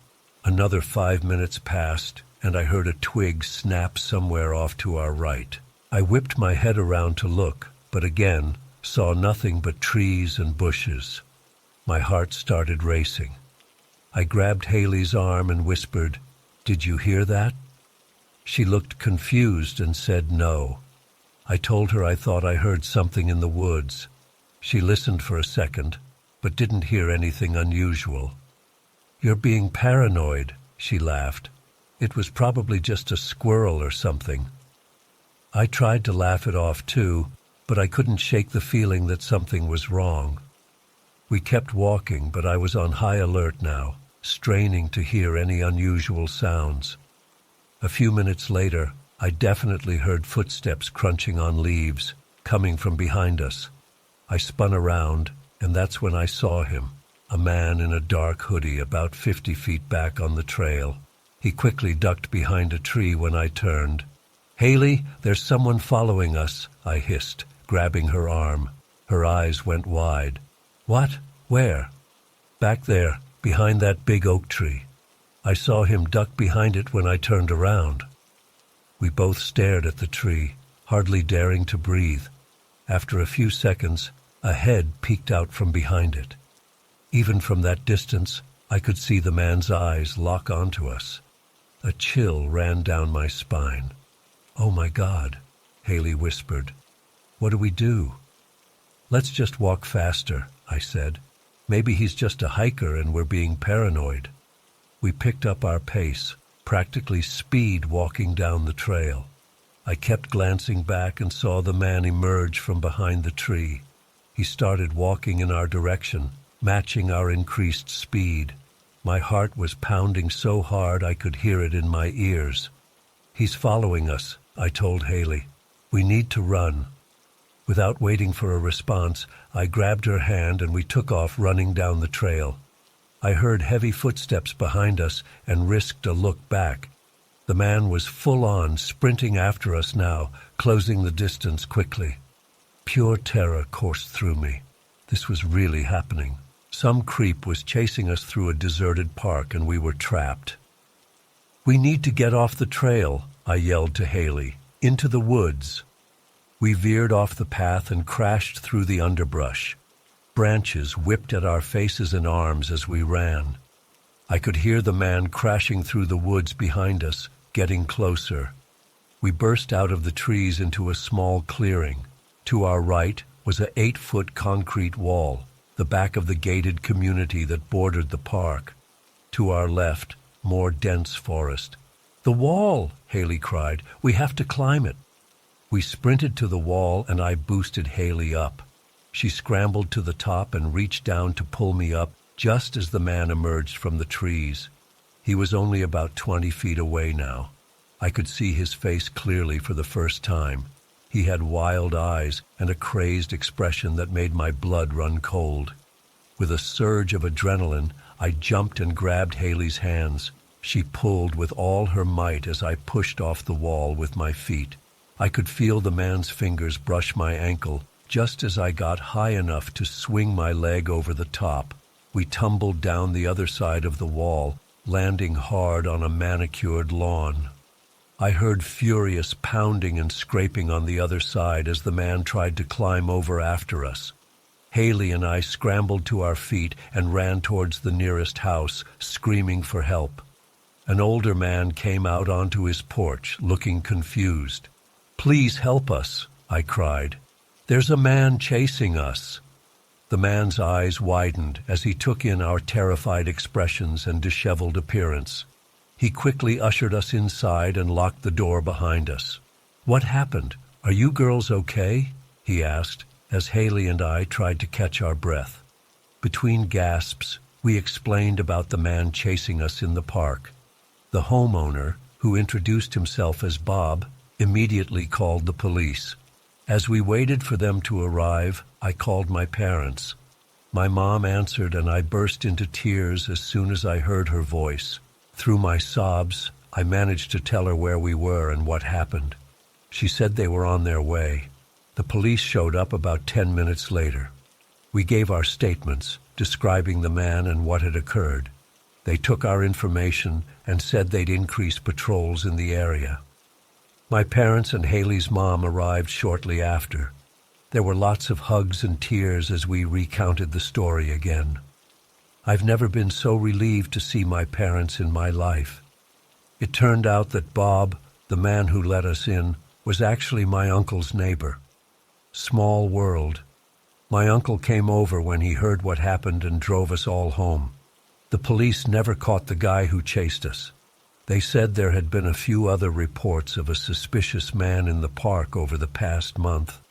Another 5 minutes passed, and I heard a twig snap somewhere off to our right. I whipped my head around to look, but again saw nothing but trees and bushes. My heart started racing. I grabbed Haley's arm and whispered, "Did you hear that?" She looked confused and said no. I told her I thought I heard something in the woods. She listened for a second, but didn't hear anything unusual. "You're being paranoid," she laughed. "It was probably just a squirrel or something." I tried to laugh it off too, but I couldn't shake the feeling that something was wrong. We kept walking, but I was on high alert now, straining to hear any unusual sounds. A few minutes later, I definitely heard footsteps crunching on leaves, coming from behind us. I spun around, and that's when I saw him, a man in a dark hoodie about 50 feet back on the trail. He quickly ducked behind a tree when I turned. "Haley, there's someone following us," I hissed, grabbing her arm. Her eyes went wide. "What? Where?" "Back there, behind that big oak tree. I saw him duck behind it when I turned around." We both stared at the tree, hardly daring to breathe. After a few seconds, a head peeked out from behind it. Even from that distance, I could see the man's eyes lock onto us. A chill ran down my spine. "Oh my God," Haley whispered. "What do we do?" "Let's just walk faster," I said. "Maybe he's just a hiker and we're being paranoid." We picked up our pace, practically speed walking down the trail. I kept glancing back and saw the man emerge from behind the tree. He started walking in our direction, matching our increased speed. My heart was pounding so hard I could hear it in my ears. "He's following us," I told Haley. "We need to run." Without waiting for a response, I grabbed her hand and we took off running down the trail. I heard heavy footsteps behind us and risked a look back. The man was full on, sprinting after us now, closing the distance quickly. Pure terror coursed through me. This was really happening. Some creep was chasing us through a deserted park and we were trapped. "We need to get off the trail," I yelled to Haley. "Into the woods." We veered off the path and crashed through the underbrush. Branches whipped at our faces and arms as we ran. I could hear the man crashing through the woods behind us, getting closer. We burst out of the trees into a small clearing. To our right was an 8-foot concrete wall, the back of the gated community that bordered the park. To our left, more dense forest. "The wall!" Haley cried. "We have to climb it." We sprinted to the wall and I boosted Haley up. She scrambled to the top and reached down to pull me up just as the man emerged from the trees. He was only about 20 feet away now. I could see his face clearly for the first time. He had wild eyes and a crazed expression that made my blood run cold. With a surge of adrenaline, I jumped and grabbed Haley's hands. She pulled with all her might as I pushed off the wall with my feet. I could feel the man's fingers brush my ankle just as I got high enough to swing my leg over the top. We tumbled down the other side of the wall, landing hard on a manicured lawn. I heard furious pounding and scraping on the other side as the man tried to climb over after us. Haley and I scrambled to our feet and ran towards the nearest house, screaming for help. An older man came out onto his porch, looking confused. "Please help us," I cried. "There's a man chasing us." The man's eyes widened as he took in our terrified expressions and disheveled appearance. He quickly ushered us inside and locked the door behind us. "What happened? Are you girls okay?" he asked, as Haley and I tried to catch our breath. Between gasps, we explained about the man chasing us in the park. The homeowner, who introduced himself as Bob, immediately called the police. As we waited for them to arrive, I called my parents. My mom answered, and I burst into tears as soon as I heard her voice. Through my sobs, I managed to tell her where we were and what happened. She said they were on their way. The police showed up about 10 minutes later. We gave our statements, describing the man and what had occurred. They took our information and said they'd increase patrols in the area. My parents and Haley's mom arrived shortly after. There were lots of hugs and tears as we recounted the story again. I've never been so relieved to see my parents in my life. It turned out that Bob, the man who let us in, was actually my uncle's neighbor. Small world. My uncle came over when he heard what happened and drove us all home. The police never caught the guy who chased us. They said there had been a few other reports of a suspicious man in the park over the past month,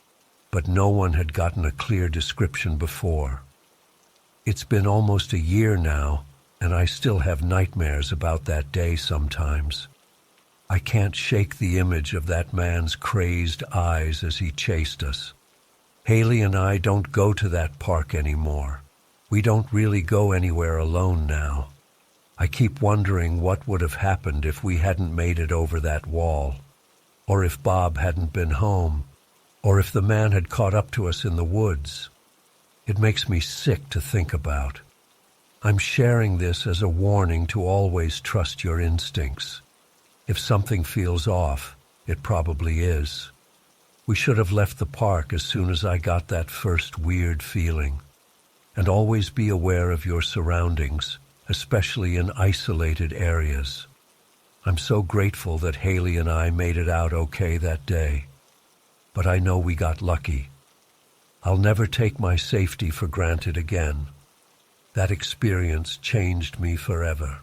but no one had gotten a clear description before. It's been almost a year now, and I still have nightmares about that day sometimes. I can't shake the image of that man's crazed eyes as he chased us. Haley and I don't go to that park anymore. We don't really go anywhere alone now. I keep wondering what would have happened if we hadn't made it over that wall, or if Bob hadn't been home, or if the man had caught up to us in the woods. It makes me sick to think about. I'm sharing this as a warning to always trust your instincts. If something feels off, it probably is. We should have left the park as soon as I got that first weird feeling. And always be aware of your surroundings, especially in isolated areas. I'm so grateful that Haley and I made it out okay that day. But I know we got lucky. I'll never take my safety for granted again. That experience changed me forever.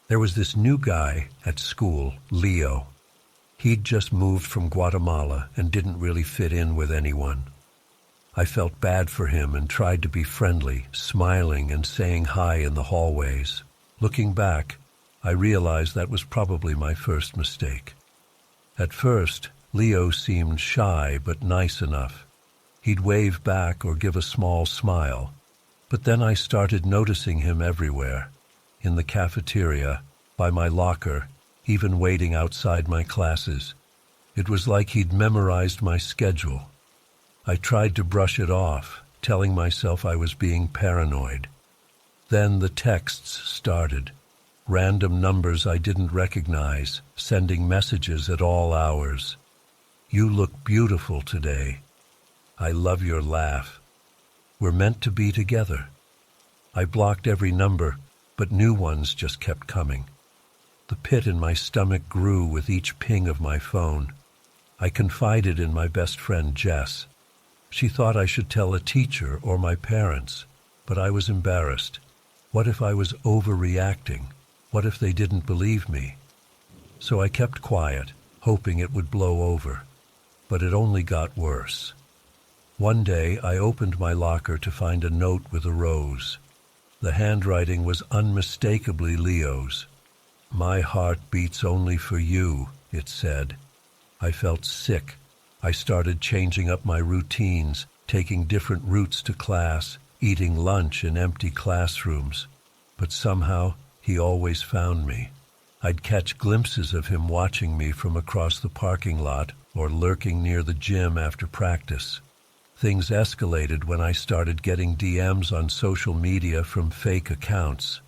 There was this new guy at school, Leo. He'd just moved from Guatemala and didn't really fit in with anyone. I felt bad for him and tried to be friendly, smiling and saying hi in the hallways. Looking back, I realized that was probably my first mistake. At first, Leo seemed shy but nice enough. He'd wave back or give a small smile. But then I started noticing him everywhere. In the cafeteria, by my locker, even waiting outside my classes. It was like he'd memorized my schedule. I tried to brush it off, telling myself I was being paranoid. Then the texts started. Random numbers I didn't recognize, sending messages at all hours. "You look beautiful today. I love your laugh. We're meant to be together." I blocked every number, but new ones just kept coming. The pit in my stomach grew with each ping of my phone. I confided in my best friend Jess. She thought I should tell a teacher or my parents, but I was embarrassed. What if I was overreacting? What if they didn't believe me? So I kept quiet, hoping it would blow over. But it only got worse. One day I opened my locker to find a note with a rose. The handwriting was unmistakably Leo's. "My heart beats only for you," it said. I felt sick. I started changing up my routines, taking different routes to class, eating lunch in empty classrooms. But somehow, he always found me. I'd catch glimpses of him watching me from across the parking lot or lurking near the gym after practice. Things escalated when I started getting DMs on social media from fake accounts.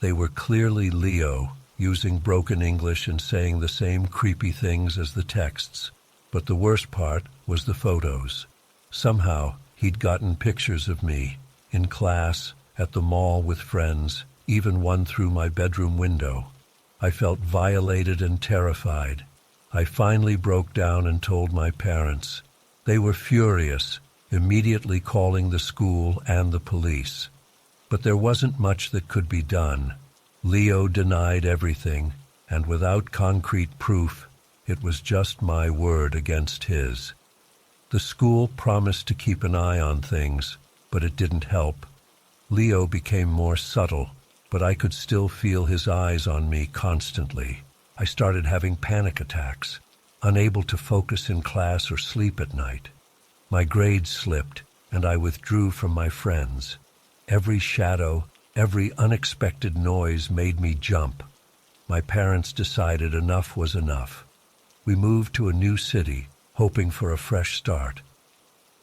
They were clearly Leo, using broken English and saying the same creepy things as the texts. But the worst part was the photos. Somehow, he'd gotten pictures of me, in class, at the mall with friends, even one through my bedroom window. I felt violated and terrified. I finally broke down and told my parents. They were furious, immediately calling the school and the police. But there wasn't much that could be done. Leo denied everything, and without concrete proof, it was just my word against his. The school promised to keep an eye on things, but it didn't help. Leo became more subtle, but I could still feel his eyes on me constantly. I started having panic attacks, unable to focus in class or sleep at night. My grades slipped, and I withdrew from my friends. Every shadow, every unexpected noise made me jump. My parents decided enough was enough. We moved to a new city, hoping for a fresh start.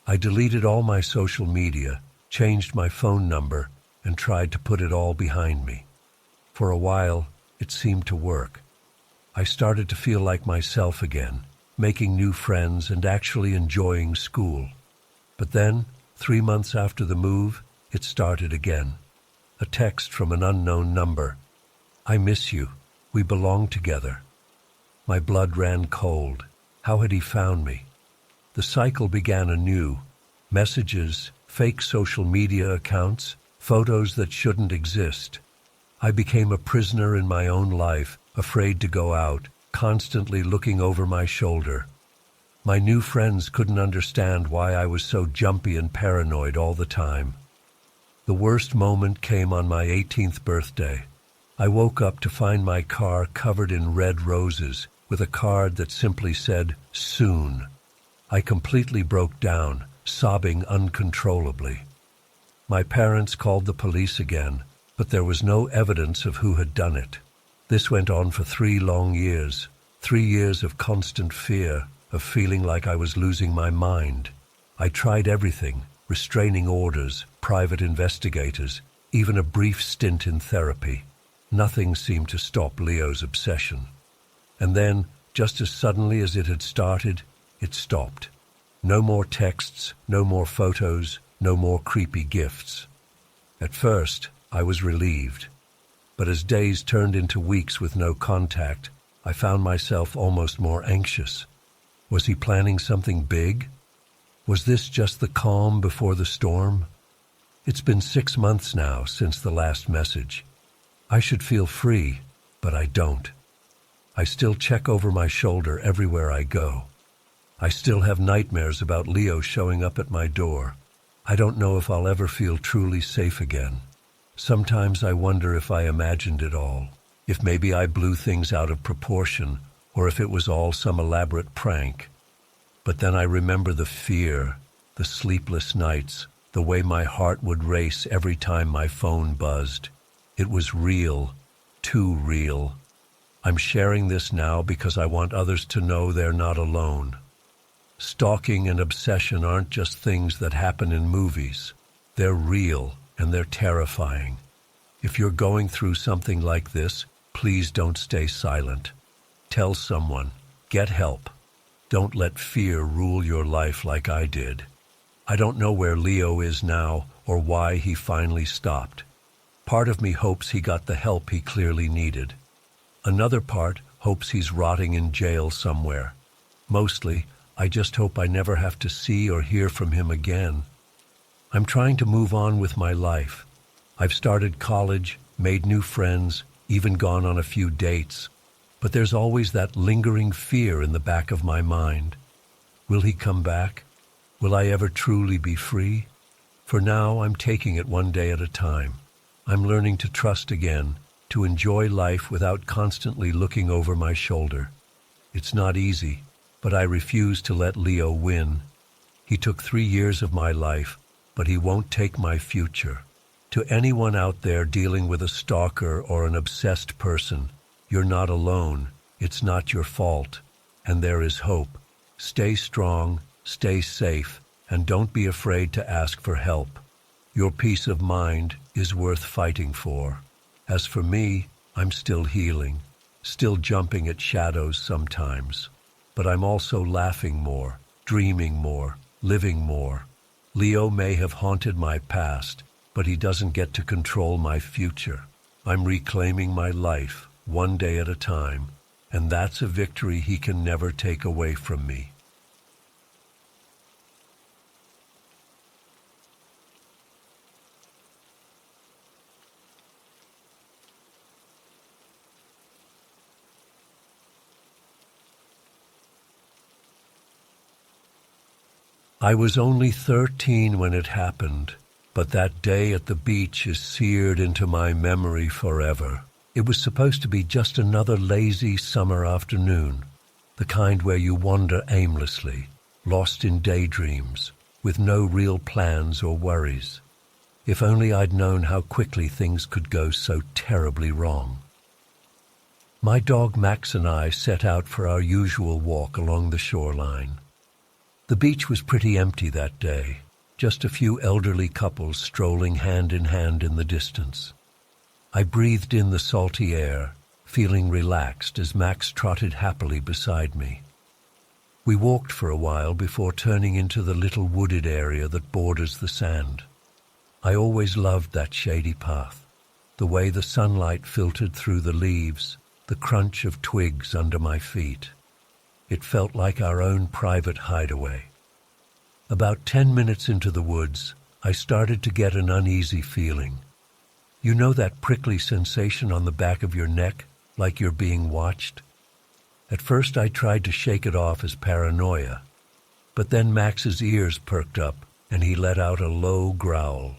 I deleted all my social media, changed my phone number, and tried to put it all behind me. For a while, it seemed to work. I started to feel like myself again, making new friends and actually enjoying school. But then, 3 months after the move, it started again. A text from an unknown number. "I miss you. We belong together." My blood ran cold. How had he found me? The cycle began anew. Messages, fake social media accounts, photos that shouldn't exist. I became a prisoner in my own life, afraid to go out, constantly looking over my shoulder. My new friends couldn't understand why I was so jumpy and paranoid all the time. The worst moment came on my 18th birthday. I woke up to find my car covered in red roses, with a card that simply said, "Soon." I completely broke down, sobbing uncontrollably. My parents called the police again, but there was no evidence of who had done it. This went on for 3 long years, 3 years of constant fear, of feeling like I was losing my mind. I tried everything, restraining orders, private investigators, even a brief stint in therapy. Nothing seemed to stop Leo's obsession. And then, just as suddenly as it had started, it stopped. No more texts, no more photos, no more creepy gifts. At first, I was relieved. But as days turned into weeks with no contact, I found myself almost more anxious. Was he planning something big? Was this just the calm before the storm? It's been 6 months now since the last message. I should feel free, but I don't. I still check over my shoulder everywhere I go. I still have nightmares about Leo showing up at my door. I don't know if I'll ever feel truly safe again. Sometimes I wonder if I imagined it all, if maybe I blew things out of proportion, or if it was all some elaborate prank. But then I remember the fear, the sleepless nights, the way my heart would race every time my phone buzzed. It was real, too real. I'm sharing this now because I want others to know they're not alone. Stalking and obsession aren't just things that happen in movies. They're real, and they're terrifying. If you're going through something like this, please don't stay silent. Tell someone. Get help. Don't let fear rule your life like I did. I don't know where Leo is now or why he finally stopped. Part of me hopes he got the help he clearly needed. Another part hopes he's rotting in jail somewhere. Mostly, I just hope I never have to see or hear from him again. I'm trying to move on with my life. I've started college, made new friends, even gone on a few dates. But there's always that lingering fear in the back of my mind. Will he come back? Will I ever truly be free? For now, I'm taking it one day at a time. I'm learning to trust again, to enjoy life without constantly looking over my shoulder. It's not easy, but I refuse to let Leo win. He took 3 years of my life, but he won't take my future. To anyone out there dealing with a stalker or an obsessed person, you're not alone. It's not your fault. And there is hope. Stay strong, stay safe, and don't be afraid to ask for help. Your peace of mind is worth fighting for. As for me, I'm still healing, still jumping at shadows sometimes. But I'm also laughing more, dreaming more, living more. Leo may have haunted my past, but he doesn't get to control my future. I'm reclaiming my life, one day at a time, and that's a victory he can never take away from me. I was only 13 when it happened, but that day at the beach is seared into my memory forever. It was supposed to be just another lazy summer afternoon, the kind where you wander aimlessly, lost in daydreams, with no real plans or worries. If only I'd known how quickly things could go so terribly wrong. My dog Max and I set out for our usual walk along the shoreline. The beach was pretty empty that day, just a few elderly couples strolling hand in hand in the distance. I breathed in the salty air, feeling relaxed as Max trotted happily beside me. We walked for a while before turning into the little wooded area that borders the sand. I always loved that shady path, the way the sunlight filtered through the leaves, the crunch of twigs under my feet. It felt like our own private hideaway. About 10 minutes into the woods, I started to get an uneasy feeling. You know that prickly sensation on the back of your neck, like you're being watched? At first I tried to shake it off as paranoia, but then Max's ears perked up and he let out a low growl.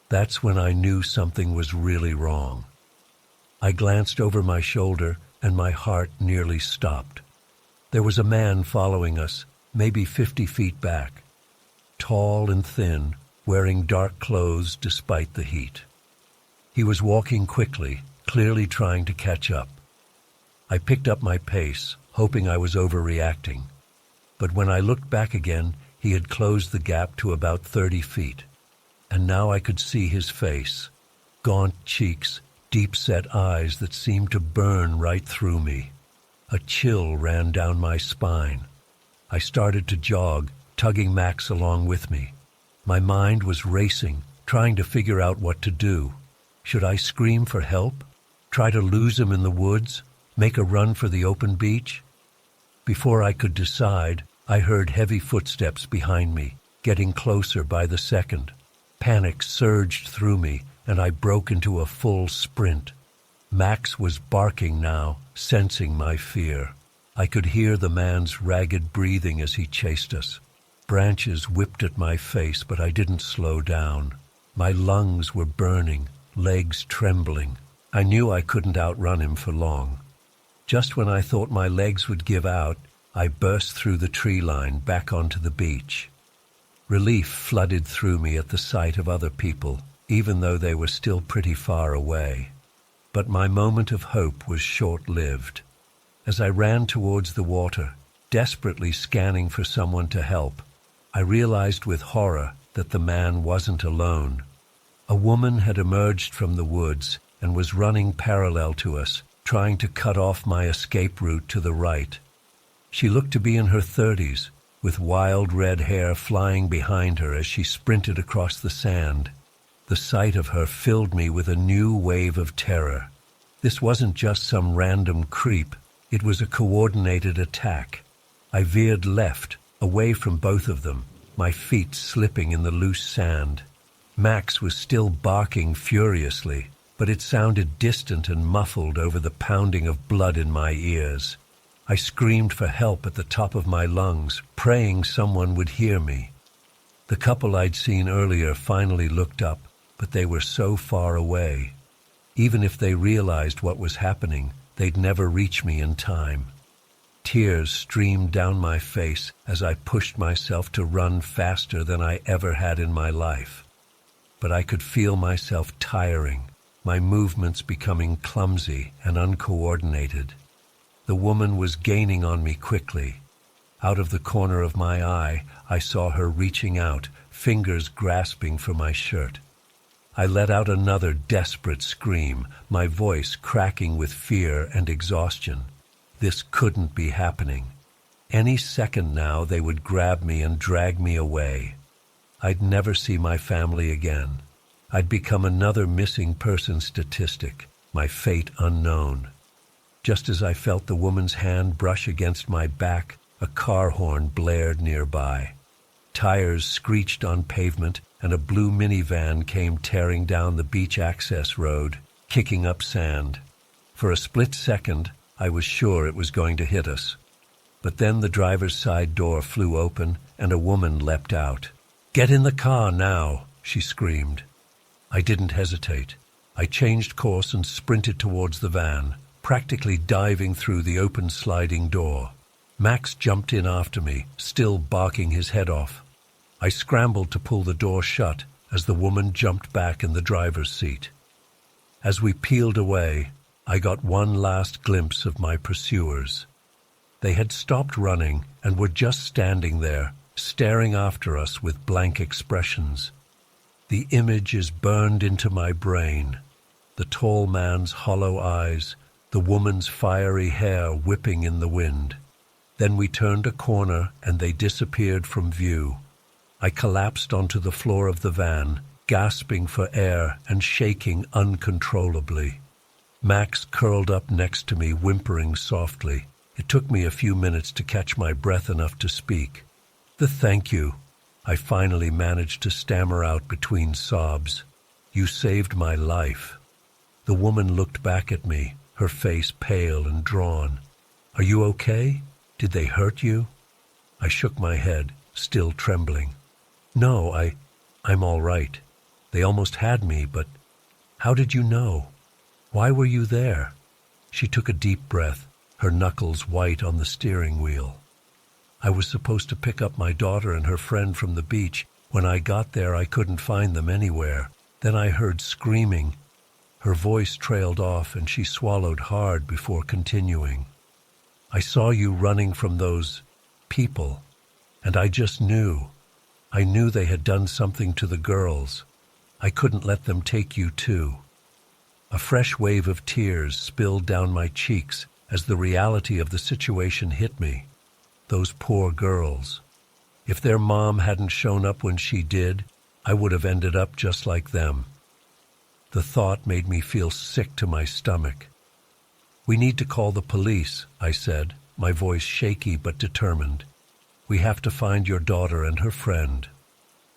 That's when I knew something was really wrong. I glanced over my shoulder and my heart nearly stopped. There was a man following us, maybe 50 feet back, tall and thin, wearing dark clothes despite the heat. He was walking quickly, clearly trying to catch up. I picked up my pace, hoping I was overreacting. But when I looked back again, he had closed the gap to about 30 feet. And now I could see his face, gaunt cheeks, deep-set eyes that seemed to burn right through me. A chill ran down my spine. I started to jog, tugging Max along with me. My mind was racing, trying to figure out what to do. Should I scream for help? Try to lose him in the woods? Make a run for the open beach? Before I could decide, I heard heavy footsteps behind me, getting closer by the second. Panic surged through me, and I broke into a full sprint. Max was barking now, sensing my fear. I could hear the man's ragged breathing as he chased us. Branches whipped at my face, but I didn't slow down. My lungs were burning, legs trembling. I knew I couldn't outrun him for long. Just when I thought my legs would give out, I burst through the tree line back onto the beach. Relief flooded through me at the sight of other people, even though they were still pretty far away. But my moment of hope was short-lived. As I ran towards the water, desperately scanning for someone to help, I realized with horror that the man wasn't alone. A woman had emerged from the woods and was running parallel to us, trying to cut off my escape route to the right. She looked to be in her 30s, with wild red hair flying behind her as she sprinted across the sand. The sight of her filled me with a new wave of terror. This wasn't just some random creep. It was a coordinated attack. I veered left, away from both of them, my feet slipping in the loose sand. Max was still barking furiously, but it sounded distant and muffled over the pounding of blood in my ears. I screamed for help at the top of my lungs, praying someone would hear me. The couple I'd seen earlier finally looked up, but they were so far away. Even if they realized what was happening, they'd never reach me in time. Tears streamed down my face as I pushed myself to run faster than I ever had in my life. But I could feel myself tiring, my movements becoming clumsy and uncoordinated. The woman was gaining on me quickly. Out of the corner of my eye, I saw her reaching out, fingers grasping for my shirt. I let out another desperate scream, my voice cracking with fear and exhaustion. This couldn't be happening. Any second now they would grab me and drag me away. I'd never see my family again. I'd become another missing person statistic, my fate unknown. Just as I felt the woman's hand brush against my back, a car horn blared nearby. Tires screeched on pavement, and a blue minivan came tearing down the beach access road, kicking up sand. For a split second, I was sure it was going to hit us. But then the driver's side door flew open, and a woman leapt out. "Get in the car now," she screamed. I didn't hesitate. I changed course and sprinted towards the van, practically diving through the open sliding door. Max jumped in after me, still barking his head off. I scrambled to pull the door shut as the woman jumped back in the driver's seat. As we peeled away, I got one last glimpse of my pursuers. They had stopped running and were just standing there, staring after us with blank expressions. The image is burned into my brain. The tall man's hollow eyes, the woman's fiery hair whipping in the wind. Then we turned a corner and they disappeared from view. I collapsed onto the floor of the van, gasping for air and shaking uncontrollably. Max curled up next to me, whimpering softly. It took me a few minutes to catch my breath enough to speak. "Thank you," I finally managed to stammer out between sobs. "You saved my life." The woman looked back at me, her face pale and drawn. "Are you okay? Did they hurt you?" I shook my head, still trembling. "No, I'm all right. They almost had me, but how did you know? Why were you there?" She took a deep breath, her knuckles white on the steering wheel. "I was supposed to pick up my daughter and her friend from the beach. When I got there, I couldn't find them anywhere. Then I heard screaming." Her voice trailed off and she swallowed hard before continuing. "I saw you running from those people, and I just knew. I knew they had done something to the girls. I couldn't let them take you too." A fresh wave of tears spilled down my cheeks as the reality of the situation hit me. Those poor girls. If their mom hadn't shown up when she did, I would have ended up just like them. The thought made me feel sick to my stomach. "We need to call the police," I said, my voice shaky but determined. "We have to find your daughter and her friend."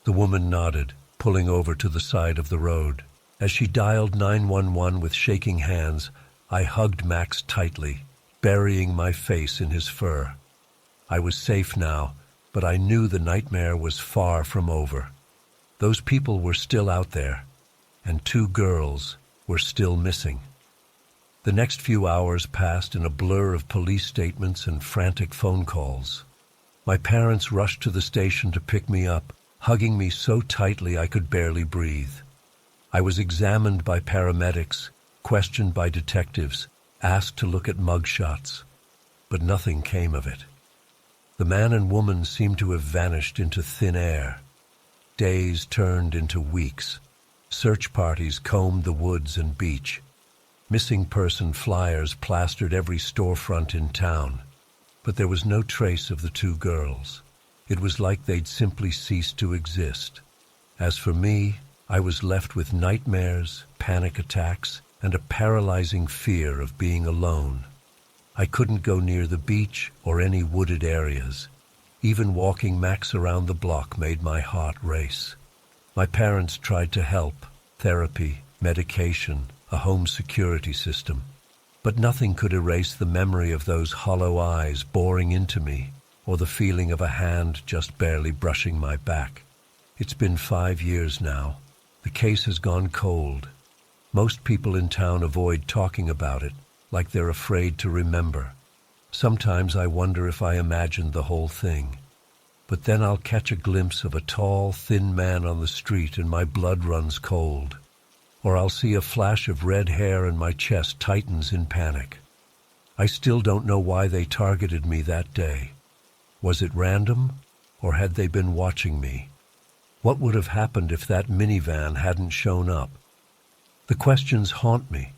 The woman nodded, pulling over to the side of the road. As she dialed 911 with shaking hands, I hugged Max tightly, burying my face in his fur. I was safe now, but I knew the nightmare was far from over. Those people were still out there, and 2 girls were still missing. The next few hours passed in a blur of police statements and frantic phone calls. My parents rushed to the station to pick me up, hugging me so tightly I could barely breathe. I was examined by paramedics, questioned by detectives, asked to look at mugshots, but nothing came of it. The man and woman seemed to have vanished into thin air. Days turned into weeks. Search parties combed the woods and beach. Missing person flyers plastered every storefront in town. But there was no trace of the 2 girls. It was like they'd simply ceased to exist. As for me, I was left with nightmares, panic attacks, and a paralyzing fear of being alone. I couldn't go near the beach or any wooded areas. Even walking Max around the block made my heart race. My parents tried to help: therapy, medication, a home security system. But nothing could erase the memory of those hollow eyes boring into me, or the feeling of a hand just barely brushing my back. It's been 5 years now. The case has gone cold. Most people in town avoid talking about it, like they're afraid to remember. Sometimes I wonder if I imagined the whole thing. But then I'll catch a glimpse of a tall, thin man on the street and my blood runs cold. Or I'll see a flash of red hair and my chest tightens in panic. I still don't know why they targeted me that day. Was it random, or had they been watching me? What would have happened if that minivan hadn't shown up? The questions haunt me,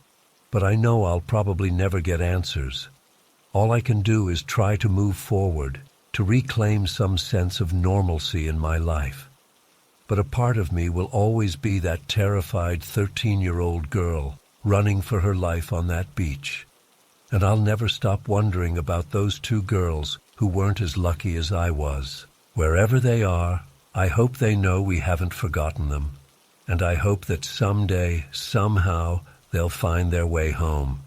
but I know I'll probably never get answers. All I can do is try to move forward, to reclaim some sense of normalcy in my life. But a part of me will always be that terrified 13-year-old girl running for her life on that beach. And I'll never stop wondering about those two girls who weren't as lucky as I was. Wherever they are, I hope they know we haven't forgotten them. And I hope that someday, somehow, they'll find their way home.